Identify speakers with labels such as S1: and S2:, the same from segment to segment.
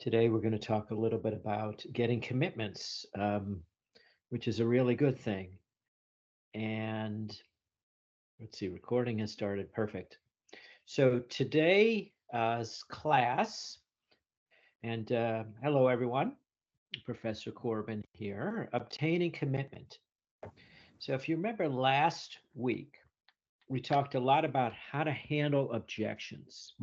S1: Today, we're going to talk a little bit about getting commitments, which is a really good thing. And let's see, recording has started. Perfect. So today's class, and hello, everyone. Professor Corbin here, obtaining commitment. So if you remember last week, we talked a lot about how to handle objections.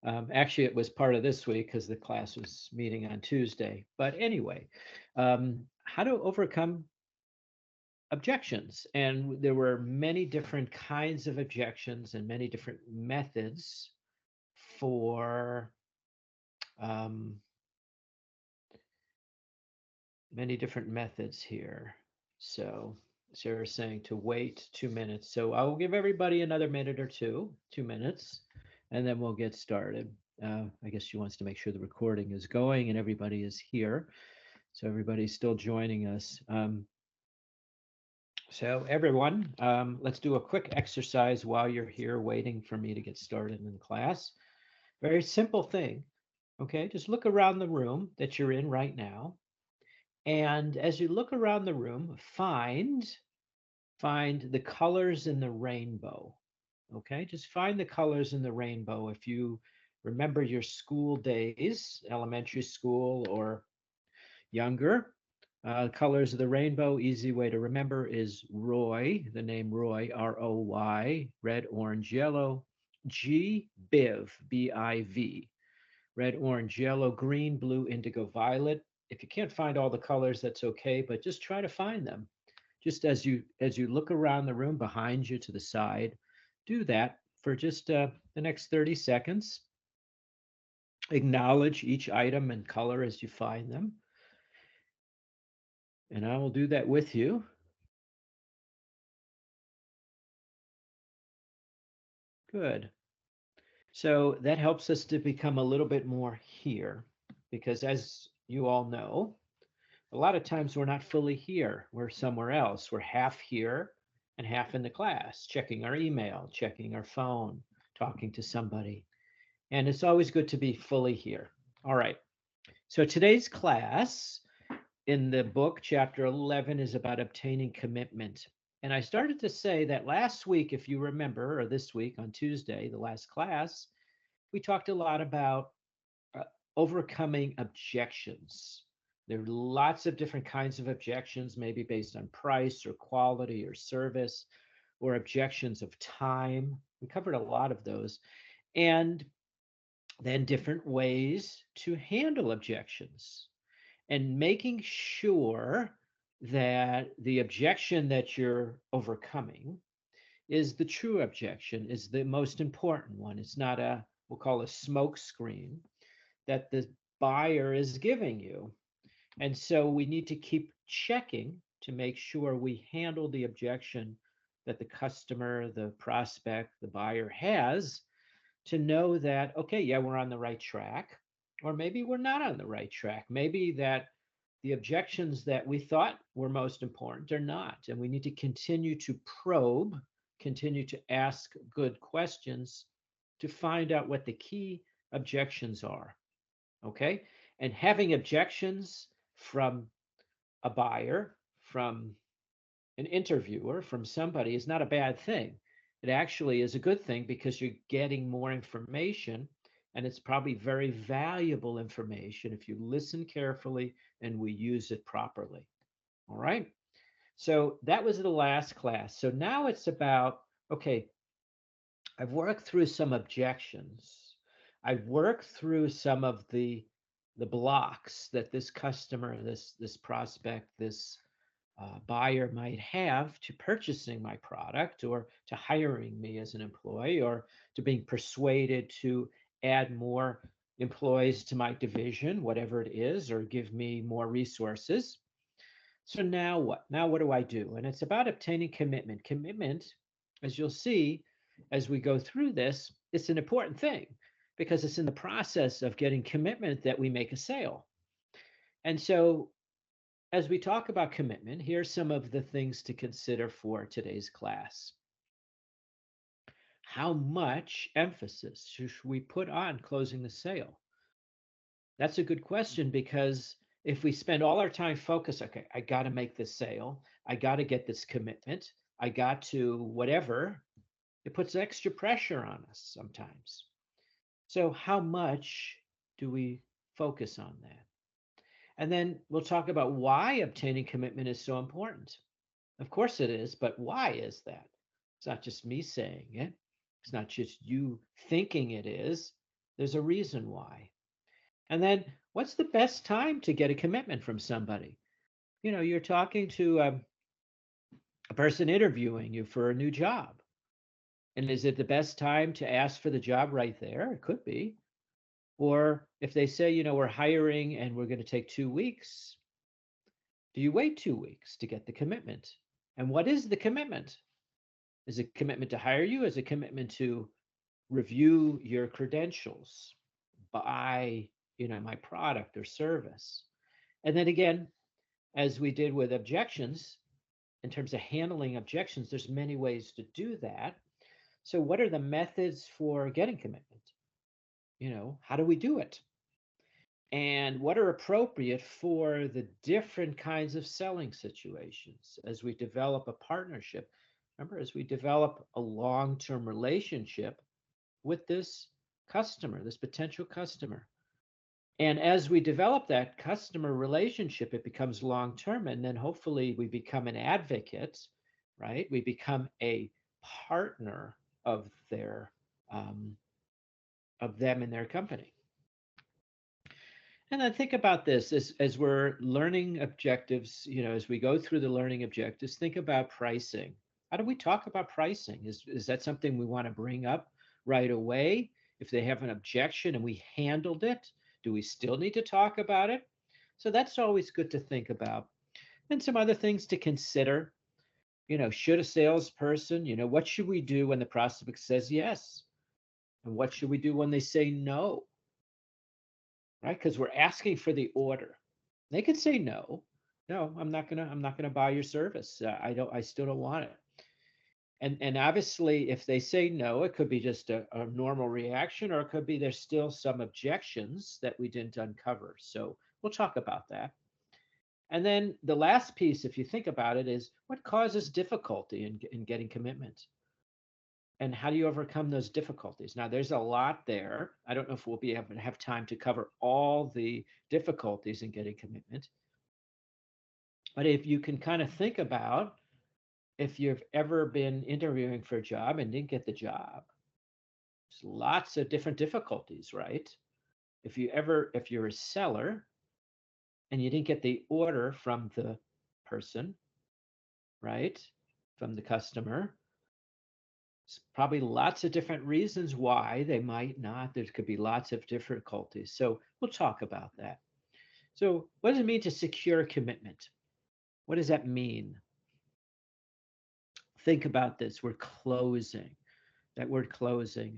S1: Actually, it was part of this week because the class was meeting on Tuesday. But anyway, how to overcome objections. And there were many different kinds of objections and many different methods for um, many different methods here. So Sarah's saying to wait 2 minutes. So I will give everybody another minute or two, 2 minutes, and then we'll get started. I guess she wants to make sure the recording is going and everybody is here. So everybody's still joining us. So everyone, let's do a quick exercise while you're here waiting for me to get started in class. Very simple thing. Okay, just look around the room that you're in right now. And as you look around the room, find the colors in the rainbow. Okay, just find the colors in the rainbow. If you remember your school days, elementary school or younger, colors of the rainbow, easy way to remember is Roy, the name Roy, R-O-Y, red, orange, yellow, G, Biv, B-I-V, red, orange, yellow, green, blue, indigo, violet. If you can't find all the colors, that's okay, but just try to find them. Just as you look around the room behind you to the side, do that for just the next 30 seconds. Acknowledge each item and color as you find them. And I will do that with you. Good. So that helps us to become a little bit more here because as you all know, a lot of times we're not fully here. We're somewhere else. We're half here and half in the class, checking our email, checking our phone, talking to somebody. And it's always good to be fully here. All right. So today's class in the book, chapter 11, is about obtaining commitment. And I started to say that last week, if you remember, or this week on Tuesday, the last class, we talked a lot about uh, overcoming objections. There are lots of different kinds of objections, maybe based on price or quality or service, or objections of time. We covered a lot of those. And then different ways to handle objections and making sure that the objection that you're overcoming is the true objection, is the most important one. It's not a, we'll call a smoke screen that the buyer is giving you. And so we need to keep checking to make sure we handle the objection that the customer, the prospect, the buyer has to know that, okay, yeah, we're on the right track, or maybe we're not on the right track. Maybe that the objections that we thought were most important are not. And we need to continue to probe, continue to ask good questions to find out what the key objections are. Okay. And having objections from a buyer, from an interviewer, from somebody is not a bad thing. It actually is a good thing because you're getting more information and it's probably very valuable information if you listen carefully and we use it properly. All right. So that was the last class. So now it's about, okay, I've worked through some objections. I've worked through some of the blocks that this customer, this prospect, this buyer might have to purchasing my product or to hiring me as an employee or to being persuaded to add more employees to my division, whatever it is, or give me more resources. So now what? Now what do I do? And it's about obtaining commitment. Commitment, as you'll see as we go through this, it's an important thing because it's in the process of getting commitment that we make a sale. And so as we talk about commitment, here's some of the things to consider for today's class. How much emphasis should we put on closing the sale? That's a good question because if we spend all our time focused, okay, I got to make this sale, I got to get this commitment, I got to whatever, it puts extra pressure on us sometimes. So, how much do we focus on that? And then we'll talk about why obtaining commitment is so important. Of course it is, but why is that? It's not just me saying it, it's not just you thinking it is. There's a reason why. And then what's the best time to get a commitment from somebody? You're talking to a person interviewing you for a new job. And is it the best time to ask for the job right there? It could be. Or if they say, we're hiring and we're going to take 2 weeks, do you wait 2 weeks to get the commitment? And what is the commitment? Is it commitment to hire you? Is it commitment to review your credentials, buy, my product or service? And then again, as we did with objections, in terms of handling objections, there's many ways to do that. So what are the methods for getting commitment? How do we do it? And what are appropriate for the different kinds of selling situations as we develop a partnership? Remember, as we develop a long-term relationship with this customer, this potential customer. And as we develop that customer relationship, it becomes long term. And then hopefully we become an advocate, right? We become a partner of their of them and their company. And then think about this as we're learning objectives, as we go through the learning objectives, think about pricing. How do we talk about pricing? Is that something we want to bring up right away? If they have an objection and we handled it, do we still need to talk about it? So that's always good to think about. And some other things to consider. Should a salesperson, what should we do when the prospect says yes? And what should we do when they say no? Right? Because we're asking for the order. They could say no. No, I'm not gonna buy your service. I still don't want it. And obviously, if they say no, it could be just a normal reaction, or it could be there's still some objections that we didn't uncover. So we'll talk about that. And then the last piece, if you think about it, is what causes difficulty in getting commitment? And how do you overcome those difficulties? Now, there's a lot there. I don't know if we'll be able to have time to cover all the difficulties in getting commitment. But if you can kind of think about if you've ever been interviewing for a job and didn't get the job, there's lots of different difficulties, right? If you're a seller and you didn't get the order from the person, right? From the customer, probably lots of different reasons why they might not. There could be lots of difficulties. So we'll talk about that. So, what does it mean to secure commitment? What does that mean? Think about this. We're closing. That word closing.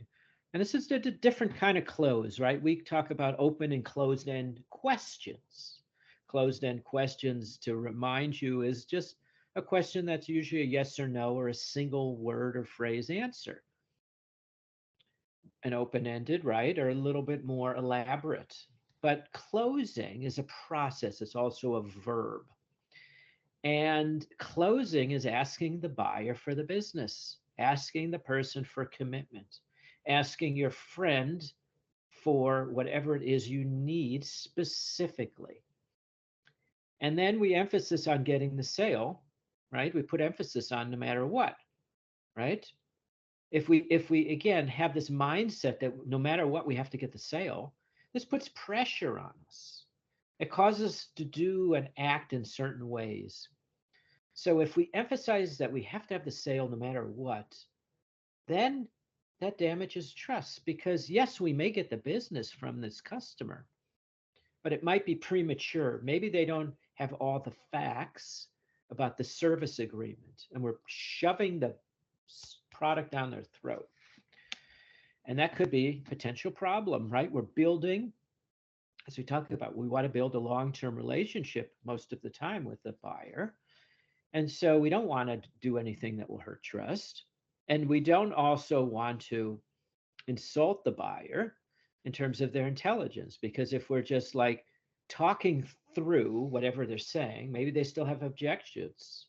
S1: And this is a different kind of close, right? We talk about open and closed end questions. Closed end questions, to remind you, is just a question that's usually a yes or no or a single word or phrase answer. An open-ended, right, or a little bit more elaborate. But closing is a process. It's also a verb. And closing is asking the buyer for the business, asking the person for commitment, asking your friend for whatever it is you need specifically. And then we emphasis on getting the sale, right? We put emphasis on no matter what, right? If we again have this mindset that no matter what we have to get the sale, this puts pressure on us. It causes us to do and act in certain ways. So if we emphasize that we have to have the sale no matter what, then that damages trust, because yes, we may get the business from this customer, but it might be premature. Maybe they don't have all the facts about the service agreement and we're shoving the product down their throat. And that could be a potential problem, right? We're building, as we talked about, we want to build a long-term relationship most of the time with the buyer. And so we don't want to do anything that will hurt trust. And we don't also want to insult the buyer. in terms of their intelligence. Because if we're just like talking through whatever they're saying, maybe they still have objections,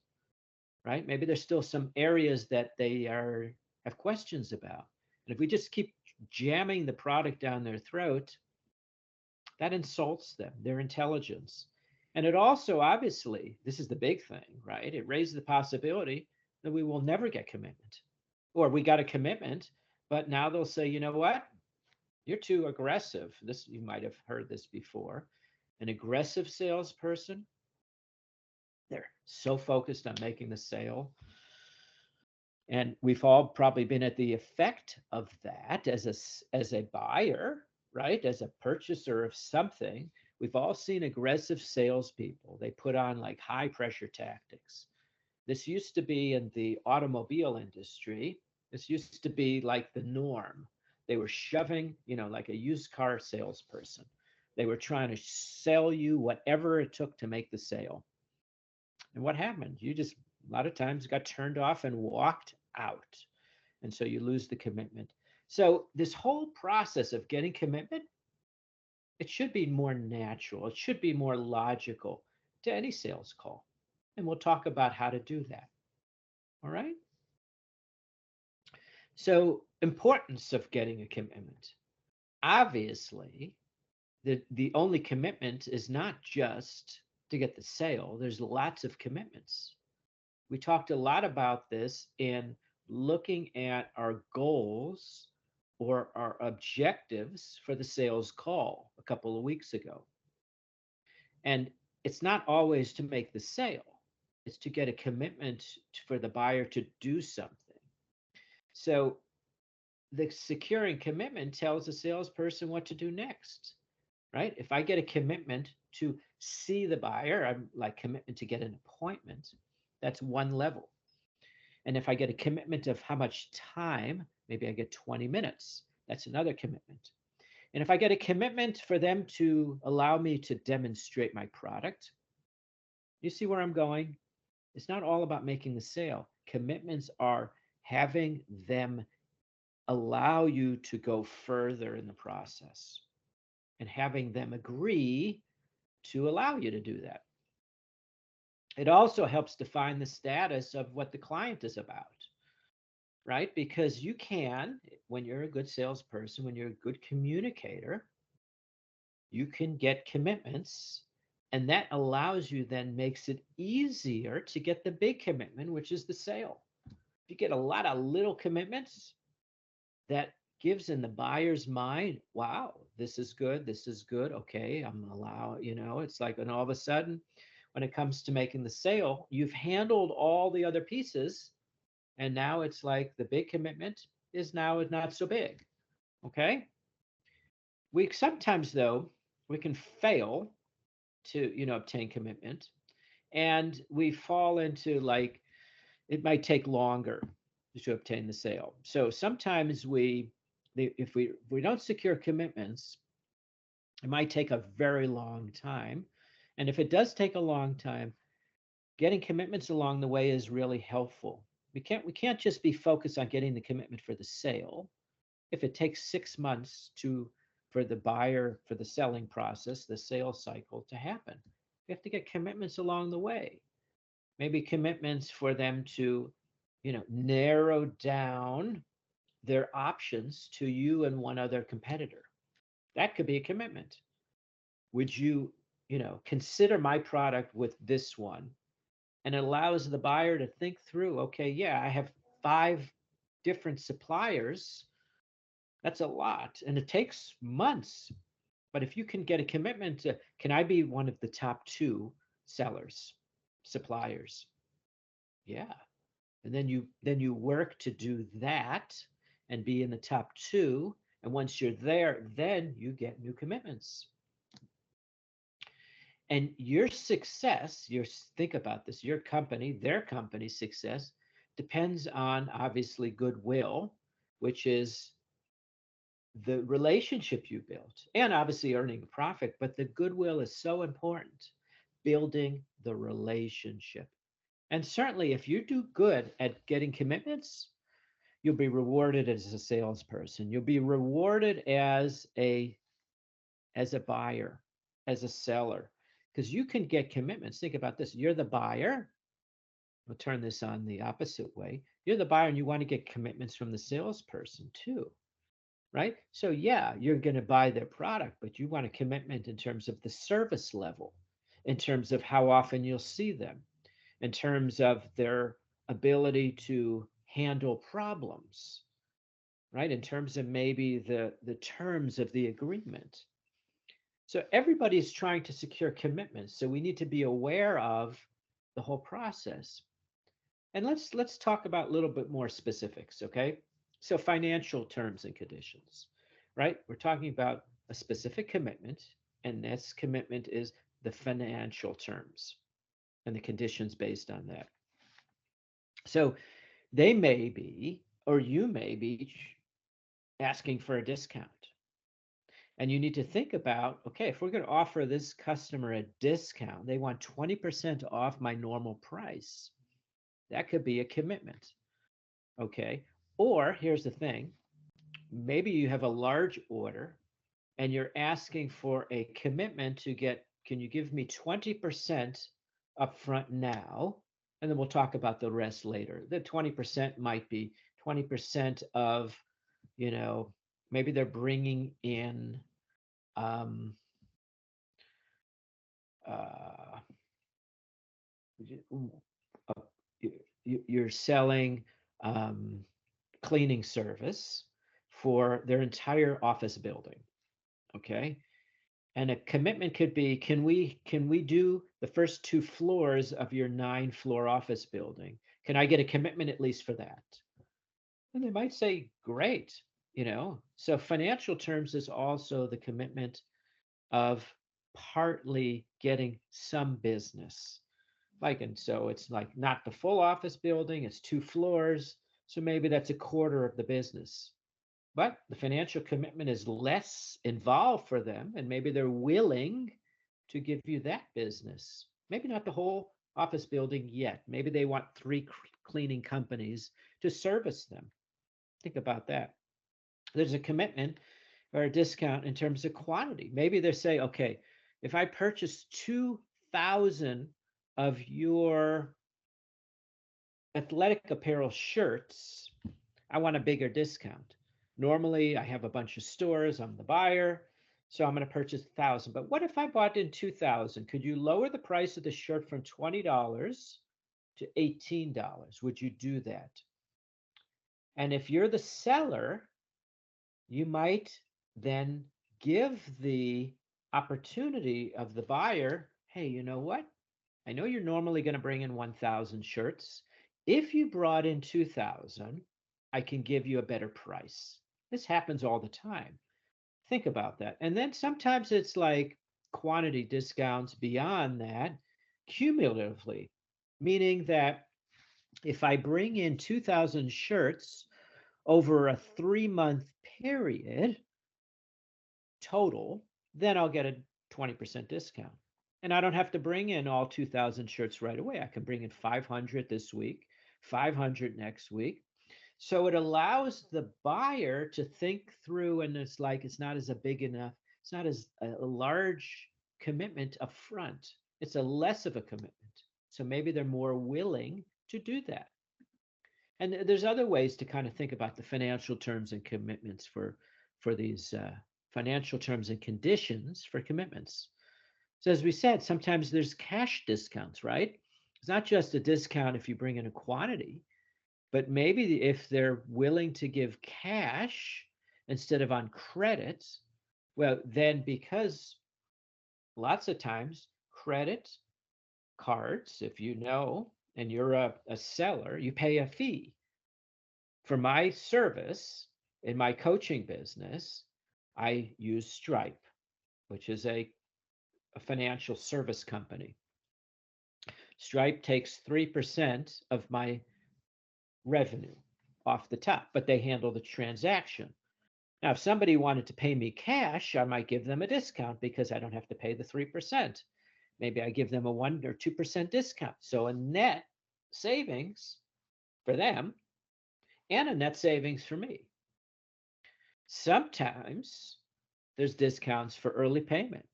S1: right? Maybe there's still some areas that they are have questions about. And if we just keep jamming the product down their throat, that insults them, their intelligence. And it also, obviously, this is the big thing, right? It raises the possibility that we will never get commitment. Or we got a commitment, but now they'll say, you know what? You're too aggressive. This, you might have heard this before. An aggressive salesperson, they're so focused on making the sale. And we've all probably been at the effect of that as a buyer, right? As a purchaser of something. We've all seen aggressive salespeople. They put on like high pressure tactics. This used to be in the automobile industry. This used to be like the norm. They were shoving, like a used car salesperson. They were trying to sell you whatever it took to make the sale. And what happened? You just, a lot of times, got turned off and walked out. And so you lose the commitment. So, this whole process of getting commitment, it should be more natural. It should be more logical to any sales call. And we'll talk about how to do that. All right. So, importance of getting a commitment. Obviously, the only commitment is not just to get the sale. There's lots of commitments. We talked a lot about this in looking at our goals or our objectives for the sales call a couple of weeks ago. And it's not always to make the sale, it's to get a commitment for the buyer to do something. So the securing commitment tells the salesperson what to do next, right? If I get a commitment to see the buyer, I'm like commitment to get an appointment, that's one level. And if I get a commitment of how much time, maybe I get 20 minutes, that's another commitment. And if I get a commitment for them to allow me to demonstrate my product, you see where I'm going? It's not all about making the sale. Commitments are having them allow you to go further in the process and having them agree to allow you to do that. It also helps define the status of what the client is about, right? Because you can, when you're a good salesperson, when you're a good communicator, you can get commitments. And that allows you, then makes it easier to get the big commitment, which is the sale. If you get a lot of little commitments, that gives in the buyer's mind, wow, this is good, this is good. Okay, I'm allowed, it's like, and all of a sudden, when it comes to making the sale, you've handled all the other pieces. And now it's like the big commitment is now not so big. Okay. We sometimes, though, we can fail to, obtain commitment. And we fall into like, it might take longer to obtain the sale. So sometimes if we don't secure commitments, it might take a very long time. And if it does take a long time, getting commitments along the way is really helpful. We can't just be focused on getting the commitment for the sale. If it takes 6 months for the buyer, for the selling process, the sales cycle to happen, we have to get commitments along the way. Maybe commitments for them to, narrow down their options to you and one other competitor. That could be a commitment. Would you, consider my product with this one? And it allows the buyer to think through, okay, yeah, I have 5 different suppliers. That's a lot. And it takes months. But if you can get a commitment to, can I be one of the top 2 suppliers? Yeah. And then you work to do that and be in the top 2. And once you're there, then you get new commitments. And your success, think about this, your company, their company's success depends on obviously goodwill, which is the relationship you built, and obviously earning a profit. But the goodwill is so important, building the relationship. And certainly if you do good at getting commitments, You'll be rewarded as a salesperson. You'll be rewarded as a buyer, as a seller, because you can get commitments. Think about this. You're the buyer. We'll turn this on the opposite way. You're the buyer and you want to get commitments from the salesperson too, right? So yeah, you're going to buy their product, but you want a commitment in terms of the service level, in terms of how often you'll see them, in terms of their ability to handle problems, right? In terms of maybe the terms of the agreement. So everybody's trying to secure commitments. So we need to be aware of the whole process. And let's talk about a little bit more specifics, okay? So financial terms and conditions, right? We're talking about a specific commitment, and this commitment is the financial terms and the conditions based on that. So they may be, or you may be asking for a discount. And you need to think about, okay, if we're going to offer this customer a discount, they want 20% off my normal price. That could be a commitment. Okay. Or here's the thing, maybe you have a large order and you're asking for a commitment to get, can you give me 20% upfront now? And then we'll talk about the rest later. The 20% might be 20% of, you know, maybe they're bringing in, um, uh, you're selling cleaning service for their entire office building. Okay. And a commitment could be, can we do the first 2 floors of your 9 floor office building? Can I get a commitment at least for that? And they might say, great, So financial terms is also the commitment of partly getting some business. And so it's like not the full office building, it's 2 floors. So maybe that's a quarter of the business. But the financial commitment is less involved for them, and maybe they're willing to give you that business. Maybe not the whole office building yet. Maybe they want 3 cleaning companies to service them. Think about that. There's a commitment or a discount in terms of quantity. Maybe they say, okay, if I purchase 2,000 of your athletic apparel shirts, I want a bigger discount. Normally, I have a bunch of stores, I'm the buyer, so I'm going to purchase 1,000. But what if I bought in 2,000? Could you lower the price of the shirt from $20 to $18? Would you do that? And if you're the seller, you might then give the opportunity of the buyer, hey, you know what? I know you're normally going to bring in 1,000 shirts. If you brought in 2,000, I can give you a better price. This happens all the time. Think about that. And then sometimes it's like quantity discounts beyond that, cumulatively, meaning that if I bring in 2,000 shirts over a 3-month period total, then I'll get a 20% discount. And I don't have to bring in all 2,000 shirts right away. I can bring in 500 this week, 500 next week. So it allows the buyer to think through, and it's like it's not as a big enough, it's not as a large commitment up front. It's a less of a commitment. So maybe they're more willing to do that. And there's other ways to kind of think about the financial terms and commitments for these financial terms and conditions for commitments. So as we said, sometimes there's cash discounts, right? It's not just a discount if you bring in a quantity, but maybe if they're willing to give cash instead of on credit, well, then because lots of times credit cards, if you know, and you're a seller, you pay a fee. For my service in my coaching business, I use Stripe, which is a financial service company. Stripe takes 3% of my revenue off the top, but they handle the transaction. Now, if somebody wanted to pay me cash, I might give them a discount because I don't have to pay the 3%. Maybe I give them a 1 or 2% discount. So a net savings for them. and a net savings for me. Sometimes there's discounts for early payment.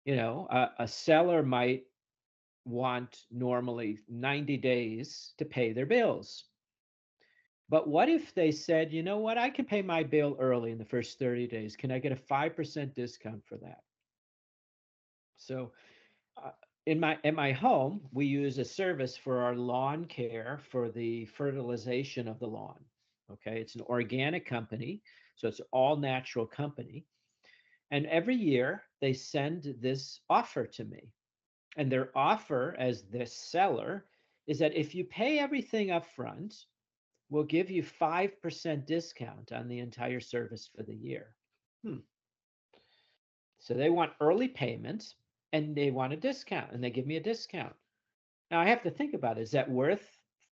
S1: A seller might want normally 90 days to pay their bills. But what if they said, you know what, I can pay my bill early in the first 30 days. Can I get a 5% discount for that? So uh, in my home, we use a service for our lawn care for the fertilization of the lawn. Okay, it's an organic company, so it's all natural company. And every year they send this offer to me. And their offer as the seller is that if you pay everything up front, we'll give you 5% discount on the entire service for the year. Hmm. So they want early payments and they want a discount and they give me a discount. Now I have to think about it. Is that worth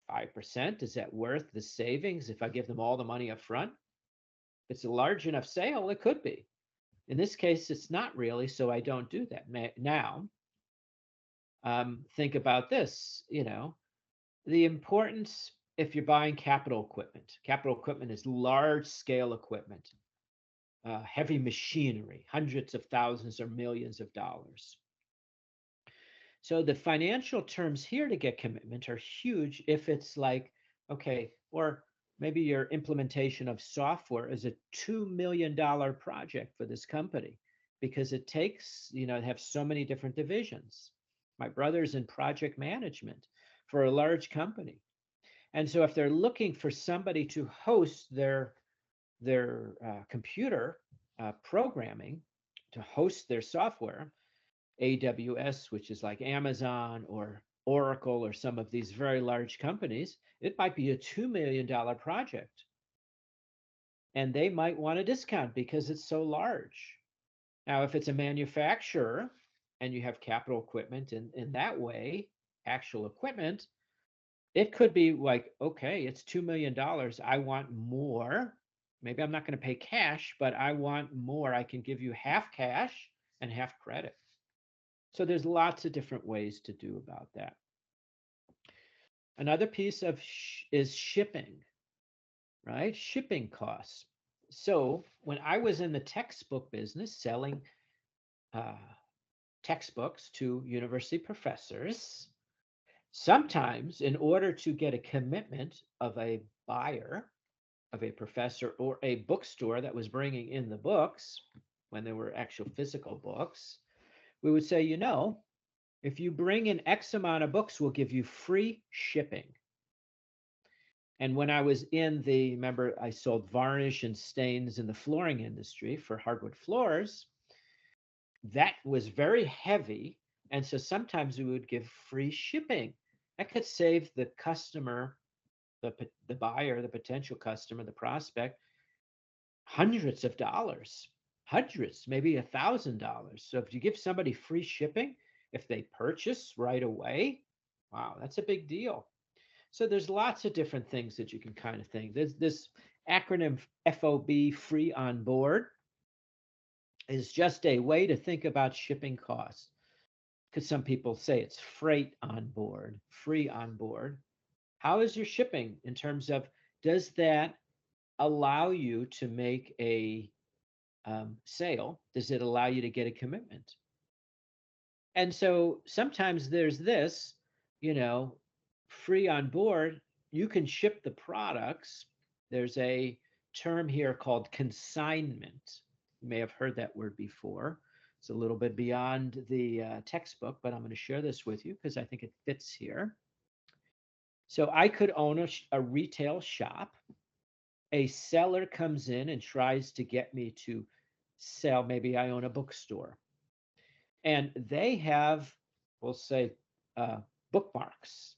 S1: 5%? Is that worth the savings if I give them all the money up front? If it's a large enough sale, it could be. In this case, it's not really, so I don't do that. Now, think about this, the importance if you're buying capital equipment. Capital equipment is large scale equipment, heavy machinery, hundreds of thousands or millions of dollars. So the financial terms here to get commitment are huge if it's like, okay, or maybe your implementation of software is a $2 million project for this company because it takes, to have so many different divisions. My brother's in project management for a large company. And so if they're looking for somebody to host their computer programming, to host their software, AWS, which is like Amazon or Oracle or some of these very large companies, it might be a $2 million project. And they might want a discount because it's so large. Now, if it's a manufacturer and you have capital equipment in that way, actual equipment, it could be like, okay, it's $2 million. I want more. Maybe I'm not going to pay cash, but I want more. I can give you half cash and half credit. So there's lots of different ways to do about that. Another piece of is shipping, right? Shipping costs. So when I was in the textbook business selling uh, textbooks to university professors, sometimes in order to get a commitment of a buyer, of a professor or a bookstore that was bringing in the books, when there were actual physical books, we would say, if you bring in X amount of books, we'll give you free shipping. And when I was remember, I sold varnish and stains in the flooring industry for hardwood floors. That was very heavy. And so sometimes we would give free shipping. That could save the customer, the buyer, the potential customer, the prospect, hundreds of dollars, hundreds, maybe $1,000. So if you give somebody free shipping, if they purchase right away, wow, that's a big deal. So there's lots of different things that you can kind of think. There's this acronym FOB, free on board, is just a way to think about shipping costs. Because some people say it's freight on board, free on board. How is your shipping in terms of, does that allow you to make a sale? Does it allow you to get a commitment? And so sometimes there's this, you know, free on board. You can ship the products. There's a term here called consignment. You may have heard that word before. It's a little bit beyond the textbook, but I'm going to share this with you because I think it fits here. So I could own a retail shop. A seller comes in and tries to get me to sell. Maybe I own a bookstore and they have, we'll say, uh, bookmarks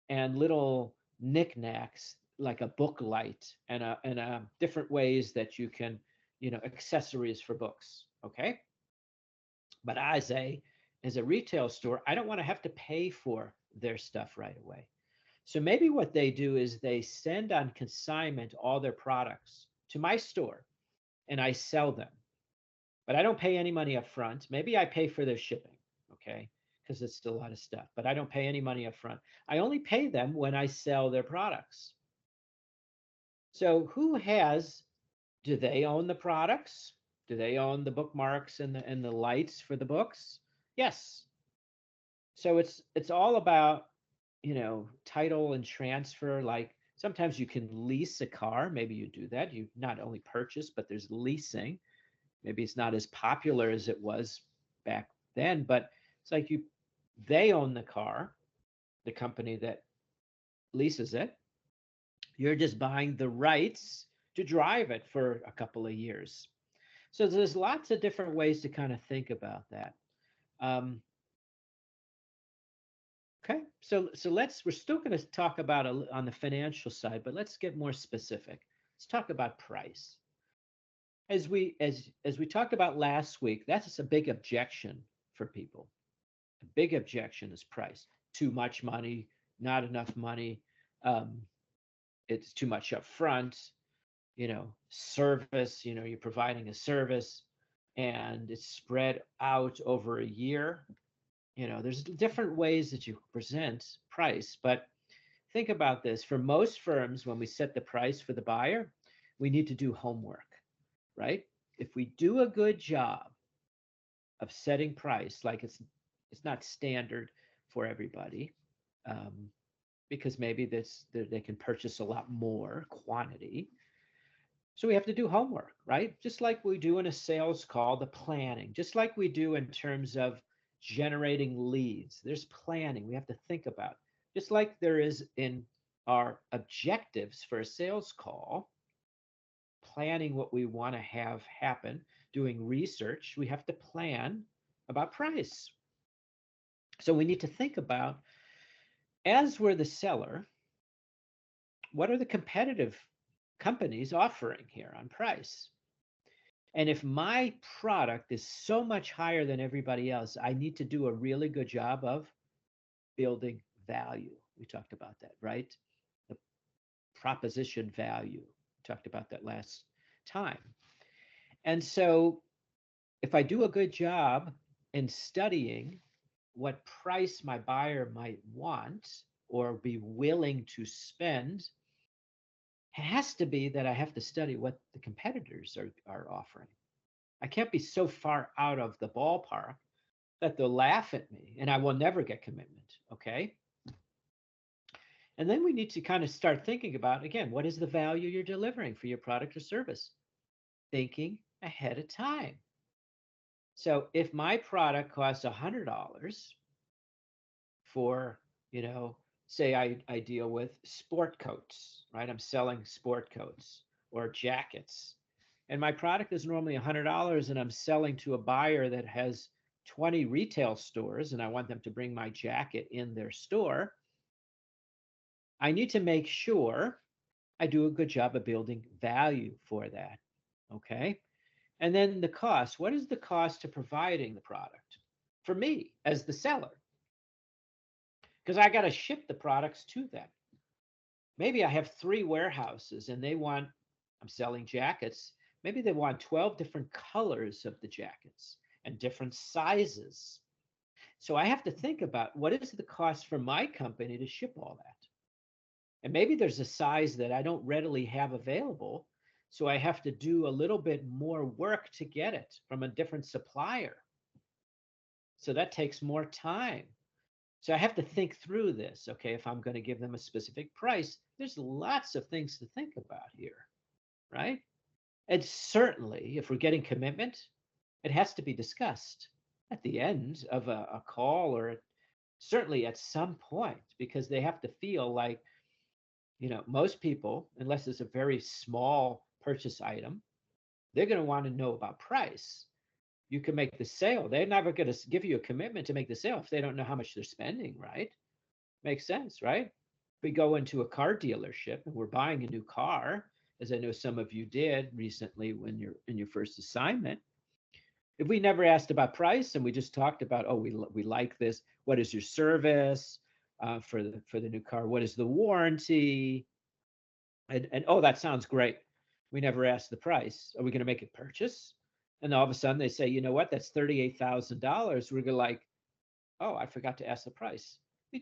S1: and little knickknacks like a book light and different ways that you can, accessories for books. Okay, but as a retail store, I don't want to have to pay for their stuff right away. So maybe what they do is they send on consignment all their products to my store and I sell them, but I don't pay any money up front. Maybe I pay for their shipping, okay, because it's still a lot of stuff, but I don't pay any money up front. I only pay them when I sell their products. So do they own the products? Do they own the bookmarks and the lights for the books? Yes. So it's all about, title and transfer. Like sometimes you can lease a car. Maybe you do that. You not only purchase, but there's leasing. Maybe it's not as popular as it was back then, but it's like they own the car, the company that leases it. You're just buying the rights to drive it for a couple of years. So there's lots of different ways to kind of think about that. Um, okay, so we're still going to talk about on the financial side, but let's get more specific. Let's talk about price. As we talked about last week, that's a big objection for people. A big objection is price. Too much money, not enough money. Um, it's too much up front. Service. You're providing a service, and it's spread out over a year. There's different ways that you present price, but think about this. For most firms, when we set the price for the buyer, we need to do homework, right? If we do a good job of setting price, like it's not standard for everybody, um, because maybe they can purchase a lot more quantity. So we have to do homework, right? Just like we do in a sales call, the planning, just like we do in terms of generating leads. There's planning we have to think about, just like there is in our objectives for a sales call, planning what we want to have happen, doing research. We have to plan about price. So we need to think about, as we're the seller, what are the competitive companies offering here on price? And if my product is so much higher than everybody else, I need to do a really good job of building value. We talked about that, right? The proposition value. We talked about that last time. And so if I do a good job in studying what price my buyer might want or be willing to spend, it has to be that I have to study what the competitors are offering. I can't be so far out of the ballpark that they'll laugh at me and I will never get commitment. Okay. And then we need to kind of start thinking about, again, what is the value you're delivering for your product or service? Thinking ahead of time. So if my product costs $100 for, say I deal with sport coats, right? I'm selling sport coats or jackets. And my product is normally $100 and I'm selling to a buyer that has 20 retail stores and I want them to bring my jacket in their store. I need to make sure I do a good job of building value for that. Okay. And then the cost. What is the cost to providing the product for me as the seller? Because I got to ship the products to them. Maybe I have 3 warehouses and I'm selling jackets. Maybe they want 12 different colors of the jackets and different sizes. So I have to think about, what is the cost for my company to ship all that? And maybe there's a size that I don't readily have available. So I have to do a little bit more work to get it from a different supplier. So that takes more time. So I have to think through this. Okay, if I'm going to give them a specific price, there's lots of things to think about here, right? And certainly, if we're getting commitment, it has to be discussed at the end of a call, or certainly at some point, because they have to feel like, most people, unless it's a very small purchase item, they're going to want to know about price. You can make the sale. They're never going to give you a commitment to make the sale if they don't know how much they're spending, right? Makes sense, right? We go into a car dealership and we're buying a new car, as I know some of you did recently when you're in your first assignment. If we never asked about price and we just talked about, oh, we like this, what is your service for the new car? What is the warranty? And oh, that sounds great. We never asked the price. Are we going to make a purchase? And all of a sudden they say, you know what, that's $38,000. We're going like, oh, I forgot to ask the price.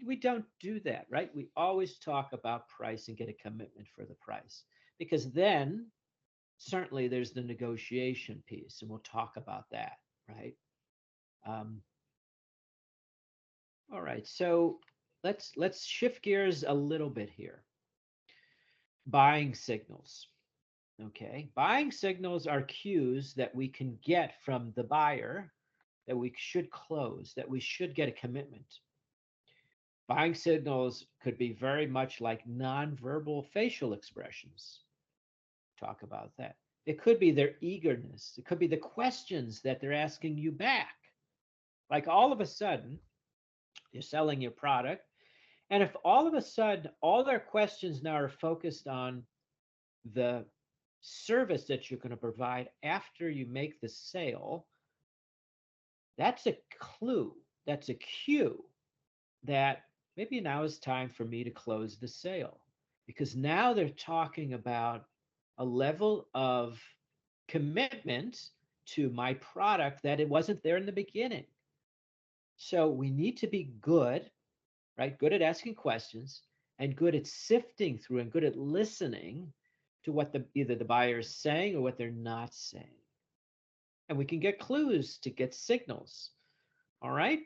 S1: We don't do that, right? We always talk about price and get a commitment for the price. because then certainly there's the negotiation piece, and we'll talk about that, right? Um, all right, so let's shift gears a little bit here. Buying signals. Okay, buying signals are cues that we can get from the buyer that we should close, that we should get a commitment. Buying signals could be very much like nonverbal facial expressions. Talk about that. It could be their eagerness. It could be the questions that they're asking you back. Like all of a sudden, you're selling your product, and if all of a sudden all their questions now are focused on the service that you're going to provide after you make the sale, that's a clue. That's a cue that maybe now is time for me to close the sale, because now they're talking about a level of commitment to my product that it wasn't there in the beginning. So we need to be good, right? Good at asking questions and good at sifting through and good at listening to what either the buyer is saying or what they're not saying. And we can get clues to get signals. All right?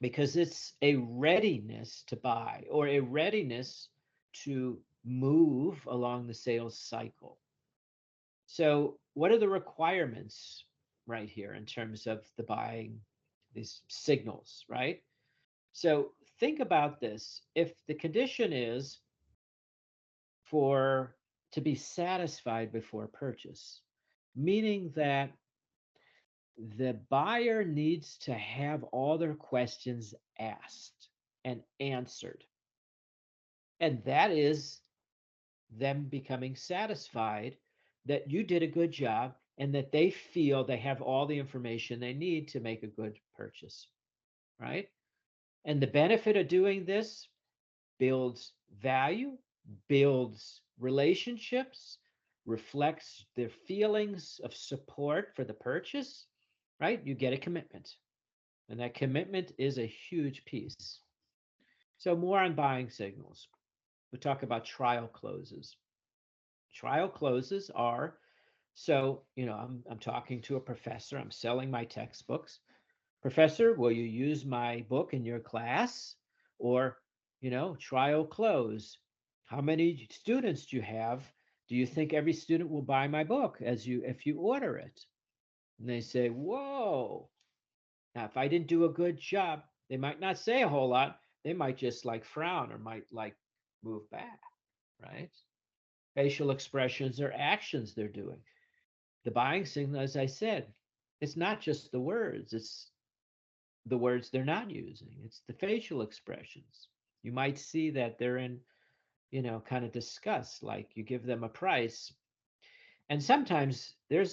S1: Because it's a readiness to buy or a readiness to move along the sales cycle. So, what are the requirements right here in terms of the buying, these signals, right? So, think about this. If the condition is for to be satisfied before purchase, meaning that the buyer needs to have all their questions asked and answered. And that is them becoming satisfied that you did a good job and that they feel they have all the information they need to make a good purchase, right? And the benefit of doing this builds value, builds relationships, reflects their feelings of support for the purchase, right? You get a commitment. And that commitment is a huge piece. So, more on buying signals. We talk about trial closes. Trial closes are so, I'm talking to a professor, I'm selling my textbooks. Professor, will you use my book in your class? Or, trial close. How many students do you have? Do you think every student will buy my book if you order it? And they say, whoa. Now, if I didn't do a good job, they might not say a whole lot. They might just like frown or might like move back, right? Facial expressions or actions they're doing. The buying signal, as I said, it's not just the words, it's the words they're not using, it's the facial expressions. You might see that they're in, kind of disgust, like you give them a price. And sometimes there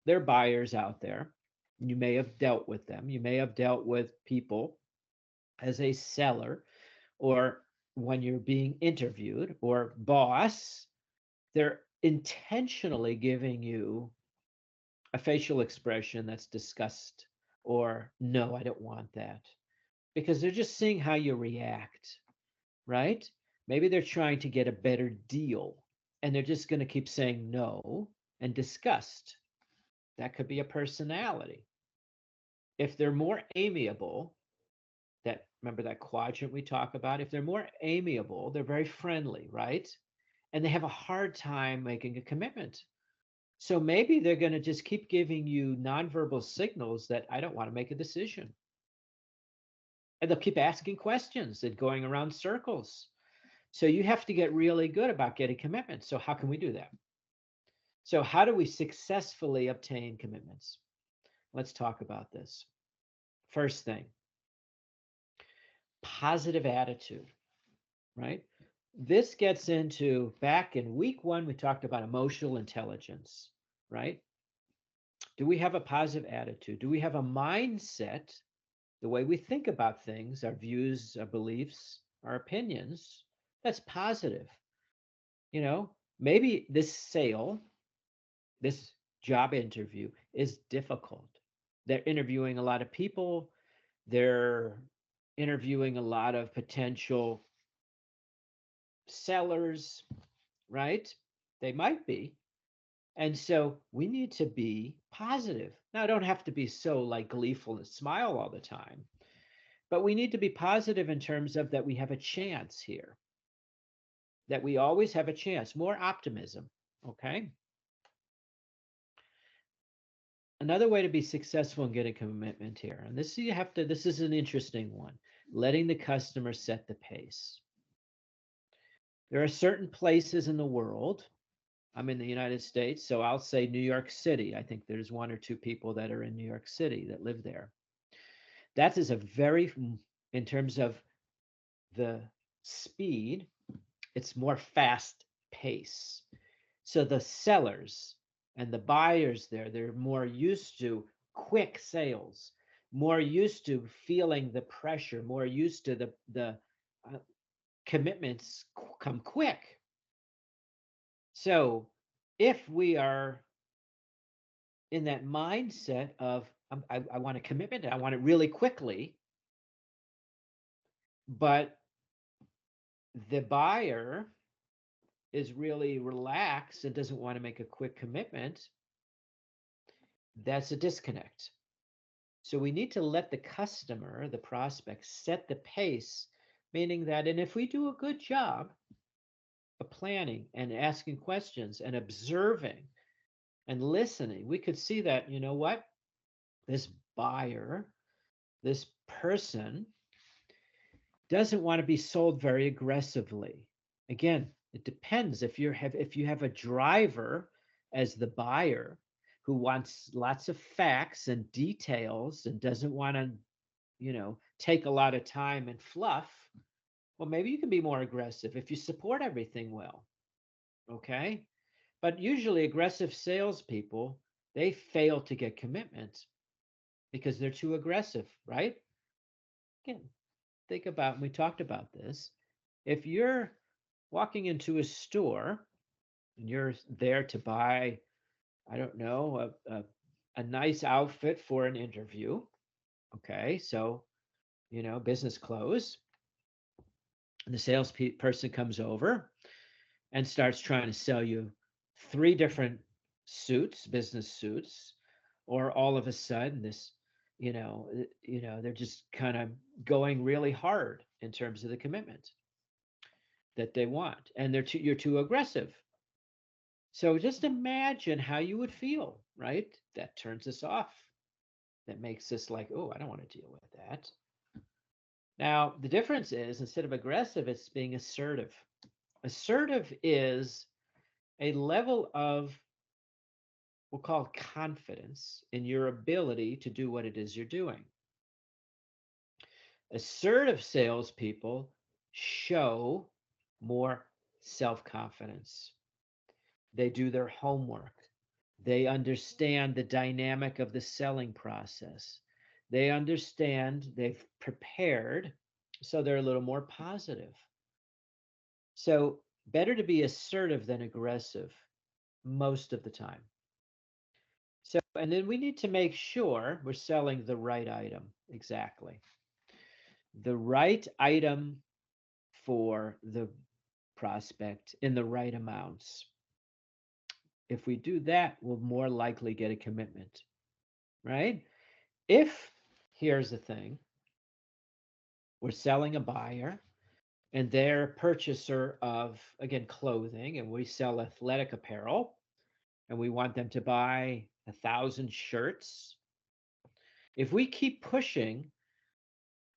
S1: are buyers out there. You may have dealt with them. You may have dealt with people as a seller or when you're being interviewed or boss, they're intentionally giving you a facial expression that's disgust or no, I don't want that, because they're just seeing how you react, right? Maybe they're trying to get a better deal and they're just going to keep saying no and disgust. That could be a personality. If they're more amiable, that remember that quadrant we talk about, if they're more amiable, they're very friendly, right? And they have a hard time making a commitment. So maybe they're going to just keep giving you nonverbal signals that I don't want to make a decision. And they'll keep asking questions and going around circles. So you have to get really good about getting commitments. So how can we do that? So how do we successfully obtain commitments? Let's talk about this. First thing, positive attitude, right? This gets into back in week 1, we talked about emotional intelligence, right? Do we have a positive attitude? Do we have a mindset, the way we think about things, our views, our beliefs, our opinions, that's positive? Maybe this sale, this job interview is difficult. They're interviewing a lot of people, they're interviewing a lot of potential sellers, right? They might be. And so we need to be positive. Now, I don't have to be so like gleeful and smile all the time, but we need to be positive in terms of that we have a chance here, that we always have a chance, more optimism. Okay. Another way to be successful in getting commitment here, and this is an interesting one, letting the customer set the pace. There are certain places in the world. I'm in the United States, so I'll say New York City. I think there's one or two people that are in New York City that live there. That is a very, in terms of the speed, it's more fast pace. So the sellers and the buyers there, they're more used to quick sales, more used to feeling the pressure, more used to the commitments come quick. So if we are in that mindset of I want a commitment, I want it really quickly, but the buyer is really relaxed and doesn't want to make a quick commitment, that's a disconnect. So we need to let the customer, the prospect, set the pace, meaning that, and if we do a good job of planning and asking questions and observing and listening, we could see that, you know what, this buyer, this person doesn't want to be sold very aggressively. Again, it depends if you have a driver as the buyer who wants lots of facts and details and doesn't want to, take a lot of time and fluff, well, maybe you can be more aggressive if you support everything well. Okay. But usually aggressive salespeople, they fail to get commitment because they're too aggressive, right? Again, think about, and we talked about this. If you're walking into a store and you're there to buy, I don't know, a nice outfit for an interview, okay, so, business clothes, and the salesperson comes over and starts trying to sell you three different suits, business suits, or all of a sudden this, they're just kind of going really hard in terms of the commitment that they want, and you're too aggressive. So just imagine how you would feel, right? That turns us off. That makes us like, oh, I don't want to deal with that. Now, the difference is instead of aggressive, it's being assertive. Assertive is a level of, we'll call it confidence in your ability to do what it is you're doing. Assertive salespeople show more self confidence. They do their homework. They understand the dynamic of the selling process. They understand, they've prepared, so they're a little more positive. So, better to be assertive than aggressive most of the time. So, and then we need to make sure we're selling the right item. Exactly. The right item for the prospect in the right amounts. If we do that, we'll more likely get a commitment, right? If, here's the thing, we're selling a buyer and they're a purchaser of, again, clothing, and we sell athletic apparel, and we want them to buy 1,000 shirts. If we keep pushing,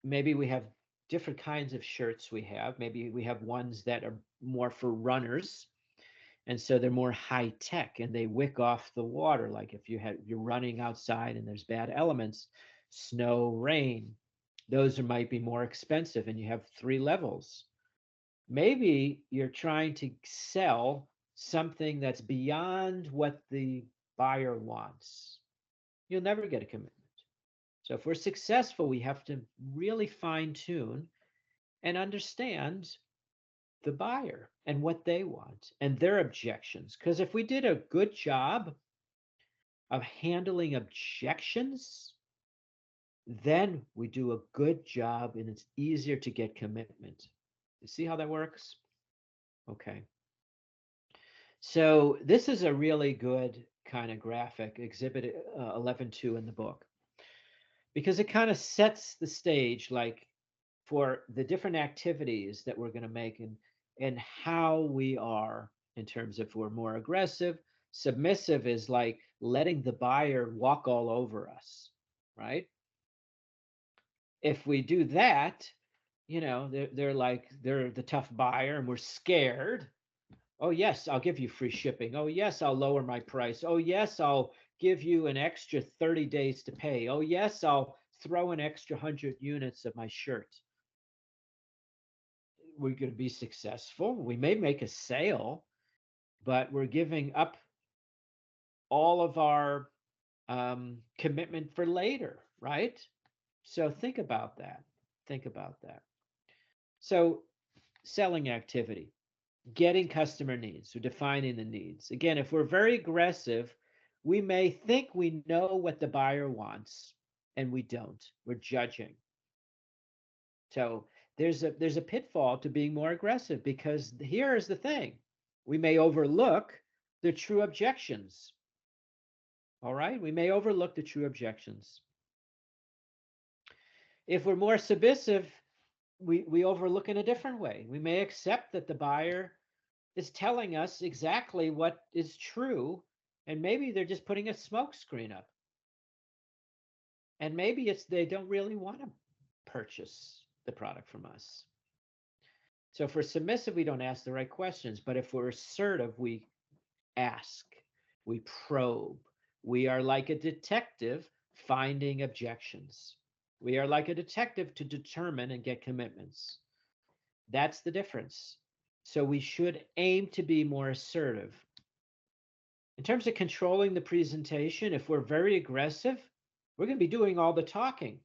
S1: maybe we have different kinds of shirts we have. Maybe we have ones that are more for runners. And so they're more high tech and they wick off the water. Like if you're running outside and there's bad elements, snow, rain, those might be more expensive and you have three levels. Maybe you're trying to sell something that's beyond what the buyer wants. You'll never get a commitment. So if we're successful, we have to really fine tune and understand the buyer and what they want and their objections. Because if we did a good job of handling objections, then we do a good job and it's easier to get commitment. You see how that works? Okay. So this is a really good kind of graphic, Exhibit 11.2 in the book, because it kind of sets the stage, like for the different activities that we're going to make and how we are in terms of if we're more aggressive. Submissive is like letting the buyer walk all over us, right? If we do that, they're like they're the tough buyer and we're scared. Oh, yes, I'll give you free shipping. Oh, yes, I'll lower my price. Oh, yes, I'll give you an extra 30 days to pay. Oh, yes, I'll throw an extra 100 units of my shirt. We're going to be successful. We may make a sale, but we're giving up all of our commitment for later, right? So think about that. Think about that. So, selling activity, getting customer needs, so defining the needs. Again, if we're very aggressive, we may think we know what the buyer wants, and we don't. We're judging. So there's a pitfall to being more aggressive because here is the thing. We may overlook the true objections. All right? We may overlook the true objections. If we're more submissive, we overlook in a different way. We may accept that the buyer is telling us exactly what is true, and maybe they're just putting a smoke screen up. And maybe it's they don't really want to purchase the product from us. So if we're submissive, we don't ask the right questions. But if we're assertive, we ask, we probe. We are like a detective finding objections. We are like a detective to determine and get commitments. That's the difference. So we should aim to be more assertive. In terms of controlling the presentation, if we're very aggressive, we're going to be doing all the talking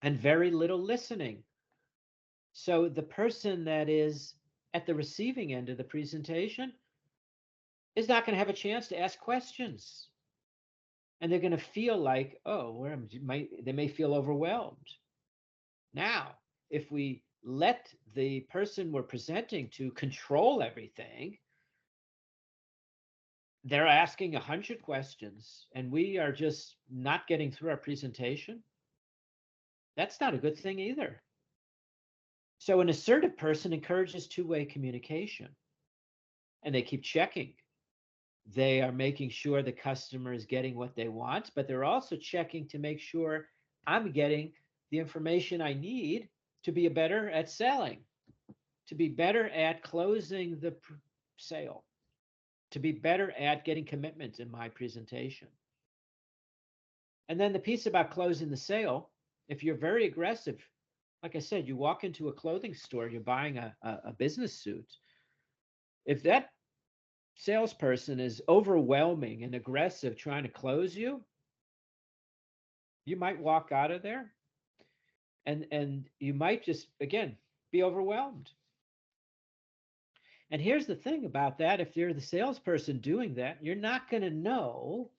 S1: and very little listening. So the person that is at the receiving end of the presentation is not going to have a chance to ask questions. And they're going to feel like, oh, they may feel overwhelmed. Now, if we let the person we're presenting to control everything, they're asking 100 questions and we are just not getting through our presentation. That's not a good thing either. So an assertive person encourages two-way communication and they keep checking. They are making sure the customer is getting what they want, but they're also checking to make sure I'm getting the information I need to be better at selling, to be better at closing the sale, to be better at getting commitment in my presentation. And then the piece about closing the sale, if you're very aggressive, like I said, you walk into a clothing store, you're buying a business suit. If that salesperson is overwhelming and aggressive trying to close you, you might walk out of there and you might just, again, be overwhelmed. And here's the thing about that. If you're the salesperson doing that, you're not going to know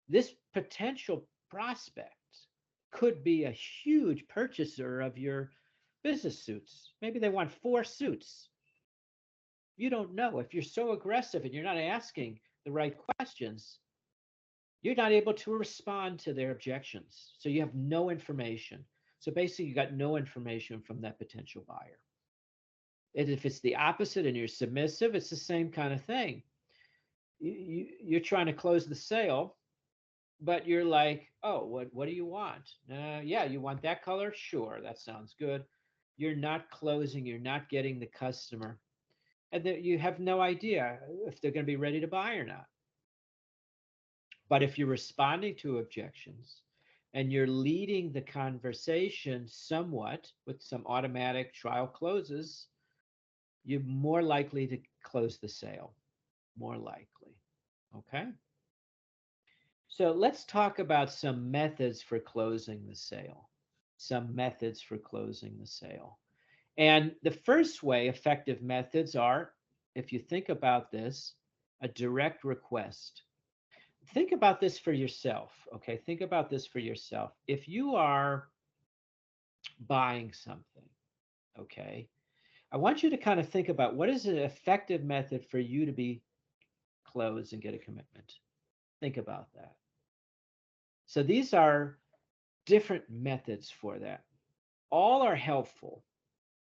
S1: this potential prospect could be a huge purchaser of your business suits. Maybe they want 4 suits. You don't know. If you're so aggressive and you're not asking the right questions, you're not able to respond to their objections. So you have no information. So basically, you got no information from that potential buyer. And if it's the opposite and you're submissive, it's the same kind of thing. You're trying to close the sale, but you're like, oh, what do you want? Yeah, you want that color? Sure, that sounds good. You're not closing, you're not getting the customer. And you have no idea if they're going to be ready to buy or not. But if you're responding to objections and you're leading the conversation somewhat with some automatic trial closes, you're more likely to close the sale. More likely. Okay? So let's talk about some methods for closing the sale. Some methods for closing the sale. And the first way, effective methods are, if you think about this, a direct request. Think about this for yourself, okay? Think about this for yourself. If you are buying something, okay, I want you to kind of think about what is an effective method for you to be closed and get a commitment. Think about that. So these are different methods for that. All are helpful,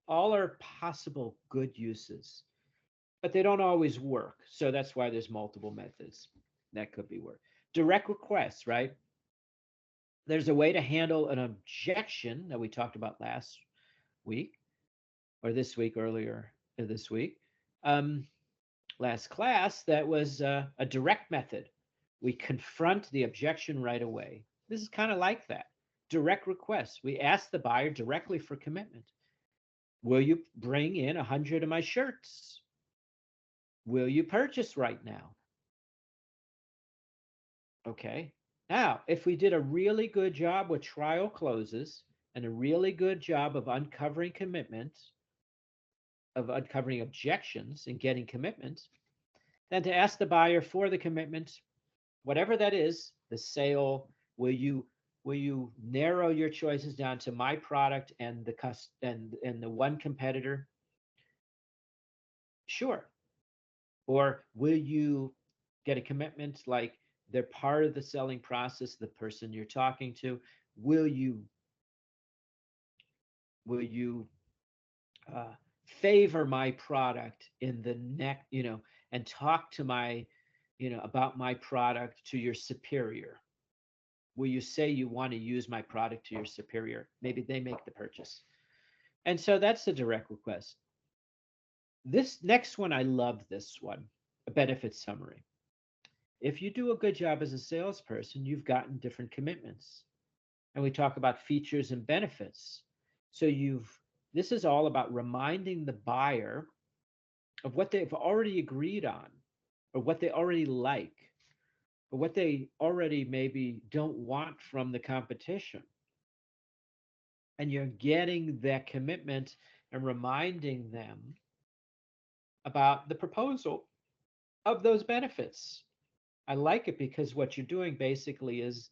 S1: all are possible good uses, but they don't always work. So that's why there's multiple methods that could be work. Direct requests, right? There's a way to handle an objection that we talked about last week or this week, earlier this week. Last class, that was a direct method. We confront the objection right away. This is kind of like that. Direct requests. We ask the buyer directly for commitment. Will you bring in 100 of my shirts? Will you purchase right now? Okay. Now, if we did a really good job with trial closes and a really good job of uncovering commitments, of uncovering objections and getting commitments, then to ask the buyer for the commitment, whatever that is, the sale, will you narrow your choices down to my product and the one competitor? Sure. Or will you get a commitment like they're part of the selling process, the person you're talking to? Will you uh, favor my product in the next, and talk to my, about my product to your superior? Will you say you want to use my product to your superior? Maybe they make the purchase. And so that's the direct request. This next one, I love this one, a benefit summary. If you do a good job as a salesperson, you've gotten different commitments. And we talk about features and benefits. So this is all about reminding the buyer of what they've already agreed on, or what they already like, or what they already maybe don't want from the competition. And you're getting that commitment and reminding them about the proposal of those benefits. I like it because what you're doing basically is,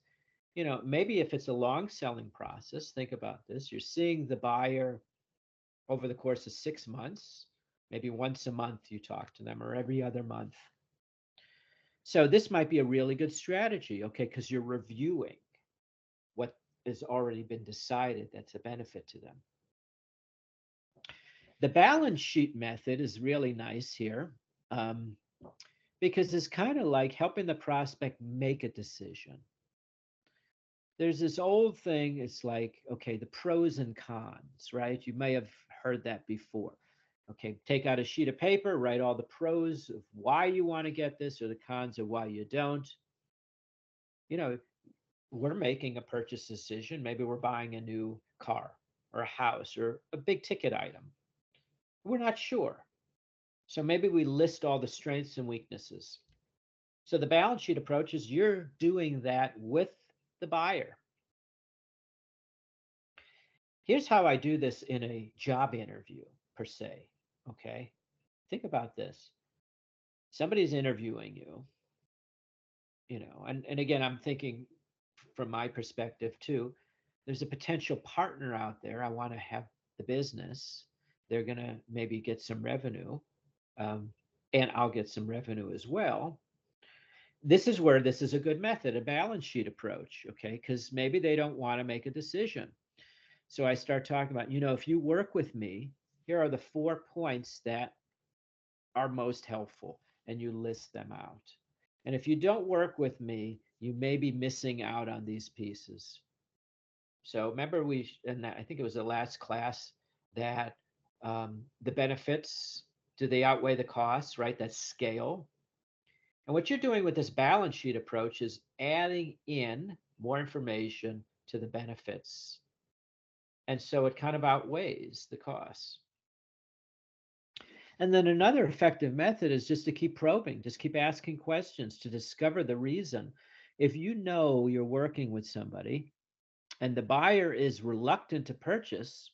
S1: maybe if it's a long selling process, think about this. You're seeing the buyer over the course of 6 months, maybe once a month you talk to them, or every other month. So this might be a really good strategy, okay, because you're reviewing what has already been decided that's a benefit to them. The balance sheet method is really nice here, because it's kind of like helping the prospect make a decision. There's this old thing, it's like, okay, the pros and cons, right? You may have heard that before. Okay, take out a sheet of paper, write all the pros of why you want to get this or the cons of why you don't. We're making a purchase decision. Maybe we're buying a new car or a house or a big ticket item. We're not sure. So maybe we list all the strengths and weaknesses. So the balance sheet approach is you're doing that with the buyer. Here's how I do this in a job interview, per se. Okay. Think about this. Somebody's interviewing you, and again, I'm thinking from my perspective too. There's a potential partner out there. I want to have the business. They're going to maybe get some revenue, and I'll get some revenue as well. This is where this is a good method, a balance sheet approach, okay? Because maybe they don't want to make a decision. So I start talking about, if you work with me, here are the 4 points that are most helpful, and you list them out. And if you don't work with me, you may be missing out on these pieces. So remember, and I think it was the last class, that the benefits, do they outweigh the costs, right? That's scale. And what you're doing with this balance sheet approach is adding in more information to the benefits. And so it kind of outweighs the costs. And then another effective method is just to keep probing, just keep asking questions to discover the reason. If you know you're working with somebody and the buyer is reluctant to purchase,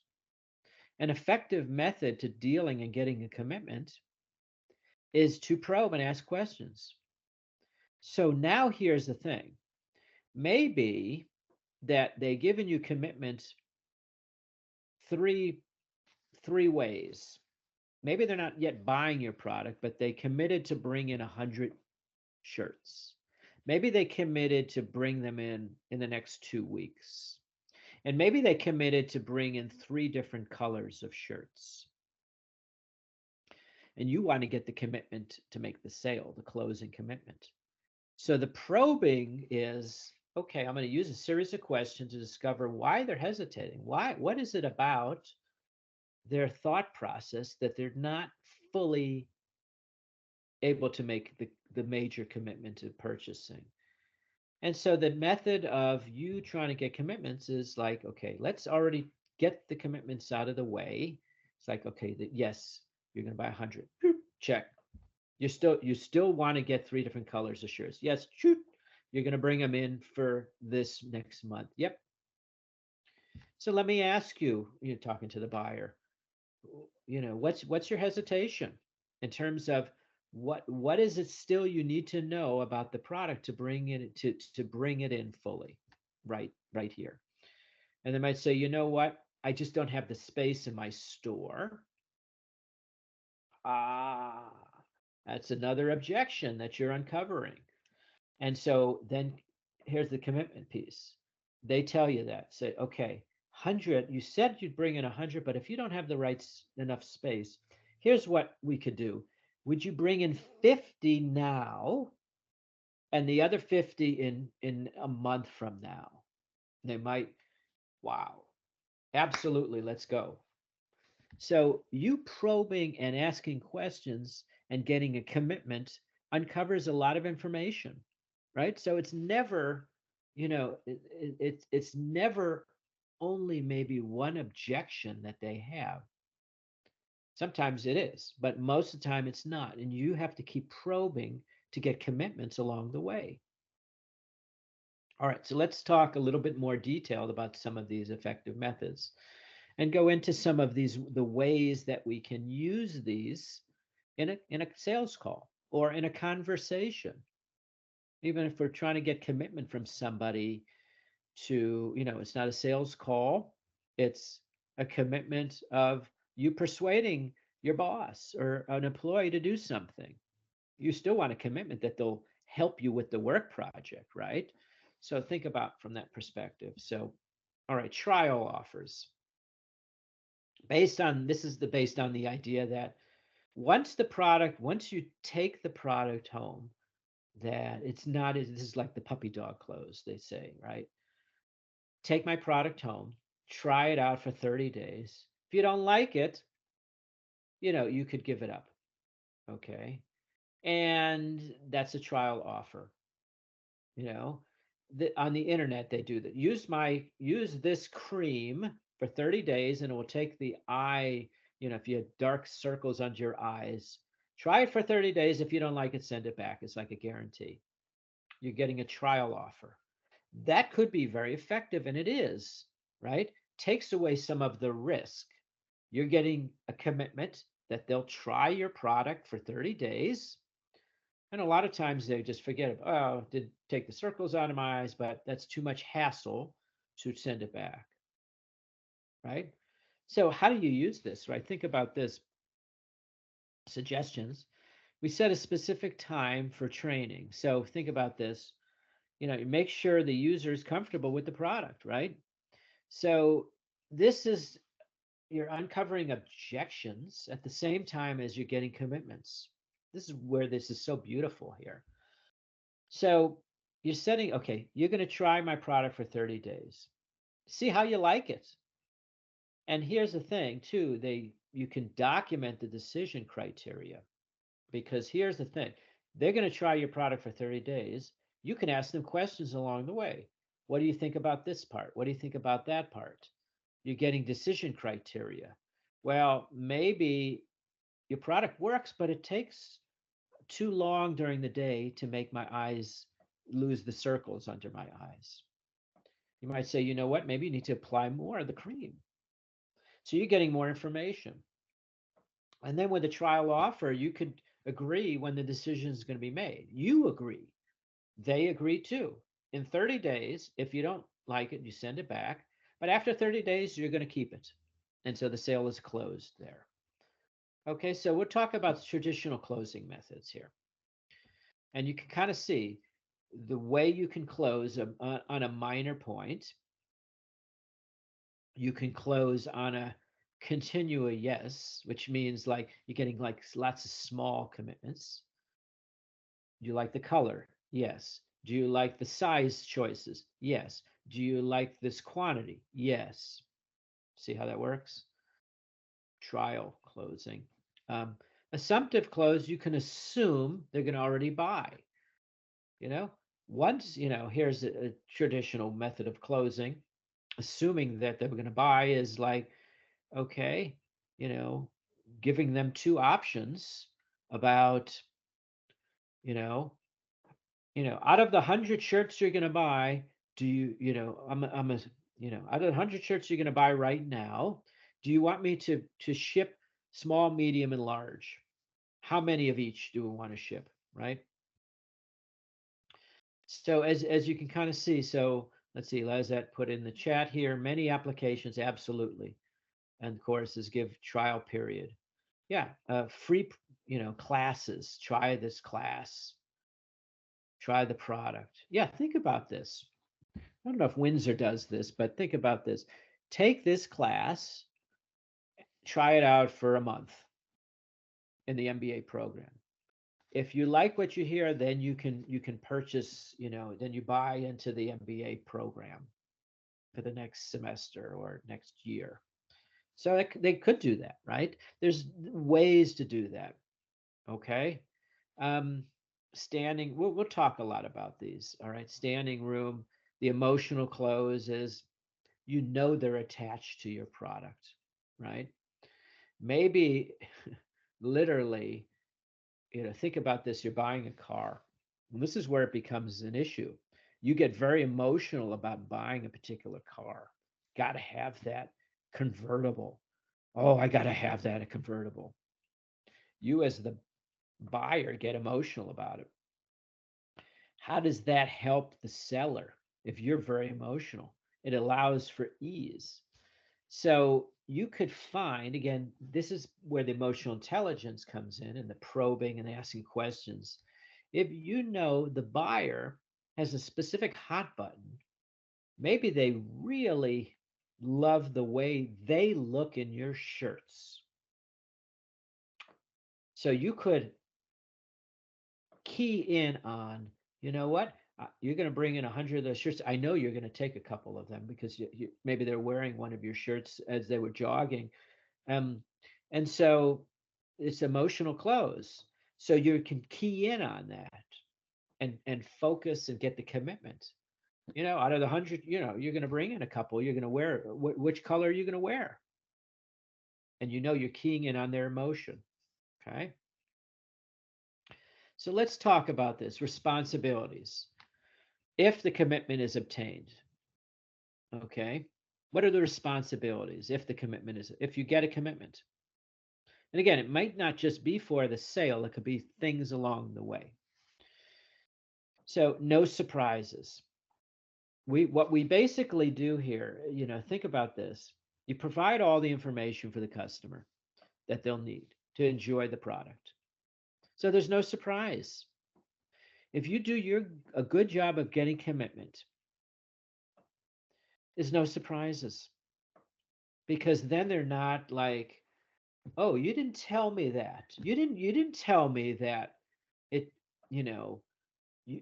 S1: an effective method to dealing and getting a commitment is to probe and ask questions. So now here's the thing. Maybe that they've given you commitment three ways. maybe they're not yet buying your product, but they committed to bring in 100 shirts. Maybe they committed to bring them in the next 2 weeks. And maybe they committed to bring in 3 different colors of shirts. And you want to get the commitment to make the sale, the closing commitment. So the probing is, okay, I'm going to use a series of questions to discover why they're hesitating. What is it about their thought process that they're not fully able to make the major commitment to purchasing? And so the method of you trying to get commitments is like, okay, let's already get the commitments out of the way. It's like, okay, yes, you're going to buy 100. Check. You still want to get 3 different colors of shirts. Yes, shoot. You're going to bring them in for this next month. Yep. So let me ask you, you're talking to the buyer, what's your hesitation in terms of what is it still you need to know about the product to bring it to bring it in fully, right here. And they might say, you know what, I just don't have the space in my store. Ah, that's another objection that you're uncovering. And so then here's the commitment piece. They tell you that, say, okay, 100, you said you'd bring in 100, but if you don't have the right enough space, here's what we could do. Would you bring in 50 now and the other 50 in a month from now? They might, wow, absolutely, let's go. So you probing and asking questions and getting a commitment uncovers a lot of information, right? So it's never, it's never only maybe one objection that they have. Sometimes it is, but most of the time it's not. And you have to keep probing to get commitments along the way. All right, so let's talk a little bit more detailed about some of these effective methods and go into some of the ways that we can use these in a sales call or in a conversation. Even if we're trying to get commitment from somebody to, it's not a sales call, it's a commitment of you persuading your boss or an employee to do something. You still want a commitment that they'll help you with the work project, right? So think about from that perspective. So, all right, trial offers. Based on the idea that once you take the product home, that it's not, this is like the puppy dog close, they say, right? Take my product home, try it out for 30 days. If you don't like it, you could give it up. Okay. And that's a trial offer. You know, on the internet, they do that. Use this cream for 30 days and it will take the eye, if you have dark circles under your eyes, try it for 30 days. If you don't like it, send it back. It's like a guarantee. You're getting a trial offer. That could be very effective, and it is, right? Takes away some of the risk. You're getting a commitment that they'll try your product for 30 days. And a lot of times they just forget, oh, did take the circles out of my eyes, but that's too much hassle to send it back, right? So how do you use this, right? Think about this. Suggestions. We set a specific time for training. So think about this. Make sure the user is comfortable with the product, right? So this is, you're uncovering objections at the same time as you're getting commitments. This is where this is so beautiful here. So you're setting, okay, you're going to try my product for 30 days. See how you like it. And here's the thing too, you can document the decision criteria, because here's the thing. They're going to try your product for 30 days. You can ask them questions along the way. What do you think about this part? What do you think about that part? You're getting decision criteria. Well, maybe your product works, but it takes too long during the day to make my eyes lose the circles under my eyes. You might say, you know what, maybe you need to apply more of the cream. So you're getting more information. And then with a trial offer, you could agree when the decision is going to be made. You agree. They agree too. In 30 days, if you don't like it, you send it back. But after 30 days, you're going to keep it. And so the sale is closed there. Okay, so we'll talk about traditional closing methods here. And you can kind of see the way you can close on a minor point. You can close on a continua yes, which means like you're getting like lots of small commitments. Do you like the color? Yes. Do you like the size choices? Yes. Do you like this quantity? Yes. See how that works? Trial closing. Um, Assumptive close, you can assume they're going to already buy. You know, once, here's a traditional method of closing, assuming that they're going to buy is like, okay, you know, giving them two options about, you know, out of the 100 shirts you're going to buy, do you, I'm a, out of the 100 shirts you're going to buy right now, do you want me to ship small, medium, and large? How many of each do we want to ship, right? So as you can kind of see, so let's see, Lazette put in the chat here, many applications, absolutely. And courses give trial period. Yeah, free, classes. Try this class. Try the product. Yeah, think about this. I don't know if Windsor does this, but think about this. Take this class, try it out for a month in the MBA program. If you like what you hear, then you can purchase, then you buy into the MBA program for the next semester or next year. So they could do that, right? There's ways to do that. Okay. Um, Standing, we'll talk a lot about these. All right. Standing room, the emotional close is they're attached to your product, right? Maybe literally, think about this, you're buying a car. And this is where it becomes an issue. You get very emotional about buying a particular car. Got to have that convertible. Oh, I got to have that a convertible. You as the buyer get emotional about it. How does that help the seller if you're very emotional? It allows for ease. So you could find, again, this is where the emotional intelligence comes in and the probing and asking questions. If you know the buyer has a specific hot button, maybe they really love the way they look in your shirts. So you could key in on, you know what? You're going to bring in 100 of those shirts. I know you're going to take a couple of them because maybe they're wearing one of your shirts as they were jogging. Um, and so it's emotional close. So you can key in on that and focus and get the commitment. Out of the 100, you're going to bring in a couple. You're going to wear which color are you going to wear? And you're keying in on their emotion. Okay. So let's talk about this responsibilities. If the commitment is obtained, okay, what are the responsibilities if you get a commitment? And again, it might not just be for the sale, it could be things along the way. So no surprises. What we basically do here, think about this. You provide all the information for the customer that they'll need to enjoy the product. So there's no surprise. If you do a good job of getting commitment, there's no surprises because then they're not like, oh, you didn't tell me that. You didn't tell me that it, you know, you,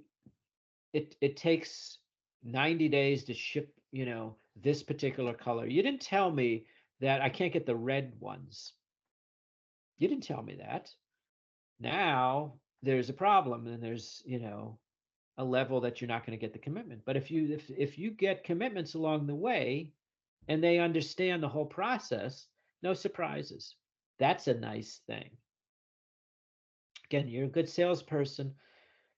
S1: it takes 90 days to ship, this particular color. You didn't tell me that I can't get the red ones. You didn't tell me that. Now there's a problem and there's, a level that you're not going to get the commitment. But if you get commitments along the way and they understand the whole process, no surprises. That's a nice thing. Again, you're a good salesperson.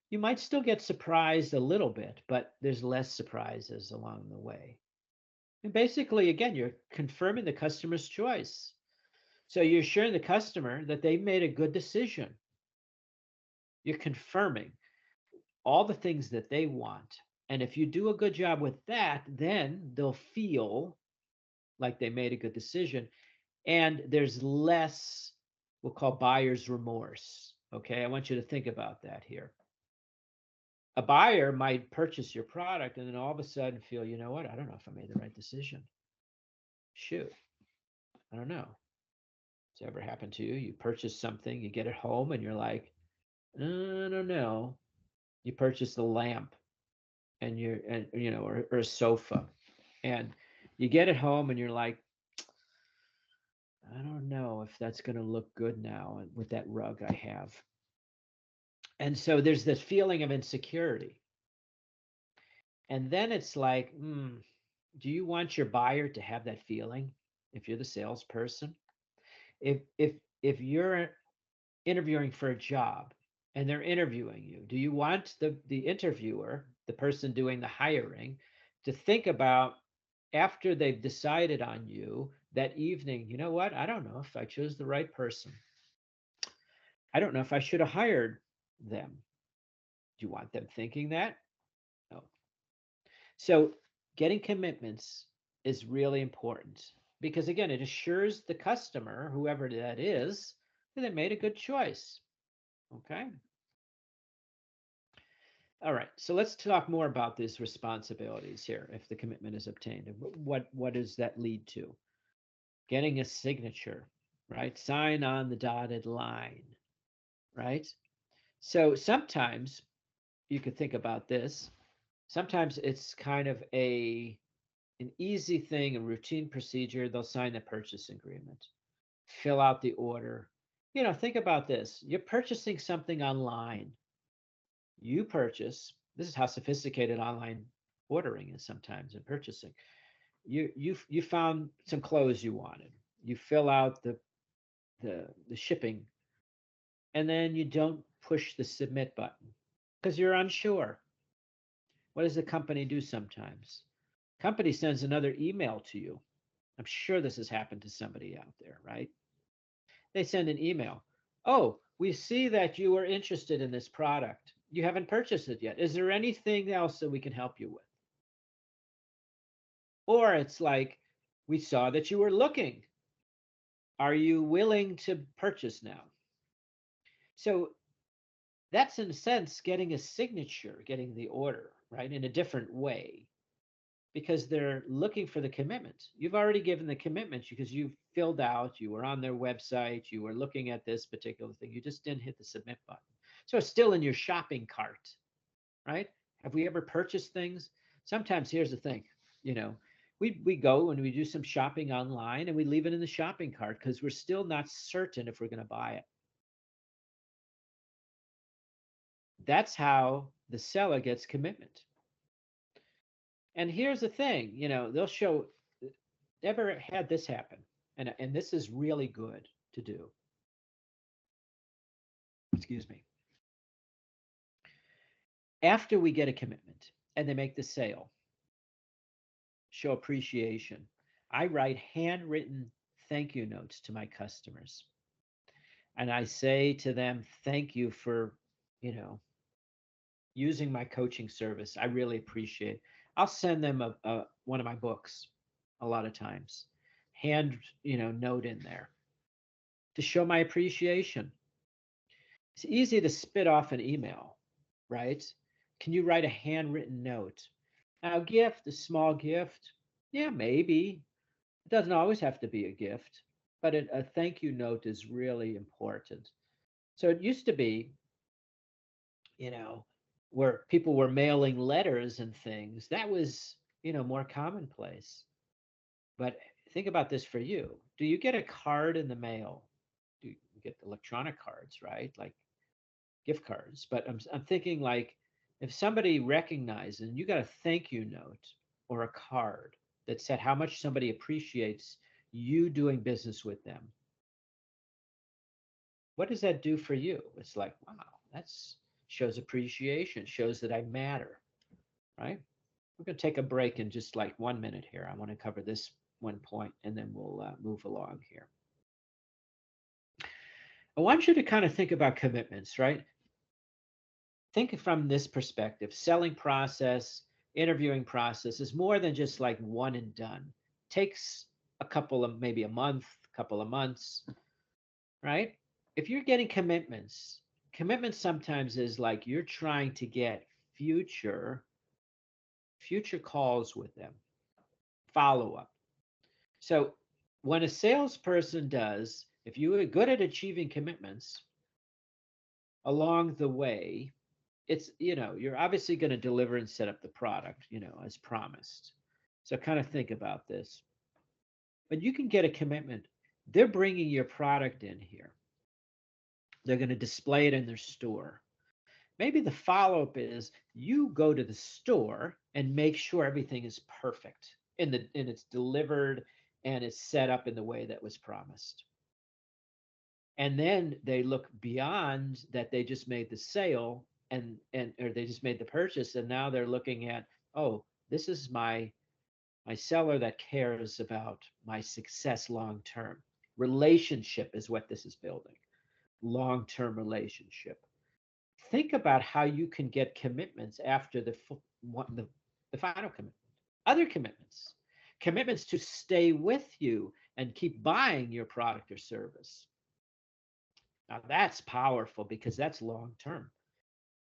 S1: You might still get surprised a little bit, but there's less surprises along the way. And basically, again, you're confirming the customer's choice. So you're assuring the customer that they made a good decision. You're confirming all the things that they want. And if you do a good job with that, then they'll feel like they made a good decision. And there's less we'll call buyer's remorse. Okay, I want you to think about that here. A buyer might purchase your product and then all of a sudden feel, you know what, I don't know if I made the right decision. Shoot, I don't know. Has it ever happened to you? You purchase something, you get it home, and you're like, I don't know. You purchase a lamp and or a sofa, and you get it home and you're like, I don't know if that's going to look good now with that rug I have. And so there's this feeling of insecurity. And then it's like, do you want your buyer to have that feeling if you're the salesperson? If you're interviewing for a job and they're interviewing you, do you want the interviewer, the person doing the hiring, to think about after they've decided on you that evening, you know what? I don't know if I chose the right person. I don't know if I should have hired them. Do you want them thinking that? No. So getting commitments is really important because, again, it assures the customer, whoever that is, that they made a good choice. Okay. All right. So let's talk more about these responsibilities here if the commitment is obtained. And what does that lead to? Getting a signature, right? Sign on the dotted line, right? So sometimes you could think about this. Sometimes it's kind of an easy thing, a routine procedure. They'll sign the purchase agreement, fill out the order. Think about this. You're purchasing something online. You purchase. This is how sophisticated online ordering is sometimes in purchasing. You found some clothes you wanted. You fill out the shipping, and then you don't push the submit button because you're unsure. What does the company do sometimes? Company sends another email to you. I'm sure this has happened to somebody out there, right? They send an email. Oh, we see that you are interested in this product. You haven't purchased it yet. Is there anything else that we can help you with? Or it's like, we saw that you were looking. Are you willing to purchase now? So that's, in a sense, getting a signature, getting the order, right, in a different way, because they're looking for the commitment. You've already given the commitment because you've filled out, you were on their website, you were looking at this particular thing, you just didn't hit the submit button. So it's still in your shopping cart, right? Have we ever purchased things? Sometimes here's the thing, we go and we do some shopping online and we leave it in the shopping cart because we're still not certain if we're going to buy it. That's how the seller gets commitment. And here's the thing, they'll show, ever had this happen, and this is really good to do. Excuse me. After we get a commitment and they make the sale, show appreciation. I write handwritten thank you notes to my customers. And I say to them, thank you for, using my coaching service. I really appreciate it. I'll send them one of my books a lot of times, hand, note in there to show my appreciation. It's easy to spit off an email, right? Can you write a handwritten note? Now, a small gift, yeah, maybe. It doesn't always have to be a gift, but a thank you note is really important. So it used to be, where people were mailing letters and things, that was, more commonplace. But think about this for you. Do you get a card in the mail? Do you get electronic cards, right? Like gift cards. But I'm thinking like if somebody recognizes and you got a thank you note or a card that said how much somebody appreciates you doing business with them, what does that do for you? It's like, wow, that's shows appreciation, shows that I matter, right? We're going to take a break in just like 1 minute here. I want to cover this one point and then we'll move along here. I want you to kind of think about commitments, right? Think from this perspective. Selling process, interviewing process is more than just like one and done. Takes maybe a month, couple of months, right? if you're getting commitments, commitments sometimes is like you're trying to get future calls with them, follow up. So when a salesperson does, if you are good at achieving commitments along the way, it's, you're obviously going to deliver and set up the product, as promised. So kind of think about this. But you can get a commitment. They're bringing your product in here. They're going to display it in their store. Maybe the follow up is you go to the store and make sure everything is perfect and it's delivered and it's set up in the way that was promised. And then they look beyond that, they just made the sale and or they just made the purchase, and now they're looking at, oh, this is my seller that cares about my success long term. Relationship is what this is building. Long term relationship. Think about how you can get commitments after the final commitment. Other commitments, commitments to stay with you and keep buying your product or service. Now that's powerful because that's long term.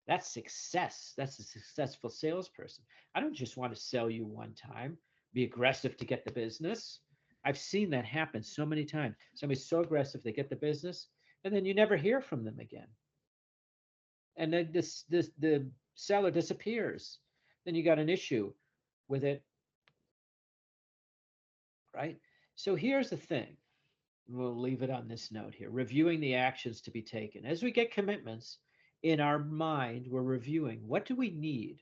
S1: That's success. That's a successful salesperson. I don't just want to sell you one time, be aggressive to get the business. I've seen that happen so many times. Somebody's so aggressive, they get the business, and then you never hear from them again. And then the seller disappears. Then you got an issue with it, right? So here's the thing. We'll leave it on this note here. Reviewing the actions to be taken. As we get commitments in our mind, we're reviewing what do we need?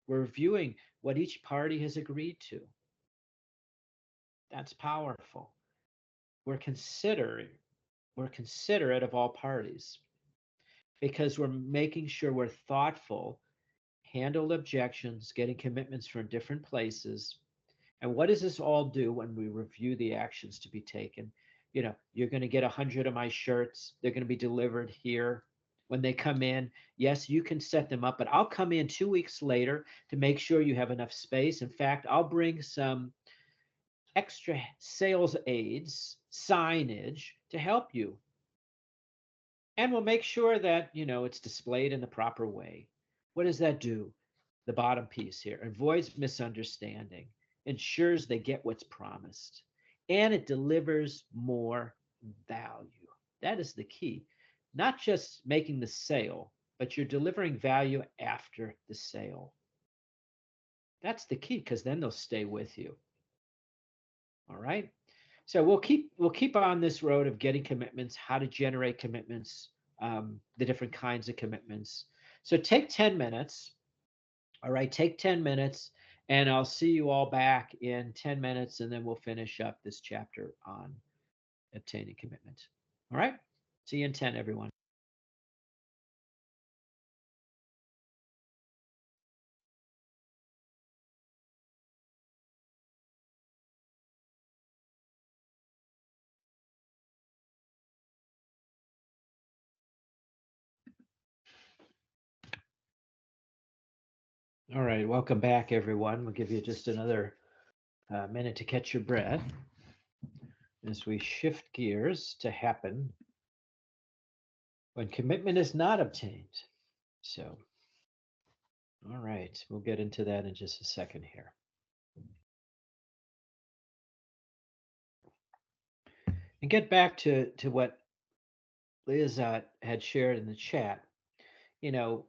S1: We're reviewing what each party has agreed to. That's powerful. We're considering, we're considerate of all parties because we're making sure we're thoughtful, handle objections, getting commitments from different places. And what does this all do when we review the actions to be taken? You're going to get 100 of my shirts. They're going to be delivered here. When they come in, yes, you can set them up, but I'll come in 2 weeks later to make sure you have enough space. In fact, I'll bring some extra sales aids, signage to help you. And we'll make sure that, it's displayed in the proper way. What does that do? The bottom piece here avoids misunderstanding, ensures they get what's promised, and it delivers more value. That is the key. Not just making the sale, but you're delivering value after the sale. That's the key because then they'll stay with you. All right. So we'll keep on this road of getting commitments, how to generate commitments, the different kinds of commitments. So take 10 minutes. All right, take 10 minutes, and I'll see you all back in 10 minutes, and then we'll finish up this chapter on obtaining commitment. All right, see you in 10, everyone. All right, welcome back, everyone. We'll give you just another minute to catch your breath as we shift gears to happen when commitment is not obtained. So, all right, we'll get into that in just a second here. And get back to what Liz had shared in the chat. You know,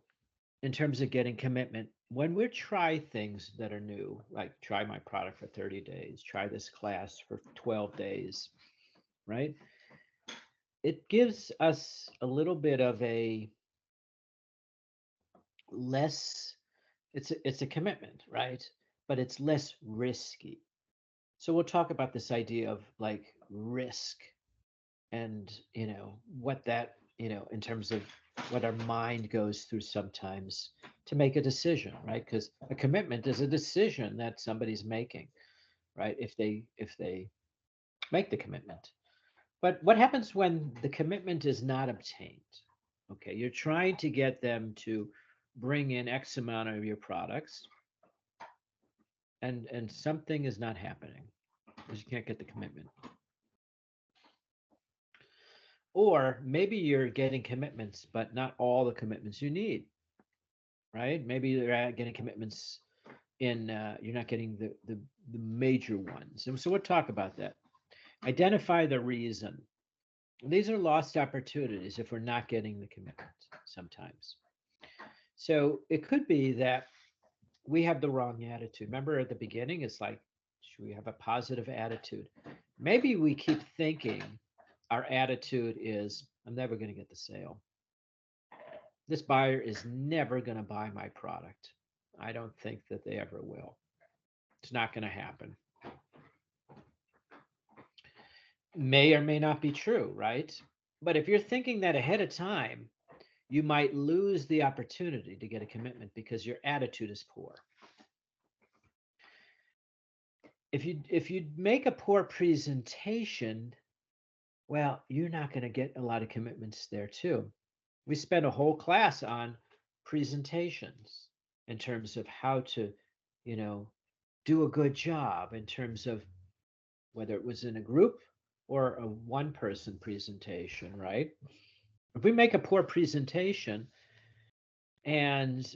S1: in terms of getting commitment, when we try things that are new, like try my product for 30 days, try this class for 12 days, right? It gives us a little bit of a less, it's a commitment, right? But it's less risky. So we'll talk about this idea of like risk and what that in terms of what our mind goes through sometimes to make a decision, right? Because a commitment is a decision that somebody's making, right? If they make the commitment. But what happens when the commitment is not obtained? Okay, you're trying to get them to bring in X amount of your products, and something is not happening because you can't get the commitment. Or maybe you're getting commitments, but not all the commitments you need, right? Maybe you're getting commitments in, you're not getting the major ones. And so we'll talk about that. Identify the reason. These are lost opportunities if we're not getting the commitment sometimes. So it could be that we have the wrong attitude. Remember at the beginning, it's like, should we have a positive attitude? Maybe we keep thinking our attitude is, I'm never going to get the sale. This buyer is never going to buy my product. I don't think that they ever will. It's not going to happen. May or may not be true, right? But if you're thinking that ahead of time, you might lose the opportunity to get a commitment because your attitude is poor. If you make a poor presentation, well, you're not going to get a lot of commitments there too. We spent a whole class on presentations in terms of how to, you know, do a good job in terms of whether it was in a group or a one person presentation, right? If we make a poor presentation and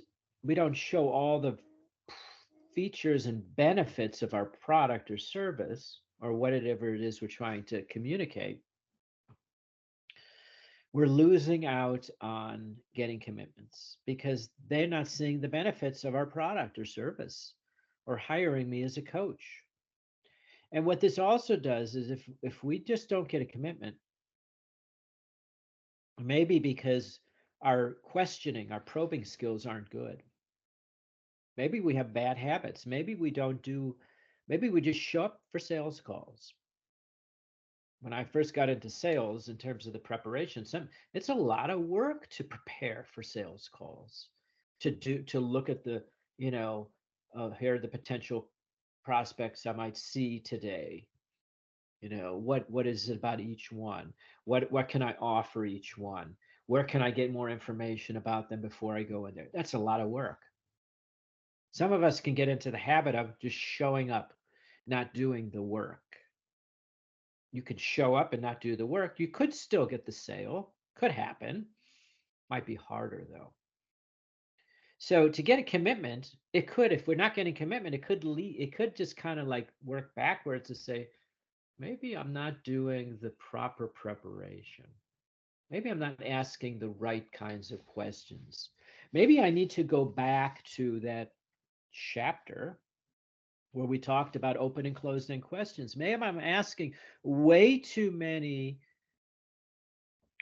S1: we don't show all the features and benefits of our product or service or whatever it is we're trying to communicate, we're losing out on getting commitments because they're not seeing the benefits of our product or service or hiring me as a coach. And what this also does is if we just don't get a commitment, maybe because our questioning, our probing skills aren't good. Maybe we have bad habits. Maybe we just show up for sales calls. When I first got into sales in terms of the preparation, it's a lot of work to prepare for sales calls, to look at the, you know, here are the potential prospects I might see today. You know, what is it about each one? What can I offer each one? Where can I get more information about them before I go in there? That's a lot of work. Some of us can get into the habit of just showing up, not doing the work. You could show up and not do the work. You could still get the sale. Could happen. Might be harder though. So to get a commitment, it could, if we're not getting commitment, it could just kind of like work backwards to say, maybe I'm not doing the proper preparation. Maybe I'm not asking the right kinds of questions. Maybe I need to go back to that chapter where we talked about open and closed end questions. Maybe I'm asking way too many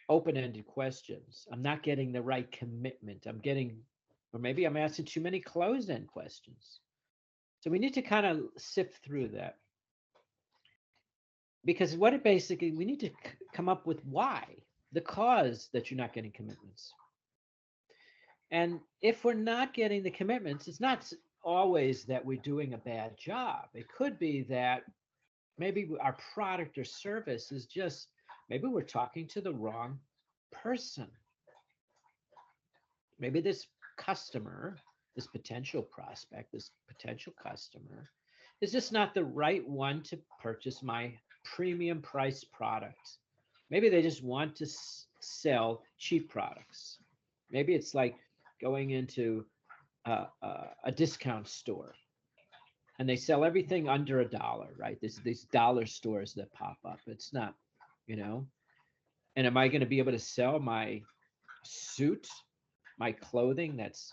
S1: open-ended questions. I'm not getting the right commitment. Or maybe I'm asking too many closed-end questions. So we need to kind of sift through that. Because we need to come up with why, the cause that you're not getting commitments. And if we're not getting the commitments, it's not always that we're doing a bad job. It could be that maybe our product or service is just, maybe we're talking to the wrong person. Maybe this customer, this potential prospect, this potential customer is just not the right one to purchase my premium price product. Maybe they just want to sell cheap products. Maybe it's like going into a discount store and they sell everything under $1, right? These dollar stores that pop up. It's not, you know. And am I going to be able to sell my suit, my clothing that's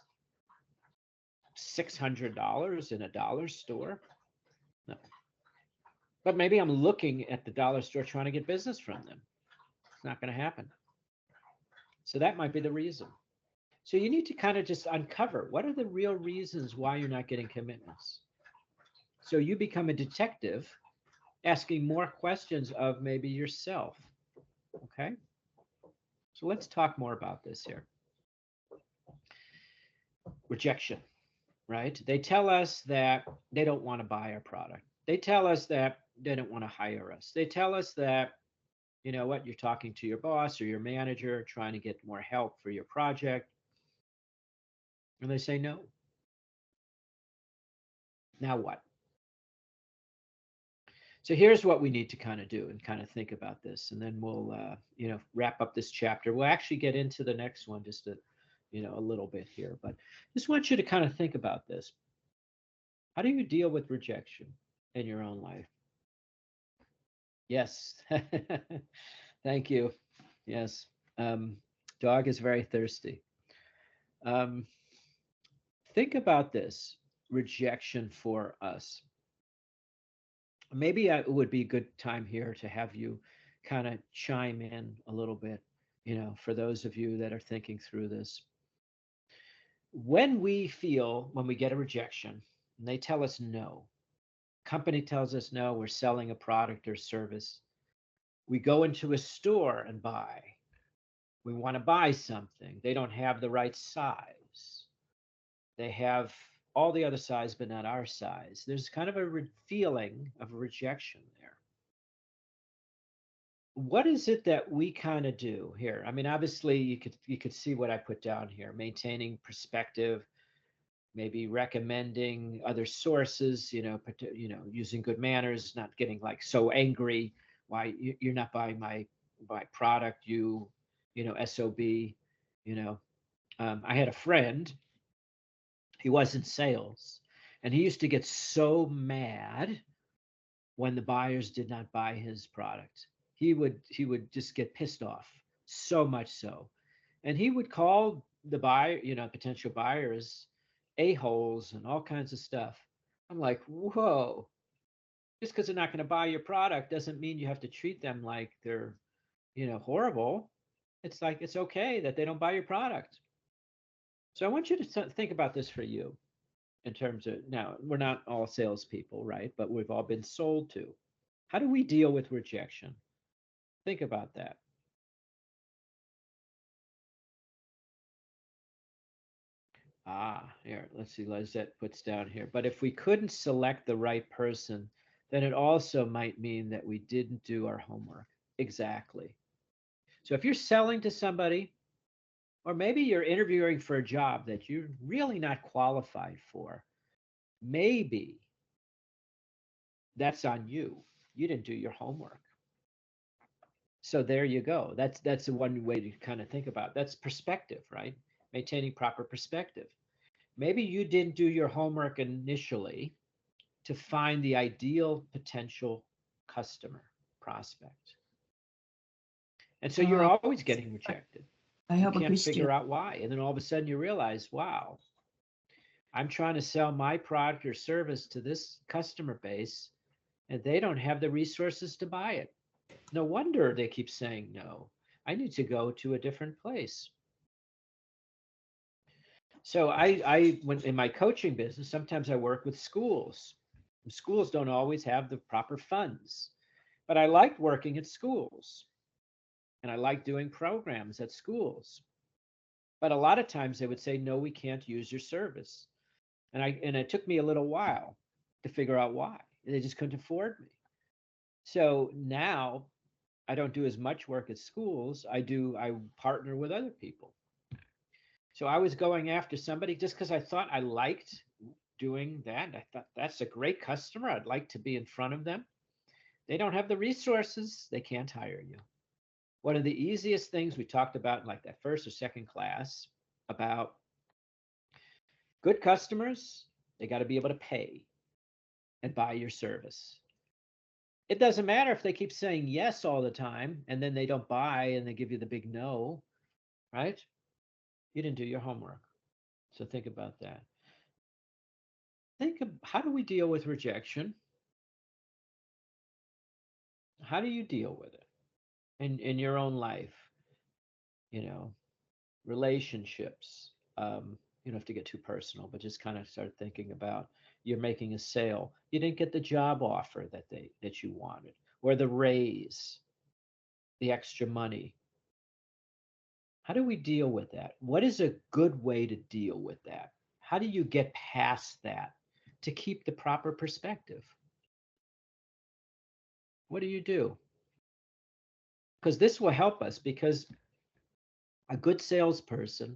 S1: $600 in a dollar store? No. But maybe I'm looking at the dollar store trying to get business from them. It's not going to happen. So that might be the reason. So you need to kind of just uncover what are the real reasons why you're not getting commitments. So you become a detective asking more questions of maybe yourself. Okay. So let's talk more about this here. Rejection, right? They tell us that they don't want to buy our product. They tell us that they don't want to hire us. They tell us that, you know what, you're talking to your boss or your manager trying to get more help for your project. And they say no. Now what? So here's what we need to kind of do and kind of think about this, and then we'll wrap up this chapter. We'll actually get into the next one just a little bit here, but just want you to kind of think about this. How do you deal with rejection in your own life? Yes. Thank you. Yes. Um, Dog is very thirsty. Um, think about this rejection for us. Maybe it would be a good time here to have you kind of chime in a little bit, for those of you that are thinking through this. When we get a rejection and they tell us no, company tells us no, we're selling a product or service, we go into a store and buy. We want to buy something. They don't have the right size. They have all the other size, but not our size. There's kind of a feeling of rejection there. What is it that we kind of do here? I mean, obviously, you could see what I put down here: maintaining perspective, maybe recommending other sources. Using good manners, not getting like so angry. Why you're not buying my product? Sob. I had a friend. He was in sales, and he used to get so mad when the buyers did not buy his product. He would just get pissed off, so much so. And he would call the buyer, potential buyers, a-holes and all kinds of stuff. I'm like, whoa, just because they're not going to buy your product doesn't mean you have to treat them like they're, horrible. It's like it's okay that they don't buy your product. So I want you to think about this for you in terms of, now we're not all salespeople, right? But we've all been sold to. How do we deal with rejection? Think about that. Here, let's see. Lizette puts down here. But if we couldn't select the right person, then it also might mean that we didn't do our homework. Exactly. So if you're selling to somebody, or maybe you're interviewing for a job that you're really not qualified for, maybe that's on you. You didn't do your homework. So there you go. That's one way to kind of think about it. That's perspective, right? Maintaining proper perspective. Maybe you didn't do your homework initially to find the ideal potential customer prospect. And so you're
S2: Uh,
S1: always getting rejected.
S2: I
S1: You
S2: have a
S1: can't
S2: question.
S1: figure out why. And then all of a sudden you realize, wow, I'm trying to sell my product or service to this customer base, and they don't have the resources to buy it. No wonder they keep saying no. I need to go to a different place. So when in my coaching business, sometimes I work with schools. Schools don't always have the proper funds, but I like working at schools and I like doing programs at schools. But a lot of times they would say, no, we can't use your service. And it took me a little while to figure out why. They just couldn't afford me. So now I don't do as much work at schools. I partner with other people. So I was going after somebody just because I thought I liked doing that. I thought that's a great customer. I'd like to be in front of them. They don't have the resources. They can't hire you. One of the easiest things we talked about in like that first or second class about good customers, they got to be able to pay and buy your service. It doesn't matter if they keep saying yes all the time and then they don't buy and they give you the big no, right? You didn't do your homework. So think about that. Think of how do we deal with rejection? How do you deal with it in your own life? You know, relationships. You don't have to get too personal, but just kind of start thinking about you're making a sale. You didn't get the job offer that you wanted, or the raise, the extra money. How do we deal with that? What is a good way to deal with that? How do you get past that to keep the proper perspective? What do you do? Because this will help us because a good salesperson,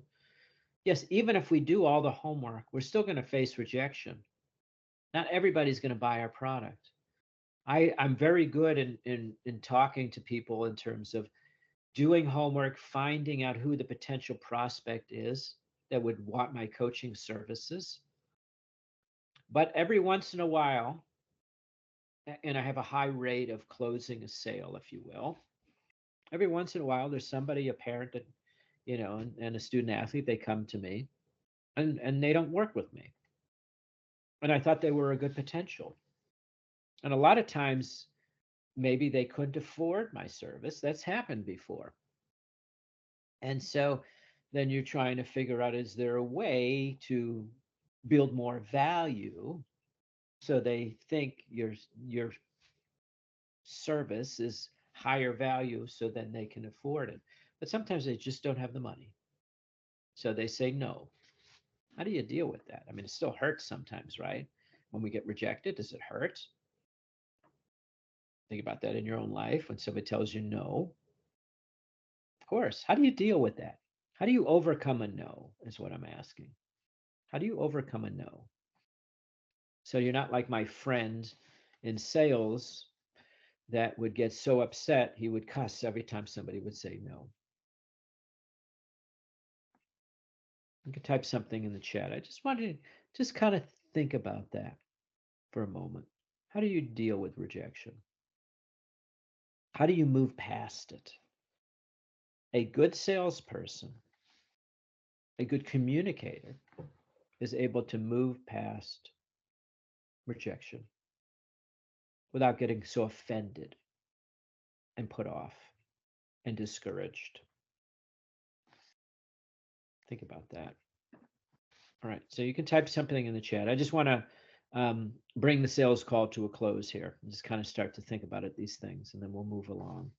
S1: yes, even if we do all the homework, we're still going to face rejection. Not everybody's going to buy our product. I'm very good in talking to people in terms of doing homework, finding out who the potential prospect is that would want my coaching services. But every once in a while, and I have a high rate of closing a sale, if you will. Every once in a while, there's somebody, a parent that, and a student athlete, they come to me and they don't work with me. And I thought they were a good potential. And a lot of times, maybe they couldn't afford my service. That's happened before. And so then you're trying to figure out, is there a way to build more value so they think your service is higher value so then they can afford it. But sometimes they just don't have the money. So they say no. How do you deal with that? I mean, it still hurts sometimes, right? When we get rejected, does it hurt? Think about that in your own life when somebody tells you no. Of course. How do you deal with that? How do you overcome a no, is what I'm asking. How do you overcome a no? So you're not like my friend in sales that would get so upset he would cuss every time somebody would say no. You can type something in the chat. I just wanted to just kind of think about that for a moment. How do you deal with rejection? How do you move past it? A good salesperson, a good communicator is able to move past rejection without getting so offended and put off and discouraged. Think about that. All right, so you can type something in the chat. I just want to bring the sales call to a close here and just kind of start to think about it, these things, and then we'll move along.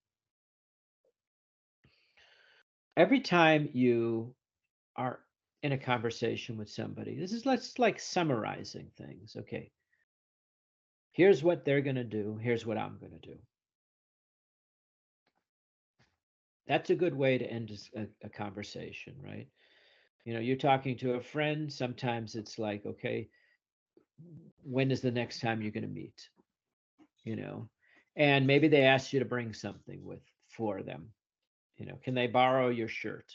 S1: Every time you are in a conversation with somebody, this is let's like summarizing things. Okay, here's what they're going to do. Here's what I'm going to do. That's a good way to end a conversation, right? You're talking to a friend. Sometimes it's like, okay, when is the next time you're going to meet? you know and maybe they ask you to bring something with for them. Can they borrow your shirt,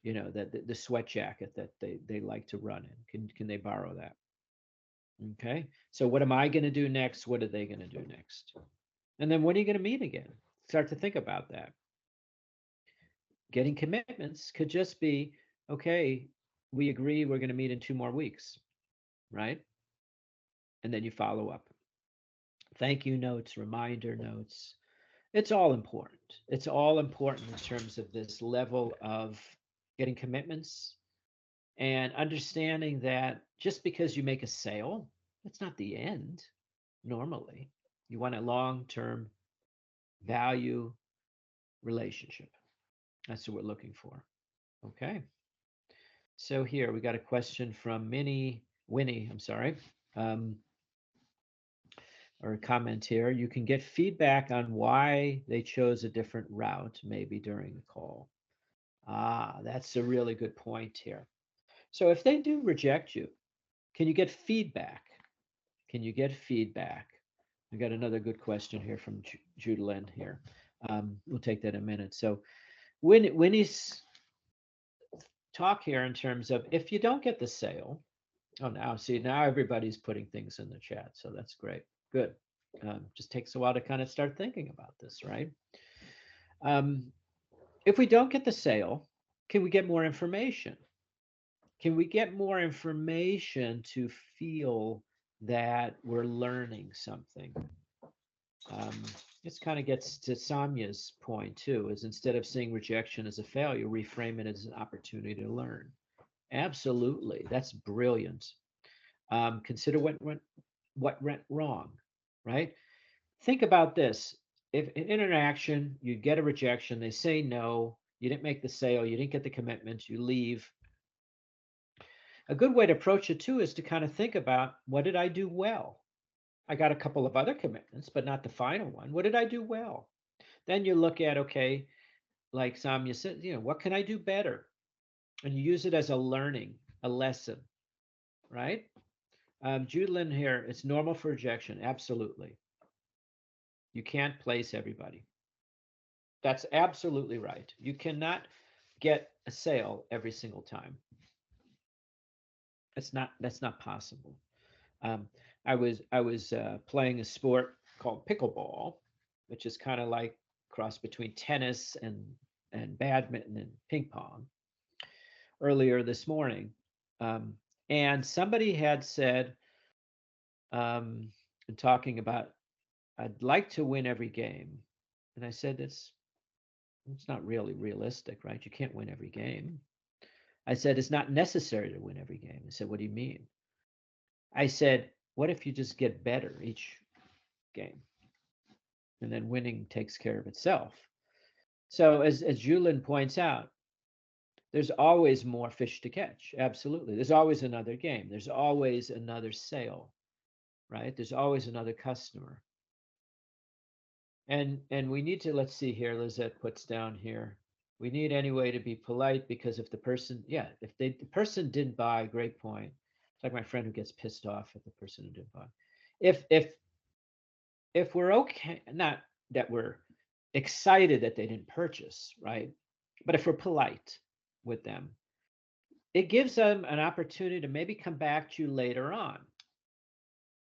S1: that the sweat jacket that they like to run in? Can they borrow that? Okay, so what am I going to do next? What are they going to do next? And then when are you going to meet again? Start to think about that. Getting commitments could just be, okay, we agree we're going to meet in 2 more weeks, right? And then you follow up. Thank you notes, reminder notes. It's all important. It's all important in terms of this level of getting commitments and understanding that just because you make a sale, that's not the end normally. You want a long-term value relationship. That's what we're looking for. Okay. So here we got a question from Winnie, I'm sorry. Um, or a comment here. You can get feedback on why they chose a different route, maybe during the call. Ah, that's a really good point here. So if they do reject you, can you get feedback? Can you get feedback? I got another good question here from Judalyn here. We'll take that in a minute. So Winnie's talk here in terms of if you don't get the sale. Oh, now everybody's putting things in the chat, so that's great. Good. Just takes a while to kind of start thinking about this, right? If we don't get the sale, can we get more information? Can we get more information to feel that we're learning something? This kind of gets to Samya's point too, is instead of seeing rejection as a failure, reframe it as an opportunity to learn. Absolutely, that's brilliant. Consider what went wrong, right? Think about this. If an interaction, you get a rejection, they say no, you didn't make the sale, you didn't get the commitment, you leave. A good way to approach it too is to kind of think about, what did I do well? I got a couple of other commitments, but not the final one. What did I do well? Then you look at, okay, like Samya said, what can I do better? And you use it as a learning, a lesson, right? Judalyn here, it's normal for rejection. Absolutely. You can't place everybody. That's absolutely right. You cannot get a sale every single time. That's not possible. Um, I was playing a sport called pickleball, which is kind of like cross between tennis and badminton and ping pong earlier this morning, um, and somebody had said, um, talking about, I'd like to win every game, and I said it's not really realistic, right? You can't win every game. I said it's not necessary to win every game. I said, what do you mean? I said, what if you just get better each game? And then winning takes care of itself. So as Julin points out, there's always more fish to catch. Absolutely. There's always another game. There's always another sale, right? There's always another customer. And we need to, let's see here, Lizette puts down here. We need anyway to be polite, because if the person, yeah, if the person didn't buy, great point. It's like my friend who gets pissed off at the person who didn't buy. If we're okay, not that we're excited that they didn't purchase, right? But if we're polite with them, it gives them an opportunity to maybe come back to you later on.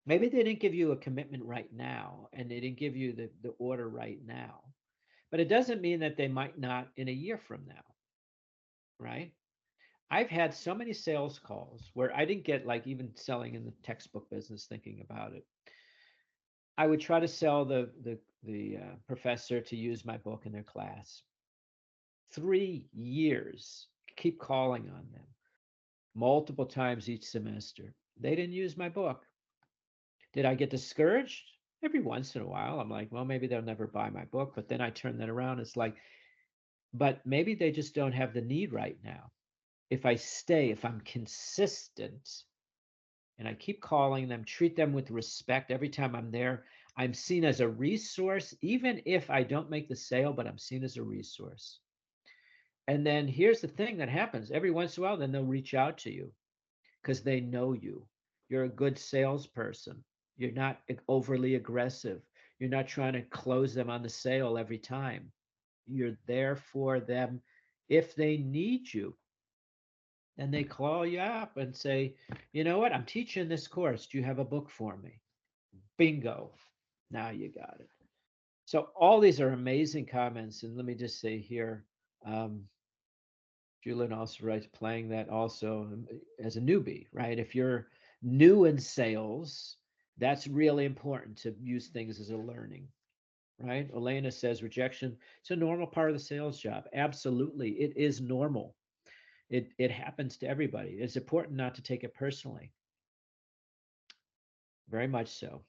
S1: Maybe they didn't give you a commitment right now, and they didn't give you the order right now. But it doesn't mean that they might not in a year from now, right? I've had so many sales calls where I didn't get, like, even selling in the textbook business, thinking about it. I would try to sell the professor to use my book in their class. 3 years, keep calling on them multiple times each semester. They didn't use my book. Did I get discouraged? Every once in a while, I'm like, well, maybe they'll never buy my book. But then I turn that around. It's like, but maybe they just don't have the need right now. If I stay, if I'm consistent and I keep calling them, treat them with respect every time I'm there, I'm seen as a resource, even if I don't make the sale, but I'm seen as a resource. And then here's the thing that happens every once in a while, then they'll reach out to you because they know you. You're a good salesperson. You're not overly aggressive. You're not trying to close them on the sale every time. You're there for them if they need you. And they call you up and say, you know what? I'm teaching this course. Do you have a book for me? Bingo. Now you got it. So all these are amazing comments. And let me just say here, um, Julian also writes, playing that also as a newbie, right? If you're new in sales, that's really important to use things as a learning, right? Elena says rejection, it's a normal part of the sales job. Absolutely. It is normal. It happens to everybody. It's important not to take it personally. Very much so.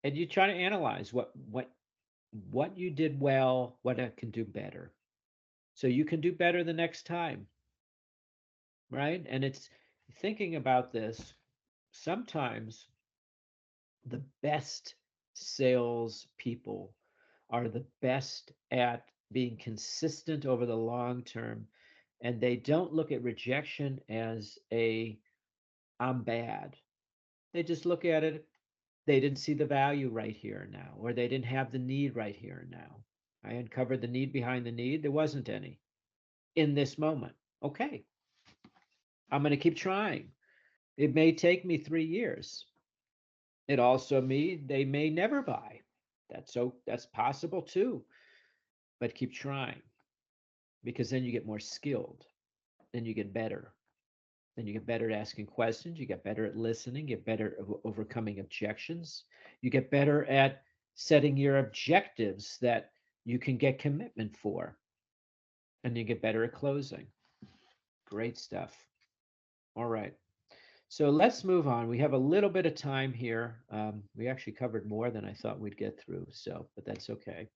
S1: And you try to analyze what you did well, what I can do better. So you can do better the next time, right? And it's thinking about this, sometimes the best sales people are the best at being consistent over the long term, and they don't look at rejection as a I'm bad. They just look at it, they didn't see the value right here and now, or they didn't have the need right here and now. I uncovered the need behind the need. There wasn't any in this moment. Okay, I'm going to keep trying. It may take me 3 years. It also means they may never buy. That's possible too. But keep trying, because then you get more skilled. Then you get better. Then you get better at asking questions. You get better at listening. Get better at overcoming objections. You get better at setting your objectives that you can get commitment for. And you get better at closing. Great stuff. All right. So let's move on. We have a little bit of time here. We actually covered more than I thought we'd get through, but that's okay.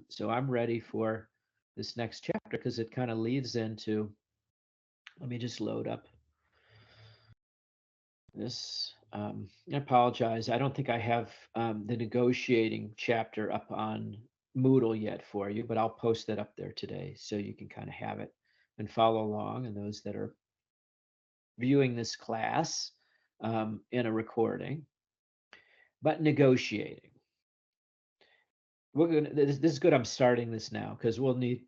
S1: So I'm ready for this next chapter because it kind of leads into, let me just load up this. I apologize. I don't think I have the negotiating chapter up on Moodle yet for you, but I'll post that up there today so you can kind of have it and follow along. And those that are viewing this class in a recording, but negotiating. we're gonna. This is good. I'm starting this now because we'll need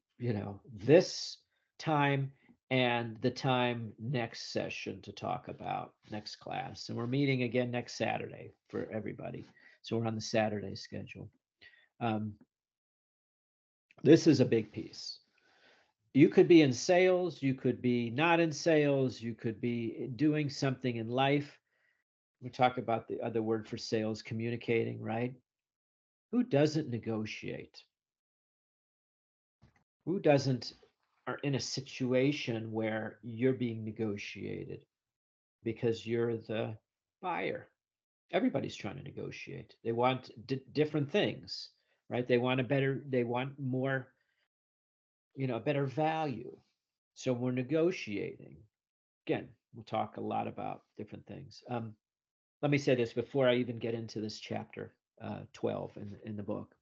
S1: this time and the time next session to talk about next class, and we're meeting again next Saturday for everybody. So we're on the Saturday schedule. Um, this is a big piece. You could be in sales, you could be not in sales, you could be doing something in life. We talk about the other word for sales, communicating, right? Who doesn't negotiate? Who doesn't are in a situation where you're being negotiated because you're the buyer? Everybody's trying to negotiate. They want different things, right? They want more, a better value. So we're negotiating. Again, we'll talk a lot about different things. Let me say this before I even get into this chapter 12 in the book.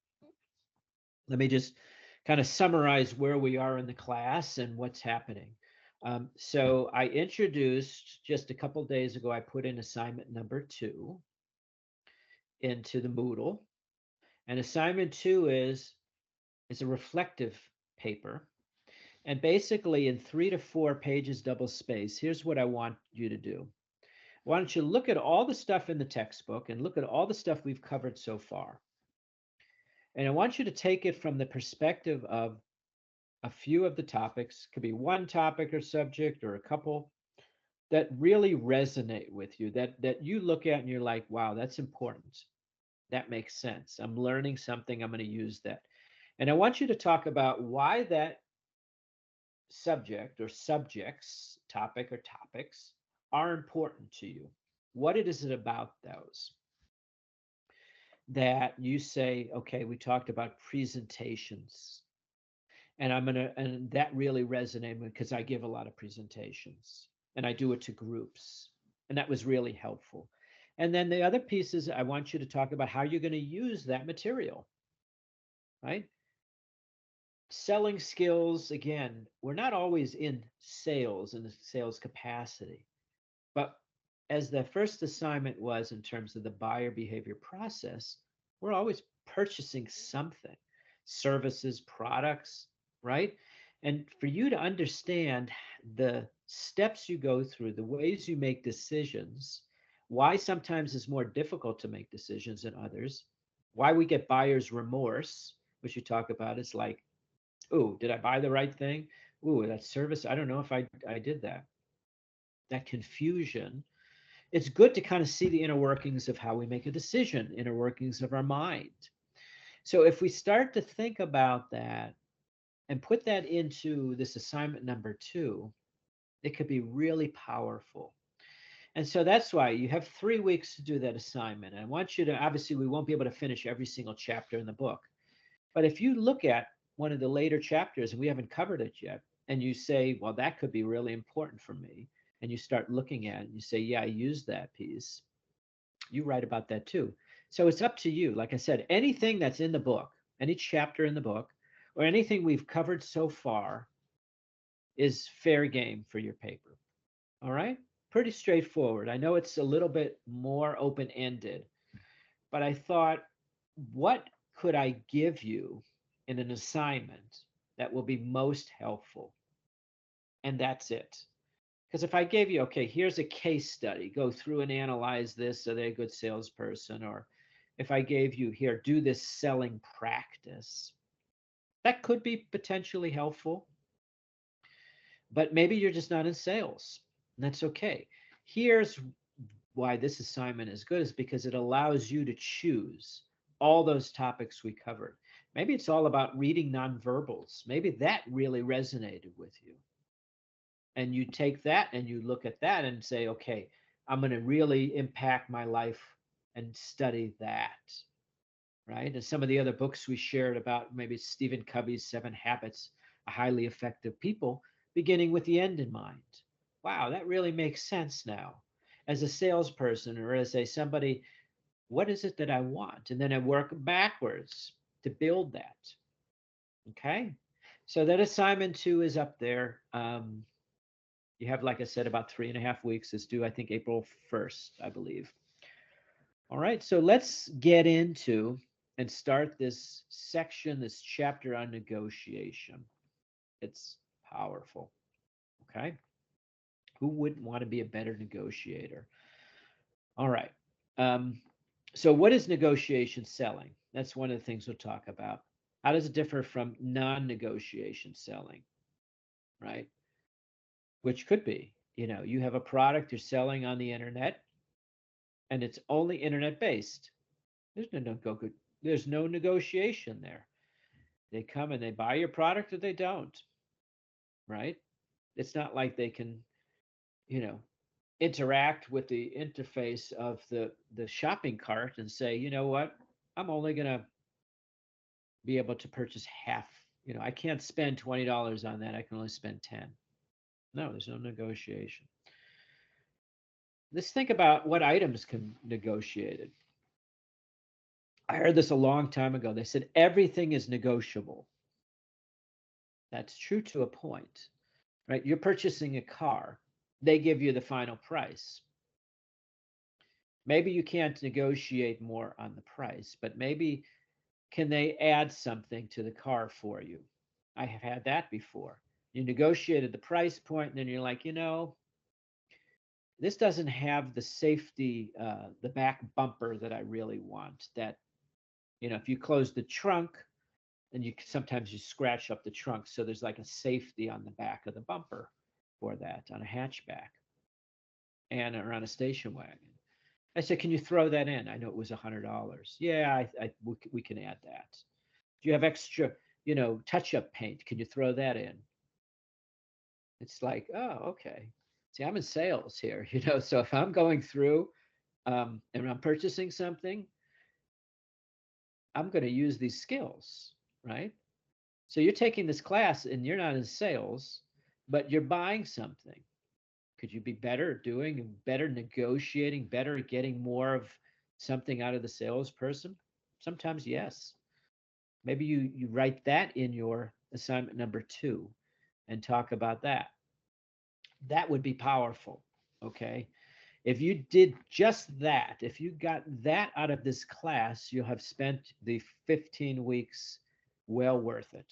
S1: Let me just kind of summarize where we are in the class and what's happening. So I introduced just a couple days ago, I put in assignment number 2 into the Moodle. And assignment 2 is a reflective paper. And basically in 3 to 4 pages double space, here's what I want you to do. Why don't you look at all the stuff in the textbook and look at all the stuff we've covered so far. And I want you to take it from the perspective of a few of the topics, could be one topic or subject or a couple that really resonate with you, that you look at and you're like, wow, that's important. That makes sense. I'm learning something. I'm going to use that. And I want you to talk about why that subject or subjects, topic or topics, are important to you. What it is it about those that you say, okay, we talked about presentations, and that really resonated because I give a lot of presentations and I do it to groups, and that was really helpful. And then the other pieces, I want you to talk about how you're going to use that material, right? Selling skills, again, we're not always in sales in the sales capacity, but as the first assignment was in terms of the buyer behavior process, we're always purchasing something, services, products, right? And for you to understand the steps you go through, the ways you make decisions, why sometimes it's more difficult to make decisions than others, why we get buyer's remorse, which you talk about, is like, oh, did I buy the right thing? Oh, that service, I don't know if I did that. That confusion, it's good to kind of see the inner workings of how we make a decision, inner workings of our mind. So if we start to think about that and put that into this assignment number 2, it could be really powerful. And so that's why you have 3 weeks to do that assignment. And I want you to, obviously, we won't be able to finish every single chapter in the book. But if you look at one of the later chapters, and we haven't covered it yet, and you say, well, that could be really important for me, and you start looking at it, and you say, yeah, I use that piece, you write about that too. So it's up to you. Like I said, anything that's in the book, any chapter in the book, or anything we've covered so far is fair game for your paper. All right? Pretty straightforward. I know it's a little bit more open ended, but I thought, what could I give you in an assignment that will be most helpful? And that's it. Because if I gave you, okay, here's a case study, go through and analyze this, are they a good salesperson? Or if I gave you, here, do this selling practice, that could be potentially helpful. But maybe you're just not in sales. And that's okay. Here's why this assignment is good, is because it allows you to choose all those topics we covered. Maybe it's all about reading nonverbals. Maybe that really resonated with you. And you take that and you look at that and say, okay, I'm going to really impact my life and study that, right? And some of the other books we shared about, maybe Stephen Covey's 7 Habits of Highly Effective People, beginning with the end in mind. Wow, that really makes sense now. As a salesperson or as a somebody, what is it that I want? And then I work backwards to build that. Okay. So that assignment 2 is up there. You have, like I said, about 3.5 weeks. It's due, I think, April 1st, I believe. All right, so let's get into and start this section, this chapter on negotiation. It's powerful. Okay. Who wouldn't want to be a better negotiator? All right. Um, so, what is negotiation selling? That's one of the things we'll talk about. How does it differ from non negotiation selling, right? Which could be, you have a product you're selling on the internet and it's only internet based. There's no negotiation there. They come and they buy your product or they don't, right? It's not like they can, you know, interact with the interface of the shopping cart and say, you know what, I'm only going to be able to purchase half. I can't spend $20 on that. I can only spend 10. No, there's no negotiation. Let's think about what items can negotiated. I heard this a long time ago. They said everything is negotiable. That's true to a point, right? You're purchasing a car. They give you the final price. Maybe you can't negotiate more on the price, but maybe can they add something to the car for you? I have had that before. You negotiated the price point, and then you're like, this doesn't have the safety, the back bumper that I really want. That, if you close the trunk, and sometimes you scratch up the trunk, so there's like a safety on the back of the bumper for that on a hatchback and or on a station wagon. I said, can you throw that in? I know it was $100. Yeah, we can add that. Do you have extra, touch-up paint? Can you throw that in? It's like, oh, okay. See, I'm in sales here, so if I'm going through and I'm purchasing something, I'm going to use these skills, right? So you're taking this class and you're not in sales, but you're buying something. Could you be better at doing, better negotiating, better at getting more of something out of the salesperson? Sometimes, yes. Maybe you write that in your assignment number 2 and talk about that. That would be powerful. Okay. If you did just that, if you got that out of this class, you'll have spent the 15 weeks well worth it.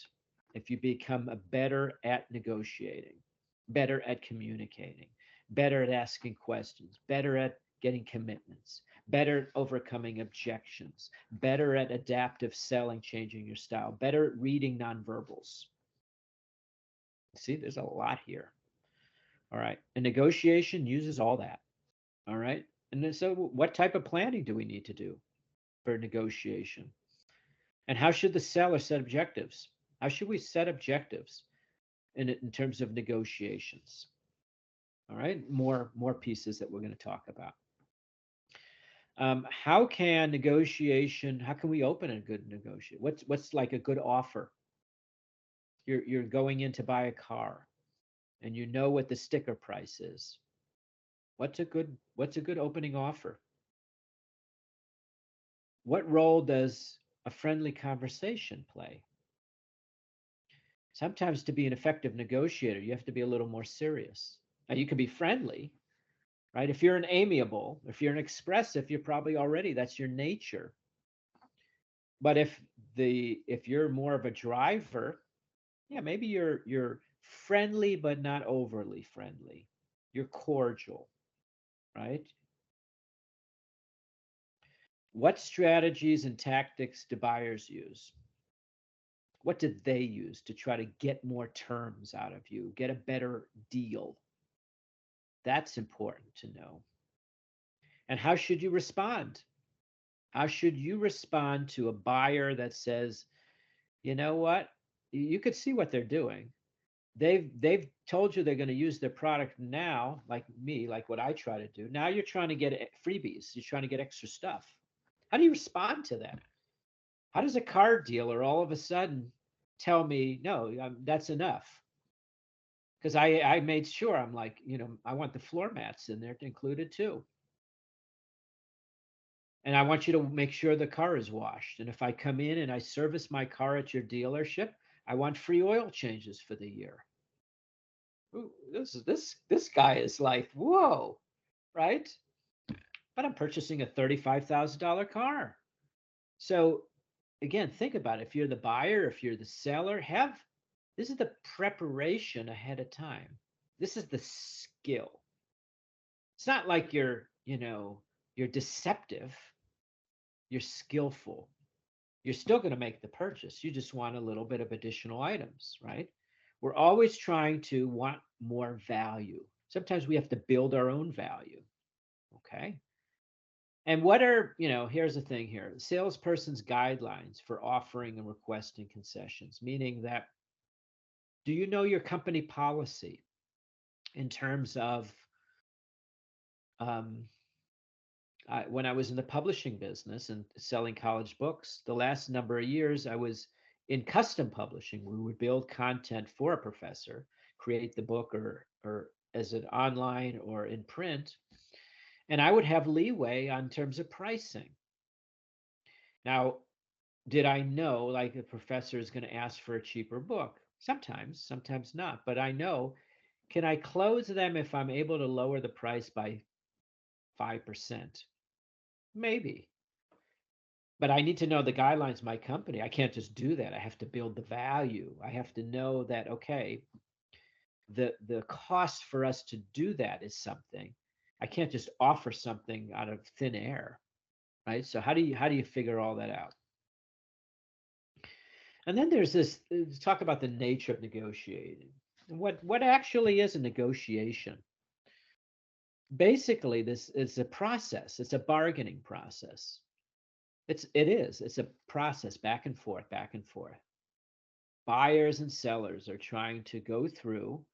S1: If you become better at negotiating, better at communicating, better at asking questions, better at getting commitments, better at overcoming objections, better at adaptive selling, changing your style, better at reading nonverbals. See, there's a lot here. All right. And negotiation uses all that. All right. And then, so what type of planning do we need to do for negotiation? And how should the seller set objectives? How should we set objectives in terms of negotiations? All right. More pieces that we're going to talk about. How can we open a good negotiation? What's like a good offer? You're going in to buy a car and you know what the sticker price is. What's a good opening offer? What role does a friendly conversation play? Sometimes to be an effective negotiator, you have to be a little more serious. Now, you can be friendly, right? If you're an amiable, if you're an expressive, you're probably already, that's your nature. But if you're more of a driver, yeah, maybe you're friendly but not overly friendly. You're cordial, right? What strategies and tactics do buyers use? What did they use to try to get more terms out of you, get a better deal? That's important to know. And how should you respond? How should you respond to a buyer that says, you know what? You could see what they're doing. They've told you they're going to use their product now, like me, like what I try to do. Now you're trying to get freebies. You're trying to get extra stuff. How do you respond to that? How does a car dealer all of a sudden tell me, no, that's enough? Because I made sure, I'm like, I want the floor mats in there included too. And I want you to make sure the car is washed. And if I come in and I service my car at your dealership, I want free oil changes for the year. Ooh, this guy is like, whoa, right? But I'm purchasing a $35,000 car. So again, think about it. If you're the buyer, if you're the seller, have this is the preparation ahead of time. This is the skill. It's not like you're deceptive, you're skillful. You're still going to make the purchase. You just want a little bit of additional items, right? We're always trying to want more value. Sometimes we have to build our own value. Okay. And what are, here's the thing here, salesperson's guidelines for offering and requesting concessions, meaning that do you know your company policy in terms of um, when I was in the publishing business and selling college books, the last number of years I was in custom publishing. We would build content for a professor, create the book or as an online or in print, and I would have leeway on terms of pricing. Now, did I know like the professor is going to ask for a cheaper book? Sometimes, sometimes not. But I know, can I close them if I'm able to lower the price by 5%? Maybe. But I need to know the guidelines of my company. I can't just do that. I have to build the value. I have to know that, okay, the cost for us to do that is something. I can't just offer something out of thin air, right? So how do you figure all that out? And then there's this talk about the nature of negotiating. What actually is a negotiation? Basically, this is a process. It's a bargaining process. It's a process back and forth, back and forth. Buyers and sellers are trying to go through.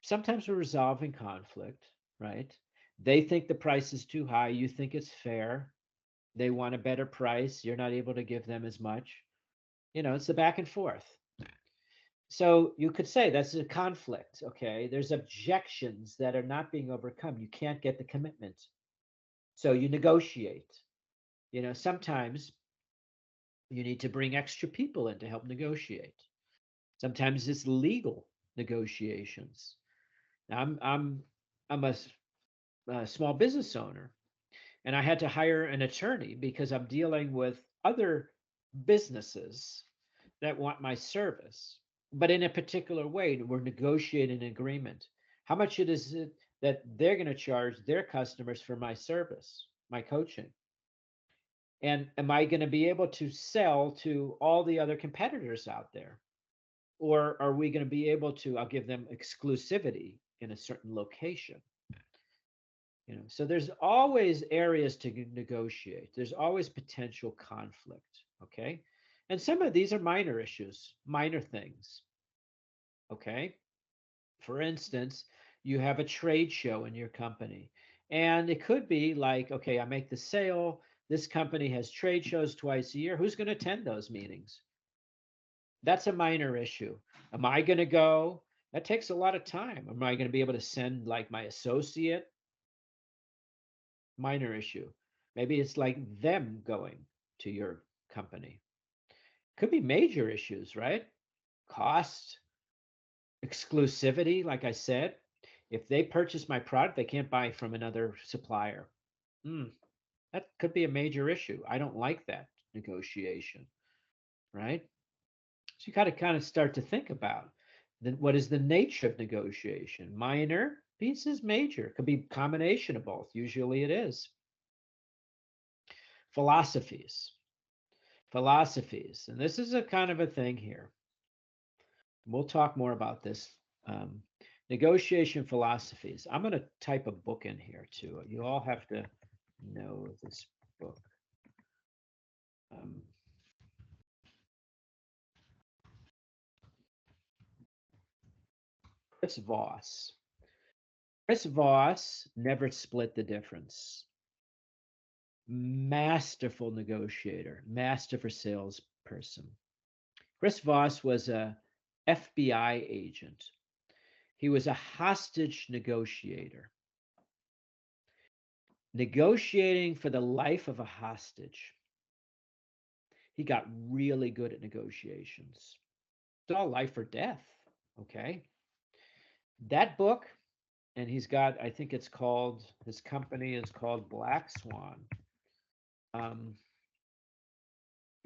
S1: Sometimes we're resolving conflict, right? They think the price is too high. You think it's fair. They want a better price. You're not able to give them as much. It's the back and forth. So you could say that's a conflict. Okay. There's objections that are not being overcome. You can't get the commitment. So you negotiate. Sometimes you need to bring extra people in to help negotiate. Sometimes it's legal negotiations. Now, I'm a small business owner, and I had to hire an attorney because I'm dealing with other businesses that want my service, but in a particular way. We're negotiating an agreement. How much it is it that they're going to charge their customers for my service, my coaching? And am I going to be able to sell to all the other competitors out there? Or are we going to be able to, I'll give them exclusivity in a certain location? So there's always areas to negotiate. There's always potential conflict. Okay. And some of these are minor issues, minor things. Okay. For instance, you have a trade show in your company, and it could be like, okay, I make the sale. This company has trade shows twice a year. Who's going to attend those meetings? That's a minor issue. Am I going to go? That takes a lot of time. Am I going to be able to send like my associate? Minor issue. Maybe it's like them going to your company. Could be major issues, right? Cost, exclusivity, like I said. If they purchase my product, they can't buy from another supplier. Hmm, that could be a major issue. I don't like that negotiation, right? So you got to kind of start to think about then what is the nature of negotiation? Minor pieces, major. Could be a combination of both. Usually it is. Philosophies. Philosophies. And this is a kind of a thing here. We'll talk more about this. Um, Negotiation philosophies. I'm going to type a book in here too. You all have to know this book. Um, Chris Voss. Chris Voss never split the difference. Masterful negotiator, masterful salesperson. Chris Voss was a FBI agent. He was a hostage negotiator, negotiating for the life of a hostage. He got really good at negotiations. It's all life or death. Okay. That book, and he's got, I think it's called, his company is called Black Swan. Um,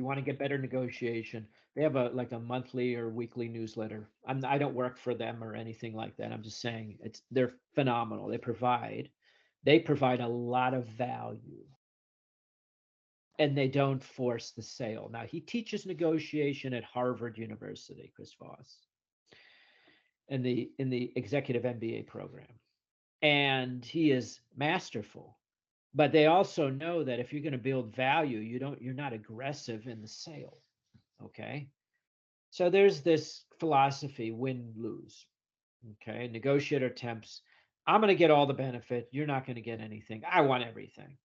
S1: You want to get better negotiation. They have a like a monthly or weekly newsletter. I don't work for them or anything like that. I'm just saying they're phenomenal. They provide a lot of value, and they don't force the sale. Now he teaches negotiation at Harvard University, Chris Voss, in the executive MBA program. And he is masterful. But they also know that if you're going to build value, you're not aggressive in the sale. Okay. So there's this philosophy, win lose. Okay. Negotiator attempts, I'm going to get all the benefit. You're not going to get anything. I want everything.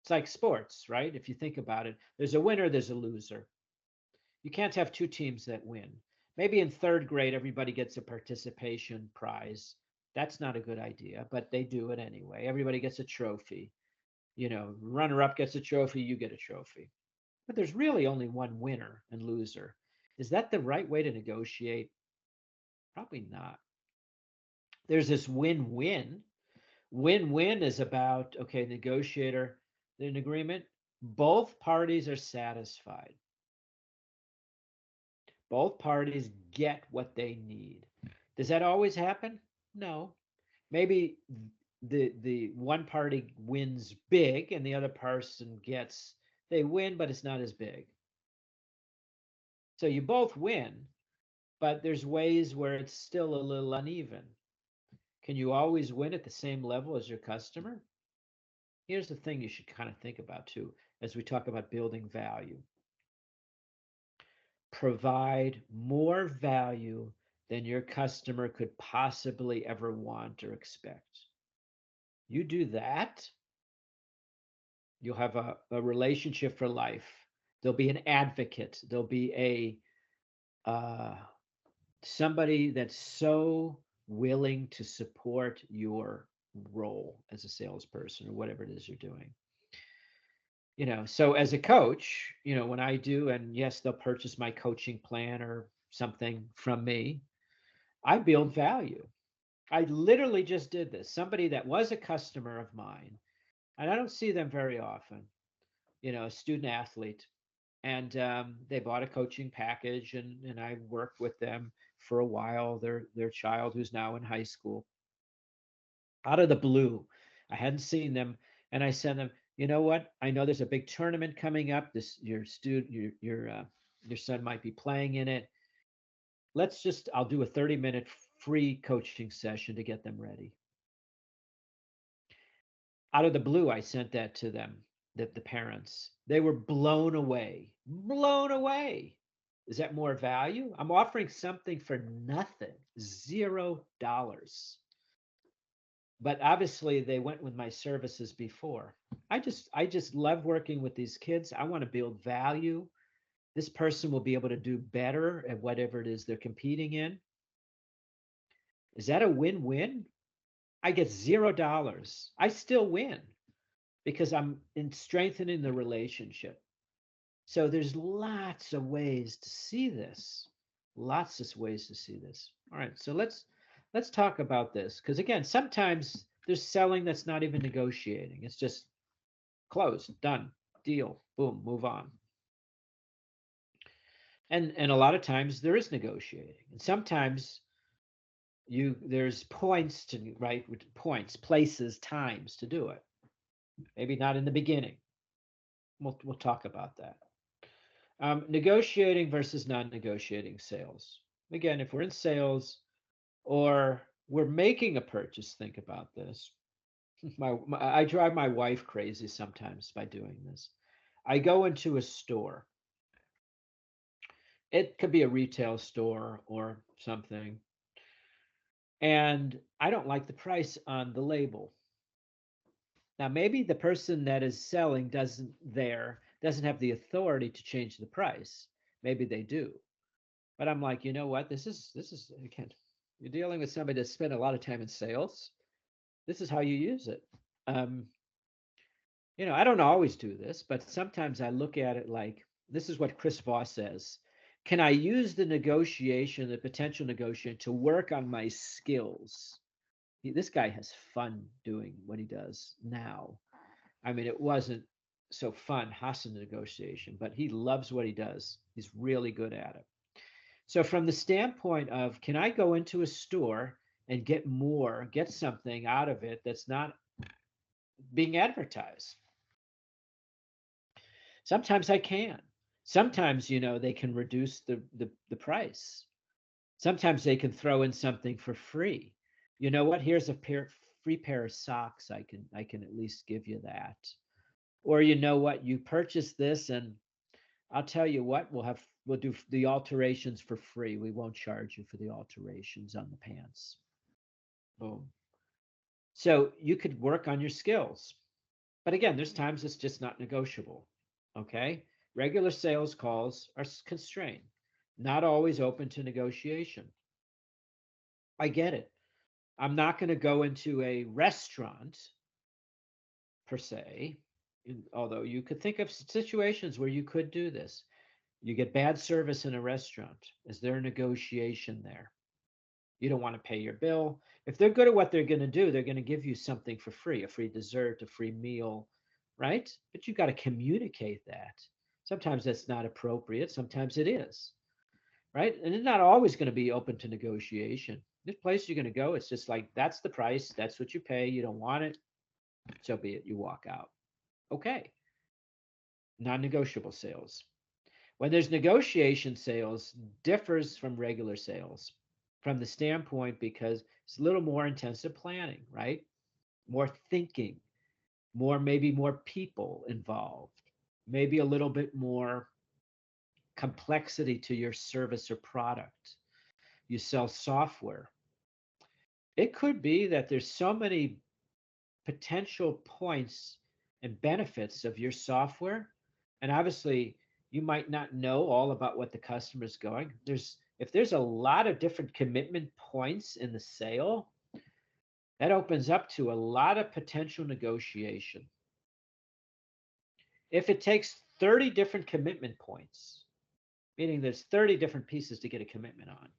S1: It's like sports, right? If you think about it, there's a winner, there's a loser. You can't have two teams that win. Maybe in third grade, everybody gets a participation prize. That's not a good idea, but they do it anyway. Everybody gets a trophy. Runner up gets a trophy, you get a trophy. But there's really only one winner and loser. Is that the right way to negotiate? Probably not. There's this win win. Win win is about, okay, negotiator, an agreement. Both parties are satisfied. Both parties get what they need. Does that always happen? No. Maybe the one party wins big and the other person gets they win, but it's not as big. So you both win, but there's ways where it's still a little uneven. Can you always win at the same level as your customer? Here's the thing you should kind of think about too as we talk about building value. Provide more value than your customer could possibly ever want or expect. You do that, you'll have a relationship for life. There'll be an advocate. There'll be somebody that's so willing to support your role as a salesperson or whatever it is you're doing. So as a coach, when I do, and yes, they'll purchase my coaching plan or something from me, I build value. I literally just did this. Somebody that was a customer of mine, and I don't see them very often, a student athlete, and they bought a coaching package, and I worked with them for a while. Their child, who's now in high school, out of the blue, I hadn't seen them, and I sent them. You know what? I know there's a big tournament coming up. Your student, your son might be playing in it. I'll do a 30-minute free coaching session to get them ready. Out of the blue, I sent that to them, the parents. They were blown away. Blown away. Is that more value? I'm offering something for nothing, $0. But obviously they went with my services before. I just love working with these kids. I want to build value. This person will be able to do better at whatever it is they're competing in. Is that a win-win? I get $0. I still win because I'm in strengthening the relationship. So there's lots of ways to see this. Lots of ways to see this. All right, so let's talk about this because again, sometimes there's selling that's not even negotiating. It's just closed, done, deal, boom, move on. And a lot of times there is negotiating, and sometimes there's points to right points, places, times to do it. Maybe not in the beginning. We'll talk about that. Negotiating versus non-negotiating sales. Again, if we're in sales or we're making a purchase, think about this. I drive my wife crazy sometimes by doing this. I go into a store. It could be a retail store or something, and I don't like the price on the label. Now, maybe the person that is selling doesn't have the authority to change the price. Maybe they do. But I'm like, you know what? This is again, you're dealing with somebody that spent a lot of time in sales. This is how you use it. Um, I don't always do this, but sometimes I look at it like this is what Chris Voss says. Can I use the negotiation, the potential negotiation, to work on my skills? This guy has fun doing what he does now. I mean, it wasn't so fun, hostage negotiation, but he loves what he does. He's really good at it. So, from the standpoint of, can I go into a store and get more, get something out of it that's not being advertised? Sometimes I can. Sometimes, they can reduce the price. Sometimes they can throw in something for free. You know what? Here's a free pair of socks. I can at least give you that. Or you know what? You purchase this, and I'll tell you what, we'll do the alterations for free. We won't charge you for the alterations on the pants. Boom. So you could work on your skills. But again, there's times it's just not negotiable. Okay? Regular sales calls are constrained, not always open to negotiation. I get it. I'm not going to go into a restaurant per se, although you could think of situations where you could do this. You get bad service in a restaurant. Is there a negotiation there? You don't want to pay your bill. If they're good at what they're going to do, they're going to give you something for free, a free dessert, a free meal, right? But you've got to communicate that. Sometimes that's not appropriate. Sometimes it is, right? And it's not always going to be open to negotiation. This place you're going to go, it's just like, that's the price. That's what you pay. You don't want it. So be it. You walk out. Okay. Non negotiable sales. When there's negotiation sales, differs from regular sales from the standpoint because it's a little more intensive planning, right? More thinking, maybe more people involved, maybe a little bit more complexity to your service or product. You sell software. It could be that there's so many potential points and benefits of your software. And obviously, you might not know all about what the customer's going. If there's a lot of different commitment points in the sale, that opens up to a lot of potential negotiation. If it takes 30 different commitment points, meaning there's 30 different pieces to get a commitment on,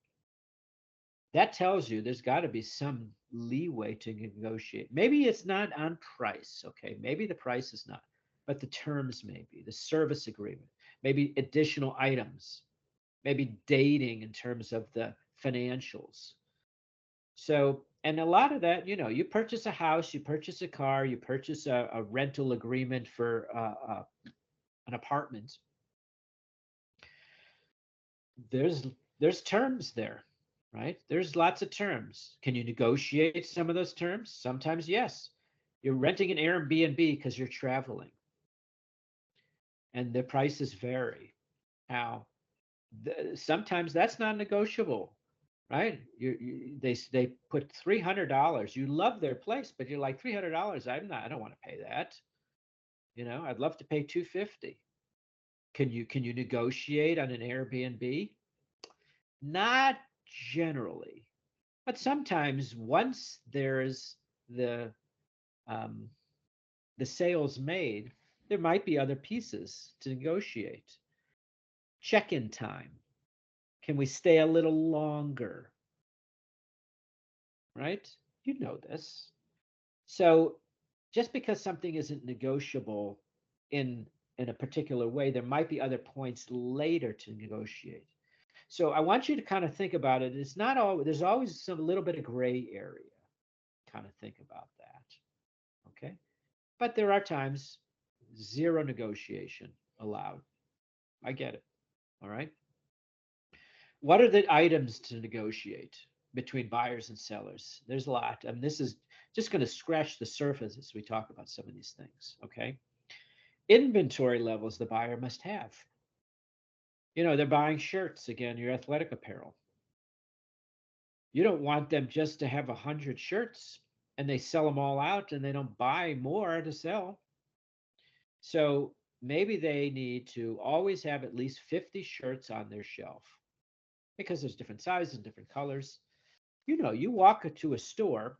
S1: that tells you there's got to be some leeway to negotiate. Maybe it's not on price, okay? Maybe the price is not, but the terms maybe, the service agreement, maybe additional items, maybe dating in terms of the financials. So, and a lot of that, you purchase a house, you purchase a car, you purchase a rental agreement for an apartment. There's there's terms there, right? There's lots of terms. Can you negotiate some of those terms? Sometimes yes. You're renting an Airbnb because you're traveling, and the prices vary. Now, sometimes that's not negotiable, right? They put $300. You love their place, but you're like $300. I don't want to pay that. I'd love to pay 250. Can you negotiate on an Airbnb? Not generally. But sometimes once there's the um, the sales made, there might be other pieces to negotiate. Check-in time. Can we stay a little longer? Right? You know this. So just because something isn't negotiable in in a particular way, there might be other points later to negotiate. So I want you to kind of think about it. It's not all there's always some little bit of gray area. Kind of think about that. Okay. But there are times zero negotiation allowed. I get it. All right. What are the items to negotiate between buyers and sellers? There's a lot. And this is just going to scratch the surface as we talk about some of these things. Okay. Inventory levels the buyer must have. They're buying shirts, again, your athletic apparel. You don't want them just to have 100 shirts and they sell them all out and they don't buy more to sell. So maybe they need to always have at least 50 shirts on their shelf because there's different sizes and different colors. You walk to a store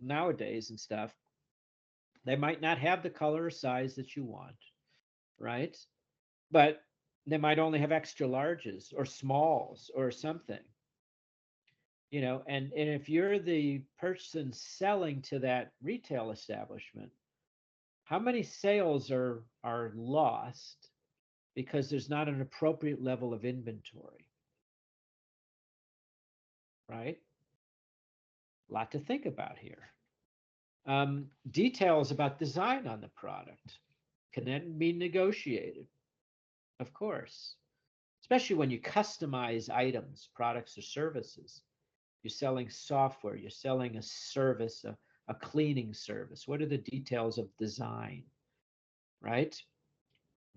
S1: nowadays and stuff, they might not have the color or size that you want, right? But they might only have extra larges or smalls or something. And if you're the person selling to that retail establishment, How many sales are lost because there's not an appropriate level of inventory, right? A lot to think about here. Details about design on the product can then be negotiated, of course, especially when you customize items, products, or services. You're selling software, you're selling a service, a cleaning service. What are the details of design, right?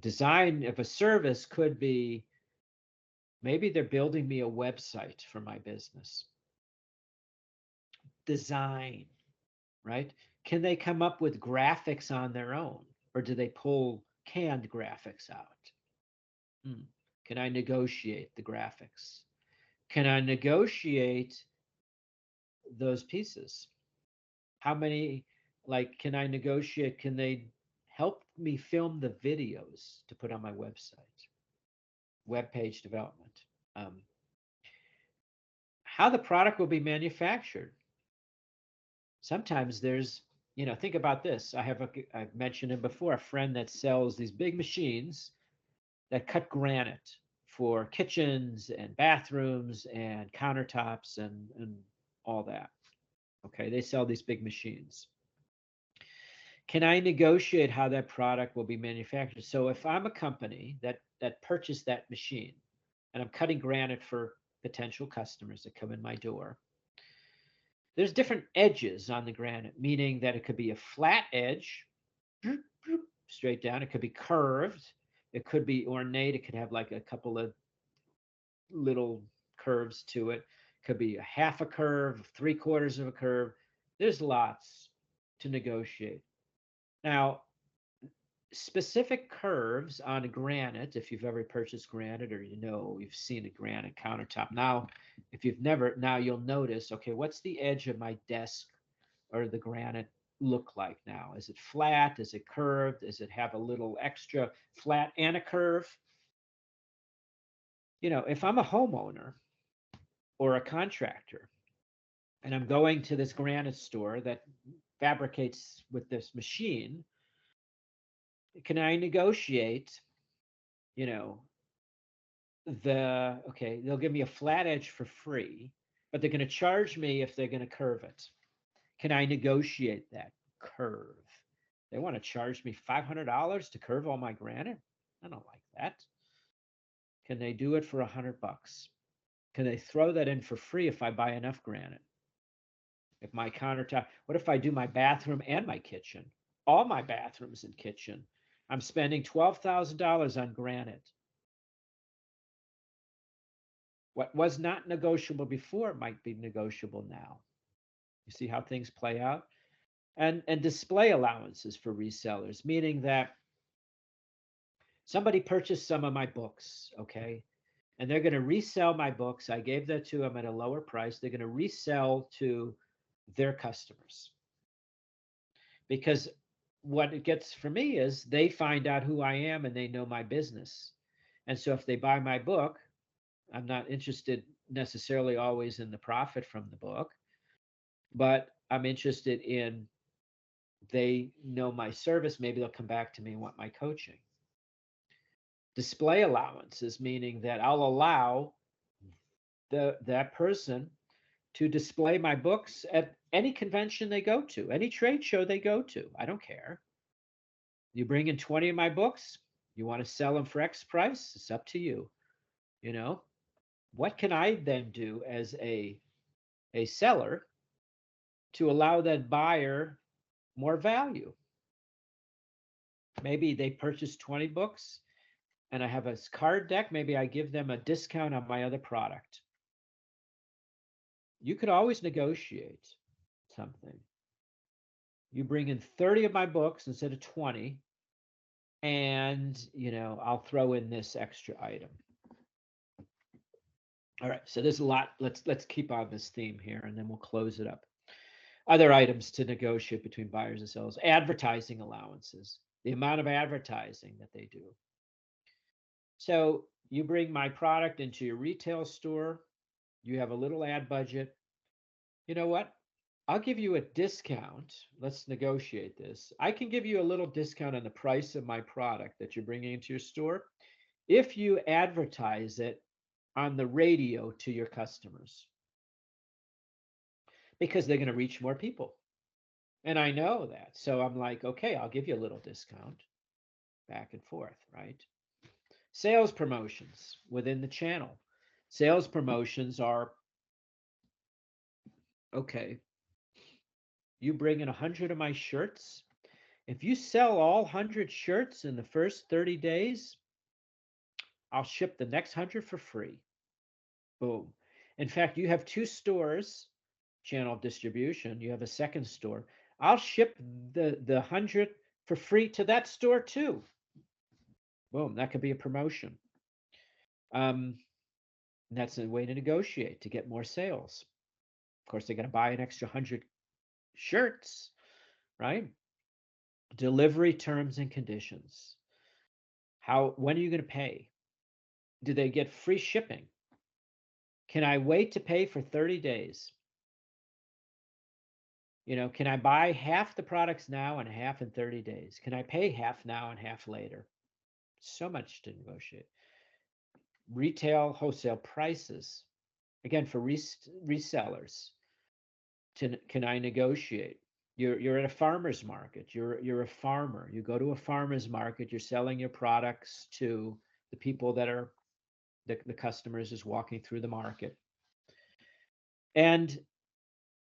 S1: Design of a service could be maybe they're building me a website for my business. Design, right? Can they come up with graphics on their own, or do they pull canned graphics out? Hmm. Can I negotiate the graphics? Can I negotiate those pieces? How many, like, can I negotiate? Can they help me film the videos to put on my website? Web page development. Um, how the product will be manufactured. Sometimes there's, think about this. I've mentioned it before, a friend that sells these big machines that cut granite for kitchens and bathrooms and countertops and all that. Okay, they sell these big machines. Can I negotiate how that product will be manufactured? So if I'm a company that purchased that machine and I'm cutting granite for potential customers that come in my door, there's different edges on the granite, meaning that it could be a flat edge, straight down. It could be curved. It could be ornate. It could have like a couple of little curves to it. Could be a half a curve, three quarters of a curve. There's lots to negotiate. Now, specific curves on granite, if you've ever purchased granite or you've seen a granite countertop. Now, if you've never, now you'll notice, okay, what's the edge of my desk or the granite look like now? Is it flat? Is it curved? Does it have a little extra flat and a curve? If I'm a homeowner or a contractor and I'm going to this granite store that fabricates with this machine, can I negotiate, you know, okay, they'll give me a flat edge for free, but they're going to charge me if they're going to curve it. Can I negotiate that curve? They want to charge me $500 to curve all my granite? I don't like that. Can they do it for $100? Can they throw that in for free if I buy enough granite? If my countertop, what if I do my bathroom and my kitchen? All my bathrooms and kitchen. I'm spending $12,000 on granite. What was not negotiable before might be negotiable now. You see how things play out? And display allowances for resellers, meaning that somebody purchased some of my books, okay? And they're going to resell my books. I gave that to them at a lower price. They're going to resell to their customers. Because what it gets for me is they find out who I am and they know my business. And so if they buy my book, I'm not interested necessarily always in the profit from the book, but I'm interested in they know my service. Maybe they'll come back to me and want my coaching. Display allowances, meaning that I'll allow that person to display my books at any convention they go to, any trade show they go to. I don't care. You bring in 20 of my books, you want to sell them for X price, it's up to you. You know, what can I then do as a seller to allow that buyer more value? Maybe they purchase 20 books and I have a card deck. Maybe I give them a discount on my other product. You could always negotiate something. You bring in 30 of my books instead of 20, and I'll throw in this extra item. All right, so there's a lot. Let's keep on this theme here, and then we'll close it up. Other items to negotiate between buyers and sellers: advertising allowances, the amount of advertising that they do. So you bring my product into your retail store, you have a little ad budget. You know what? I'll give you a discount. Let's negotiate this. I can give you a little discount on the price of my product that you're bringing into your store if you advertise it on the radio to your customers because they're going to reach more people. And I know that. So I'm like, okay, I'll give you a little discount back and forth, right? Sales promotions within the channel. Sales promotions are okay, you bring in 100 of my shirts. If you sell all 100 shirts in the first 30 days, I'll ship the next 100 for free. Boom. In fact, you have two stores, channel of distribution, you have a second store. I'll ship the 100 for free to that store too. Boom, that could be a promotion. Um, that's a way to negotiate to get more sales. Of course, they're going to buy an extra 100 shirts, right? Delivery terms and conditions. When are you going to pay? Do they get free shipping? Can I wait to pay for 30 days? Can I buy half the products now and half in 30 days? Can I pay half now and half later? So much to negotiate. Retail, wholesale prices. Again, for resellers, can I negotiate? You're at a farmer's market. You're a farmer. You go to a farmer's market. You're selling your products to the people that are the customers is walking through the market. And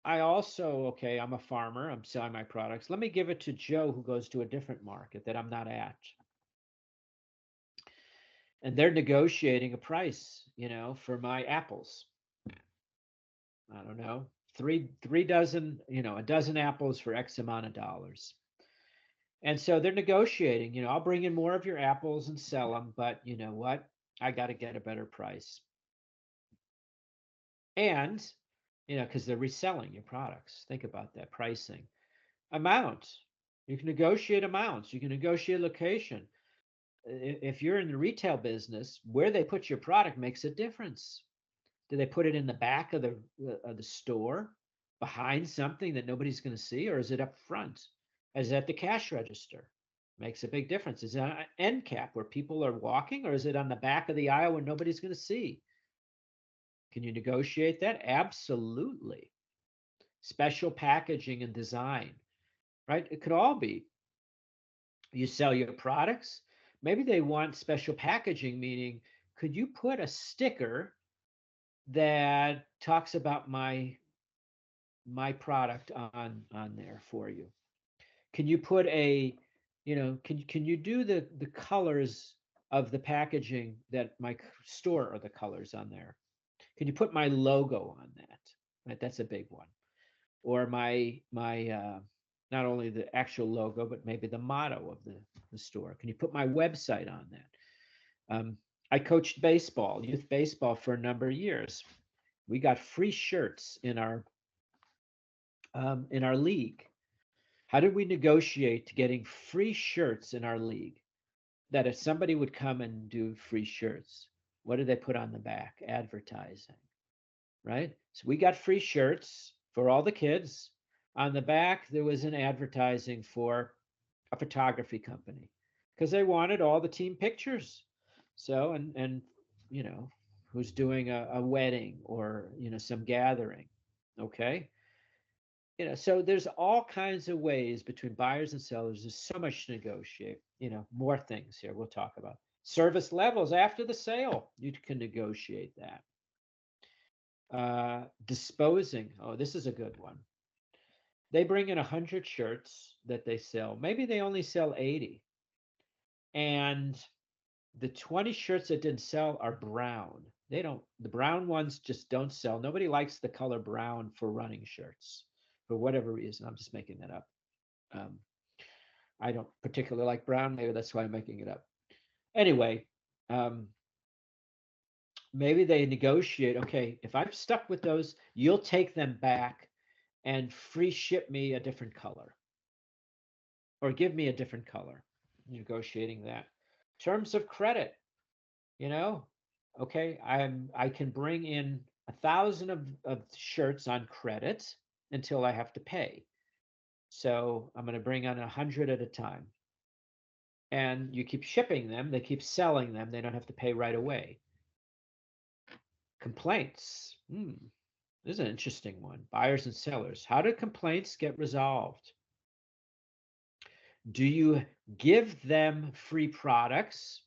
S1: I also, okay, I'm a farmer. I'm selling my products. Let me give it to Joe who goes to a different market that I'm not at. And they're negotiating a price, for my apples. I don't know, three dozen, a dozen apples for X amount of dollars. And so they're negotiating, I'll bring in more of your apples and sell them, but you know what? I got to get a better price. And, because they're reselling your products. Think about that pricing. Amount. You can negotiate amounts. You can negotiate location. If you're in the retail business, where they put your product makes a difference. Do they put it in the back of the store, behind something that nobody's going to see, or is it up front? Is it at the cash register? Makes a big difference. Is it on an end cap where people are walking, or is it on the back of the aisle where nobody's going to see? Can you negotiate that? Absolutely. Special packaging and design, right? It could all be. You sell your products. Maybe they want special packaging, meaning could you put a sticker that talks about my product on there for you? Can you put can you do the colors of the packaging that my store are the colors on there? Can you put my logo on that? Right, that's a big one. Or my not only the actual logo, but maybe the motto of the store. Can you put my website on that? I coached baseball, youth baseball, for a number of years. We got free shirts in our league. How did we negotiate to getting free shirts in our league? That if somebody would come and do free shirts, what did they put on the back? Advertising, right? So we got free shirts for all the kids. On the back, there was an advertising for a photography company because they wanted all the team pictures. So, and who's doing a wedding or, some gathering. Okay. So there's all kinds of ways between buyers and sellers. There's so much to negotiate, more things here we'll talk about. Service levels after the sale, you can negotiate that. Disposing. Oh, this is a good one. They bring in 100 shirts that they sell. Maybe they only sell 80. And the 20 shirts that didn't sell are brown. The brown ones just don't sell. Nobody likes the color brown for running shirts for whatever reason. I'm just making that up. I don't particularly like brown. Maybe that's why I'm making it up. Anyway, maybe they negotiate. Okay, if I'm stuck with those, you'll take them back and free ship me a different color or give me a different color. Negotiating that. Terms of credit, okay, I can bring in 1,000 of shirts on credit. until I have to pay. So I'm going to bring on 100 at a time. And you keep shipping them, they keep selling them, they don't have to pay right away. Complaints. This is an interesting one. Buyers and sellers. How do complaints get resolved? Do you give them free products?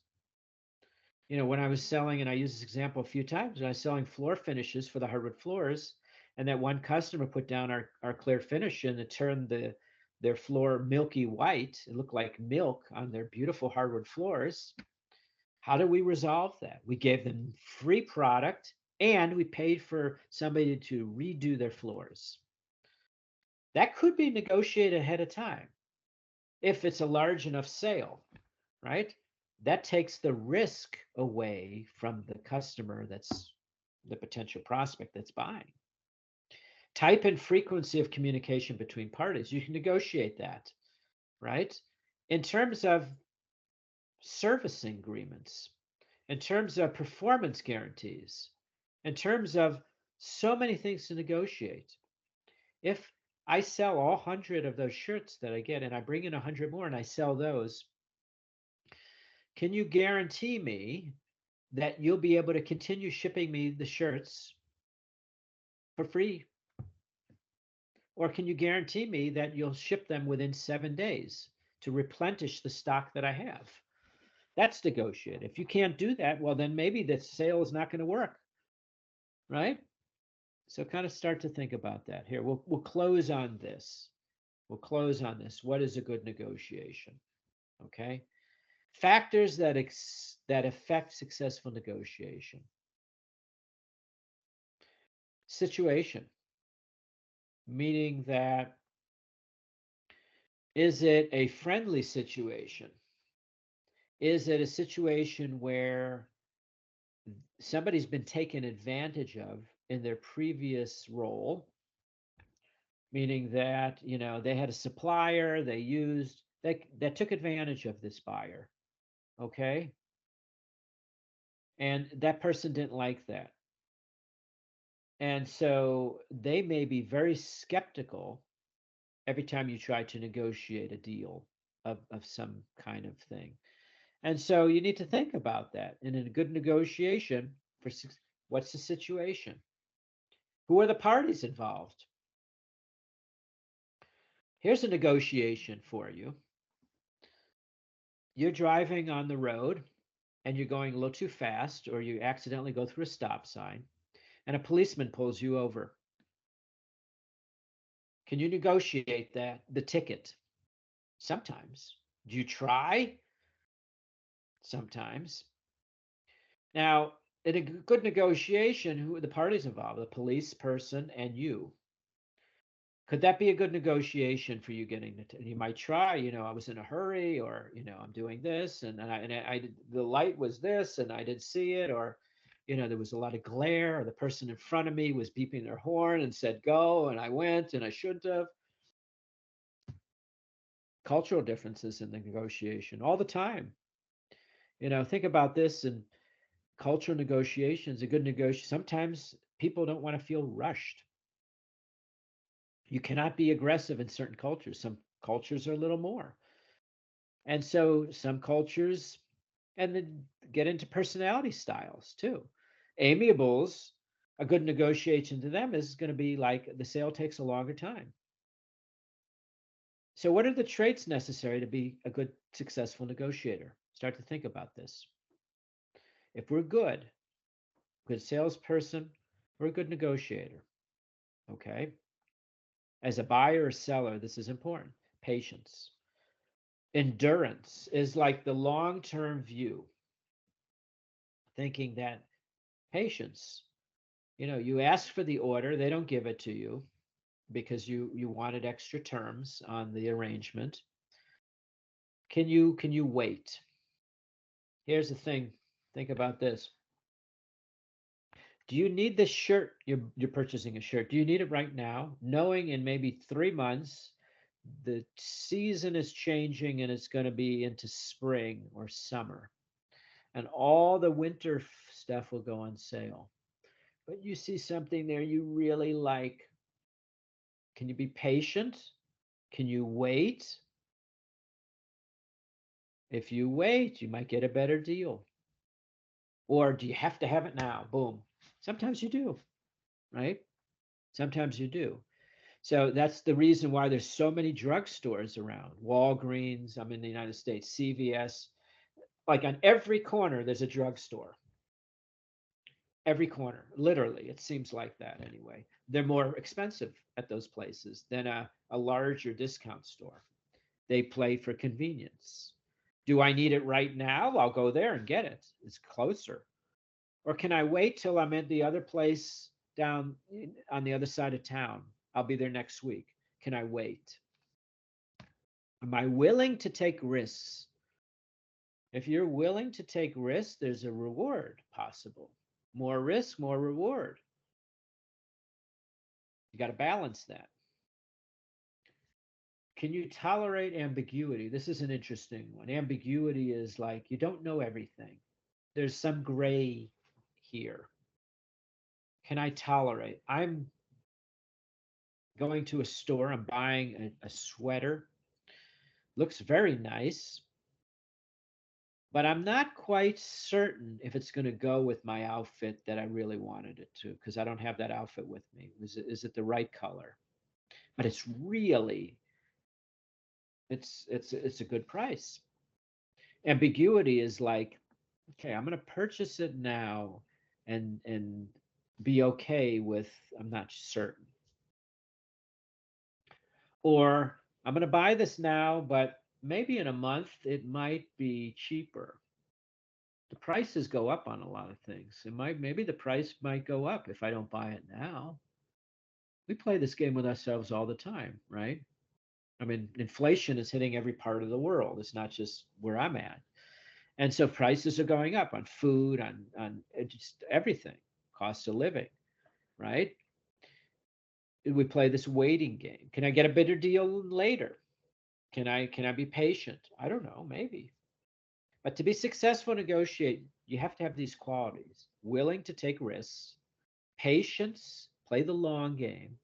S1: When I was selling, and I used this example a few times, when I was selling floor finishes for the hardwood floors, and that one customer put down our clear finish and it turned their floor milky white. It looked like milk on their beautiful hardwood floors. How do we resolve that? We gave them free product and we paid for somebody to redo their floors. That could be negotiated ahead of time if it's a large enough sale, right? That takes the risk away from the customer, that's the potential prospect that's buying. Type and frequency of communication between parties. You can negotiate that, right? In terms of servicing agreements, in terms of performance guarantees, in terms of so many things to negotiate. If I sell all 100 of those shirts that I get and I bring in 100 more and I sell those, can you guarantee me that you'll be able to continue shipping me the shirts for free? Or can you guarantee me that you'll ship them within 7 days to replenish the stock that I have? That's negotiate. If you can't do that, well, then maybe the sale is not going to work, right? So kind of start to think about that here. We'll close on this. We'll close on this. What is a good negotiation? Okay. Factors that affect successful negotiation. Situation, meaning that, is it a friendly situation? Is it a situation where somebody's been taken advantage of in their previous role, meaning that they had a supplier they used that took advantage of this buyer, okay, and that person didn't like that, and so they may be very skeptical every time you try to negotiate a deal of some kind of thing. And so you need to think about that. And in a good negotiation, what's the situation? Who are the parties involved? Here's a negotiation for you. You're driving on the road and you're going a little too fast, or you accidentally go through a stop sign, and a policeman pulls you over. Can you negotiate the ticket? Sometimes. Do you try? Sometimes. Now, in a good negotiation, who are the parties involved? The police person and you. Could that be a good negotiation for you getting the you might try, I was in a hurry, or, I'm doing this, and the light was this, and I didn't see it, or, there was a lot of glare, or the person in front of me was beeping their horn and said, go, and I went, and I shouldn't have. Cultural differences in the negotiation all the time. Think about this in cultural negotiations, a good negotiation. Sometimes people don't want to feel rushed. You cannot be aggressive in certain cultures. Some cultures are a little more. And so some cultures, and then get into personality styles too. Amiables, a good negotiation to them is going to be like the sale takes a longer time. So what are the traits necessary to be a good, successful negotiator? Start to think about this. If we're good salesperson, we're a good negotiator. Okay. As a buyer or seller, this is important. Patience. Endurance is like the long-term view, thinking that patience, you ask for the order, they don't give it to you because you wanted extra terms on the arrangement. Can you wait? Here's the thing. Think about this. Do you need this shirt? You're purchasing a shirt. Do you need it right now? Knowing in maybe 3 months the season is changing and it's going to be into spring or summer, and all the winter stuff will go on sale. But you see something there you really like. Can you be patient? Can you wait? If you wait, you might get a better deal. Or do you have to have it now? Boom. Sometimes you do, right? Sometimes you do. So that's the reason why there's so many drugstores around. Walgreens, I'm in the United States, CVS. Like on every corner, there's a drugstore. Every corner, literally. It seems like that anyway. They're more expensive at those places than a larger discount store. They play for convenience. Do I need it right now? I'll go there and get it. It's closer. Or can I wait till I'm at the other place down on the other side of town? I'll be there next week. Can I wait? Am I willing to take risks? If you're willing to take risks, there's a reward possible. More risk, more reward. You got to balance that. Can you tolerate ambiguity? This is an interesting one. Ambiguity is like you don't know everything. There's some gray here. Can I tolerate? I'm going to a store, I'm buying a sweater. Looks very nice, but I'm not quite certain if it's going to go with my outfit that I really wanted it to, because I don't have that outfit with me. Is it the right color? But it's really it's a good price. Ambiguity is like, okay, I'm going to purchase it now and be okay with I'm not certain. Or I'm going to buy this now, but maybe in a month it might be cheaper. The prices go up on a lot of things. Maybe the price might go up if I don't buy it now. We play this game with ourselves all the time, right? I mean, inflation is hitting every part of the world. It's not just where I'm at. And so prices are going up on food, on just everything, cost of living, right? We play this waiting game. Can I get a better deal later? Can I be patient? I don't know, maybe. But to be successful negotiate, you have to have these qualities: willing to take risks, patience, play the long game,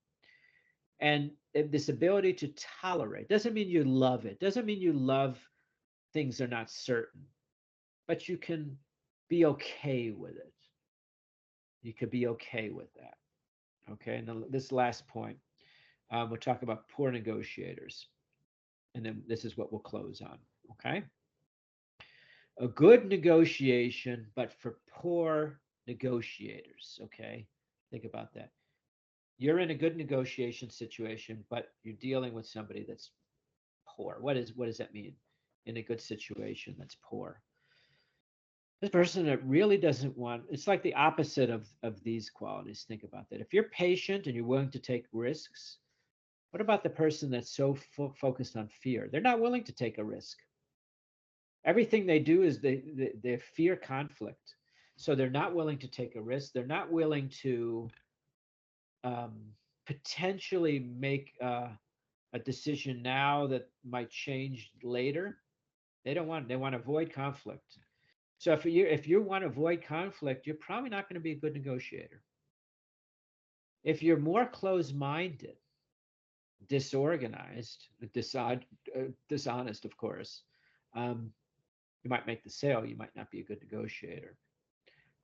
S1: and this ability to tolerate. Doesn't mean you love it. Doesn't mean you love things are not certain, but you can be okay with it. You could be okay with that. Okay. And then this last point, we'll talk about poor negotiators. And then this is what we'll close on. Okay. A good negotiation, but for poor negotiators. Okay. Think about that. You're in a good negotiation situation, but you're dealing with somebody that's poor. What does that mean? In a good situation that's poor. This person that really doesn't want, it's like the opposite of these qualities. Think about that. If you're patient and you're willing to take risks, what about the person that's so focused on fear? They're not willing to take a risk. Everything they do is they fear conflict. So they're not willing to take a risk. They're not willing to um, potentially make a decision now that might change later. They want to avoid conflict. So if you want to avoid conflict, you're probably not going to be a good negotiator. If you're more closed-minded, disorganized, dishonest, of course, um, you might make the sale. You might not be a good negotiator.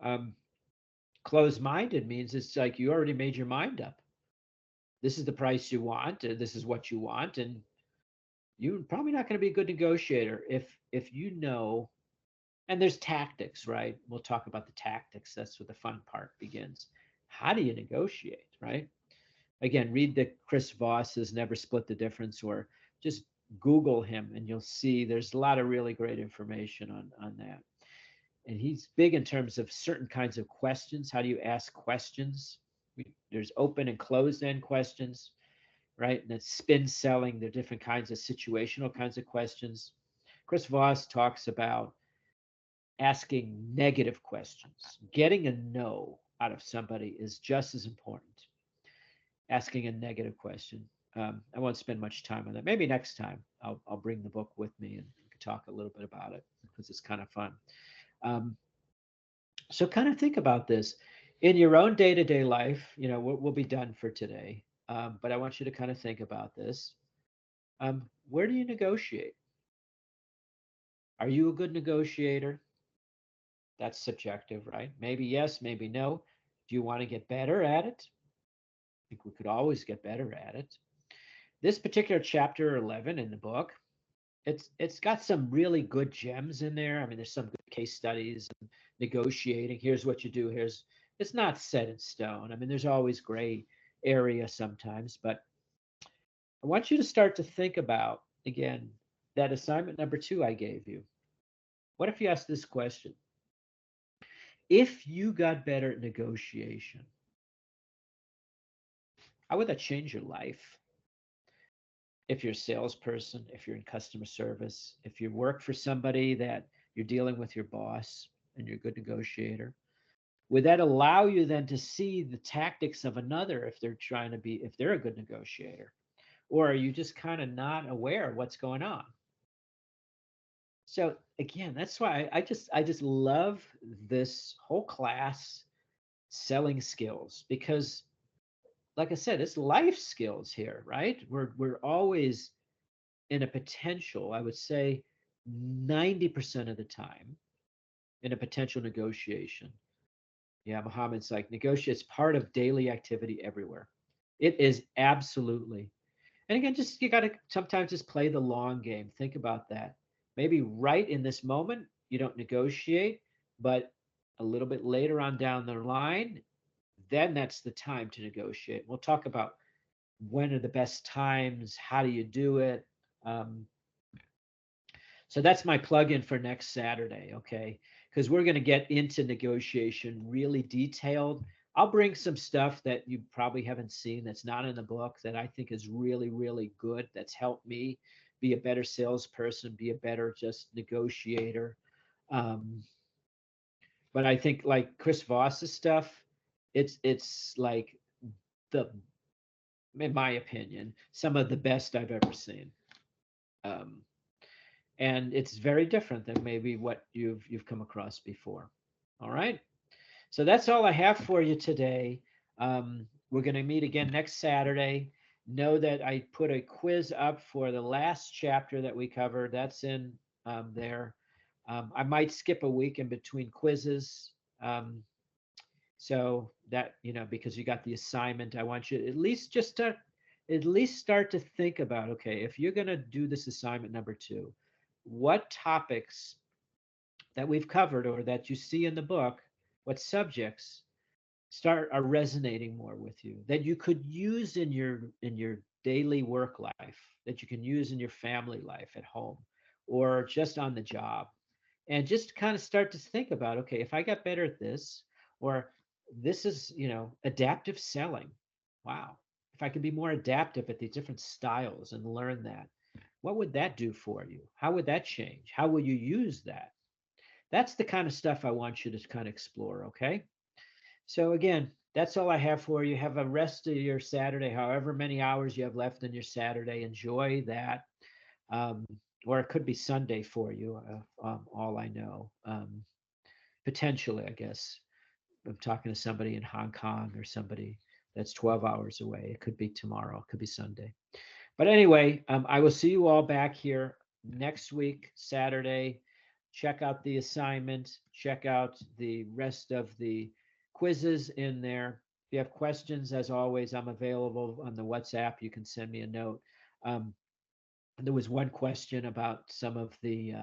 S1: Um, Closed-minded means it's like you already made your mind up. This is the price you want. This is what you want, and you're probably not going to be a good negotiator if you know. And there's tactics, right? We'll talk about the tactics. That's where the fun part begins. How do you negotiate, right? Again, read the Chris Voss's Never Split the Difference, or just Google him and you'll see there's a lot of really great information on that. And he's big in terms of certain kinds of questions. How do you ask questions? There's open and closed end questions, right? And that's spin selling. There are different kinds of situational kinds of questions. Chris Voss talks about asking negative questions. Getting a no out of somebody is just as important. Asking a negative question. I won't spend much time on that. Maybe next time I'll bring the book with me and we can talk a little bit about it because it's kind of fun. Um, so kind of think about this in your own day-to-day life. We'll be done for today. but I want you to kind of think about this. Where do you negotiate? Are you a good negotiator? That's subjective, right? Maybe yes, maybe no. Do you want to get better at it? I think we could always get better at it. This particular chapter 11 in the book, it's got some really good gems in there. I mean, there's some good case studies and negotiating. Here's what you do. Here's It's not set in stone. I mean, there's always gray area sometimes, but I want you to start to think about again that assignment number 2 I gave you. What if you ask this question? If you got better at negotiation, how would that change your life? If you're a salesperson, if you're in customer service, if you work for somebody that you're dealing with your boss and you're a good negotiator, would that allow you then to see the tactics of another if they're a good negotiator? Or are you just kind of not aware of what's going on? So again, that's why I just love this whole class, selling skills, because like I said, it's life skills here, right? We're always in a potential, I would say 90% of the time, in a potential negotiation. Yeah, Muhammad's like, negotiate is part of daily activity everywhere. It is absolutely. And again, just you got to sometimes just play the long game. Think about that. Maybe right in this moment, you don't negotiate, but a little bit later on down the line, then that's the time to negotiate. We'll talk about when are the best times, how do you do it. Um, so that's my plug-in for next Saturday, okay? Because we're going to get into negotiation really detailed. I'll bring some stuff that you probably haven't seen that's not in the book that I think is really, really good. That's helped me be a better salesperson, be a better just negotiator. Um, but I think like Chris Voss's stuff, it's like the, in my opinion, some of the best I've ever seen. Um, and it's very different than maybe what you've come across before. All right. So that's all I have for you today. We're going to meet again next Saturday. Know that I put a quiz up for the last chapter that we covered. That's in there. I might skip a week in between quizzes. So that, because you got the assignment, I want you at least just to at least start to think about, okay, if you're going to do this assignment number 2, what topics that we've covered or that you see in the book, what subjects are resonating more with you that you could use in your daily work life, that you can use in your family life at home or just on the job, and just kind of start to think about, okay, if I got better at this, or this is, adaptive selling. Wow. If I could be more adaptive at these different styles and learn that, what would that do for you? How would that change? How will you use that? That's the kind of stuff I want you to kind of explore, okay? So again, that's all I have for you. Have a rest of your Saturday, however many hours you have left in your Saturday. Enjoy that. Um, or it could be Sunday for you, all I know. Potentially, I guess. I'm talking to somebody in Hong Kong or somebody that's 12 hours away. It could be tomorrow, it could be Sunday. But anyway, I will see you all back here next week, Saturday. Check out the assignment, check out the rest of the quizzes in there. If you have questions, as always, I'm available on the WhatsApp. You can send me a note. Um, there was one question about some of the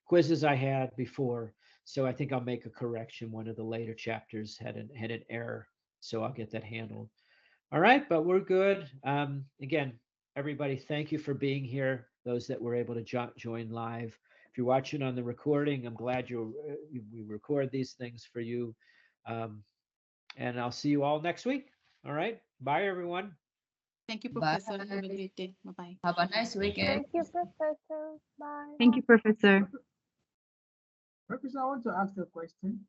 S1: quizzes I had before, so I think I'll make a correction. One of the later chapters had an error, so I'll get that handled. All right, but we're good. Again, everybody, thank you for being here. Those that were able to join live. If you're watching on the recording, I'm glad we record these things for you. Um, and I'll see you all next week. All right, bye everyone.
S2: Thank you,
S3: Bye.
S2: Professor. Have a great day. Bye-bye.
S3: Have a nice weekend.
S4: Thank you, Professor. Bye.
S5: Thank you, Professor.
S6: Professor, I want to ask a question.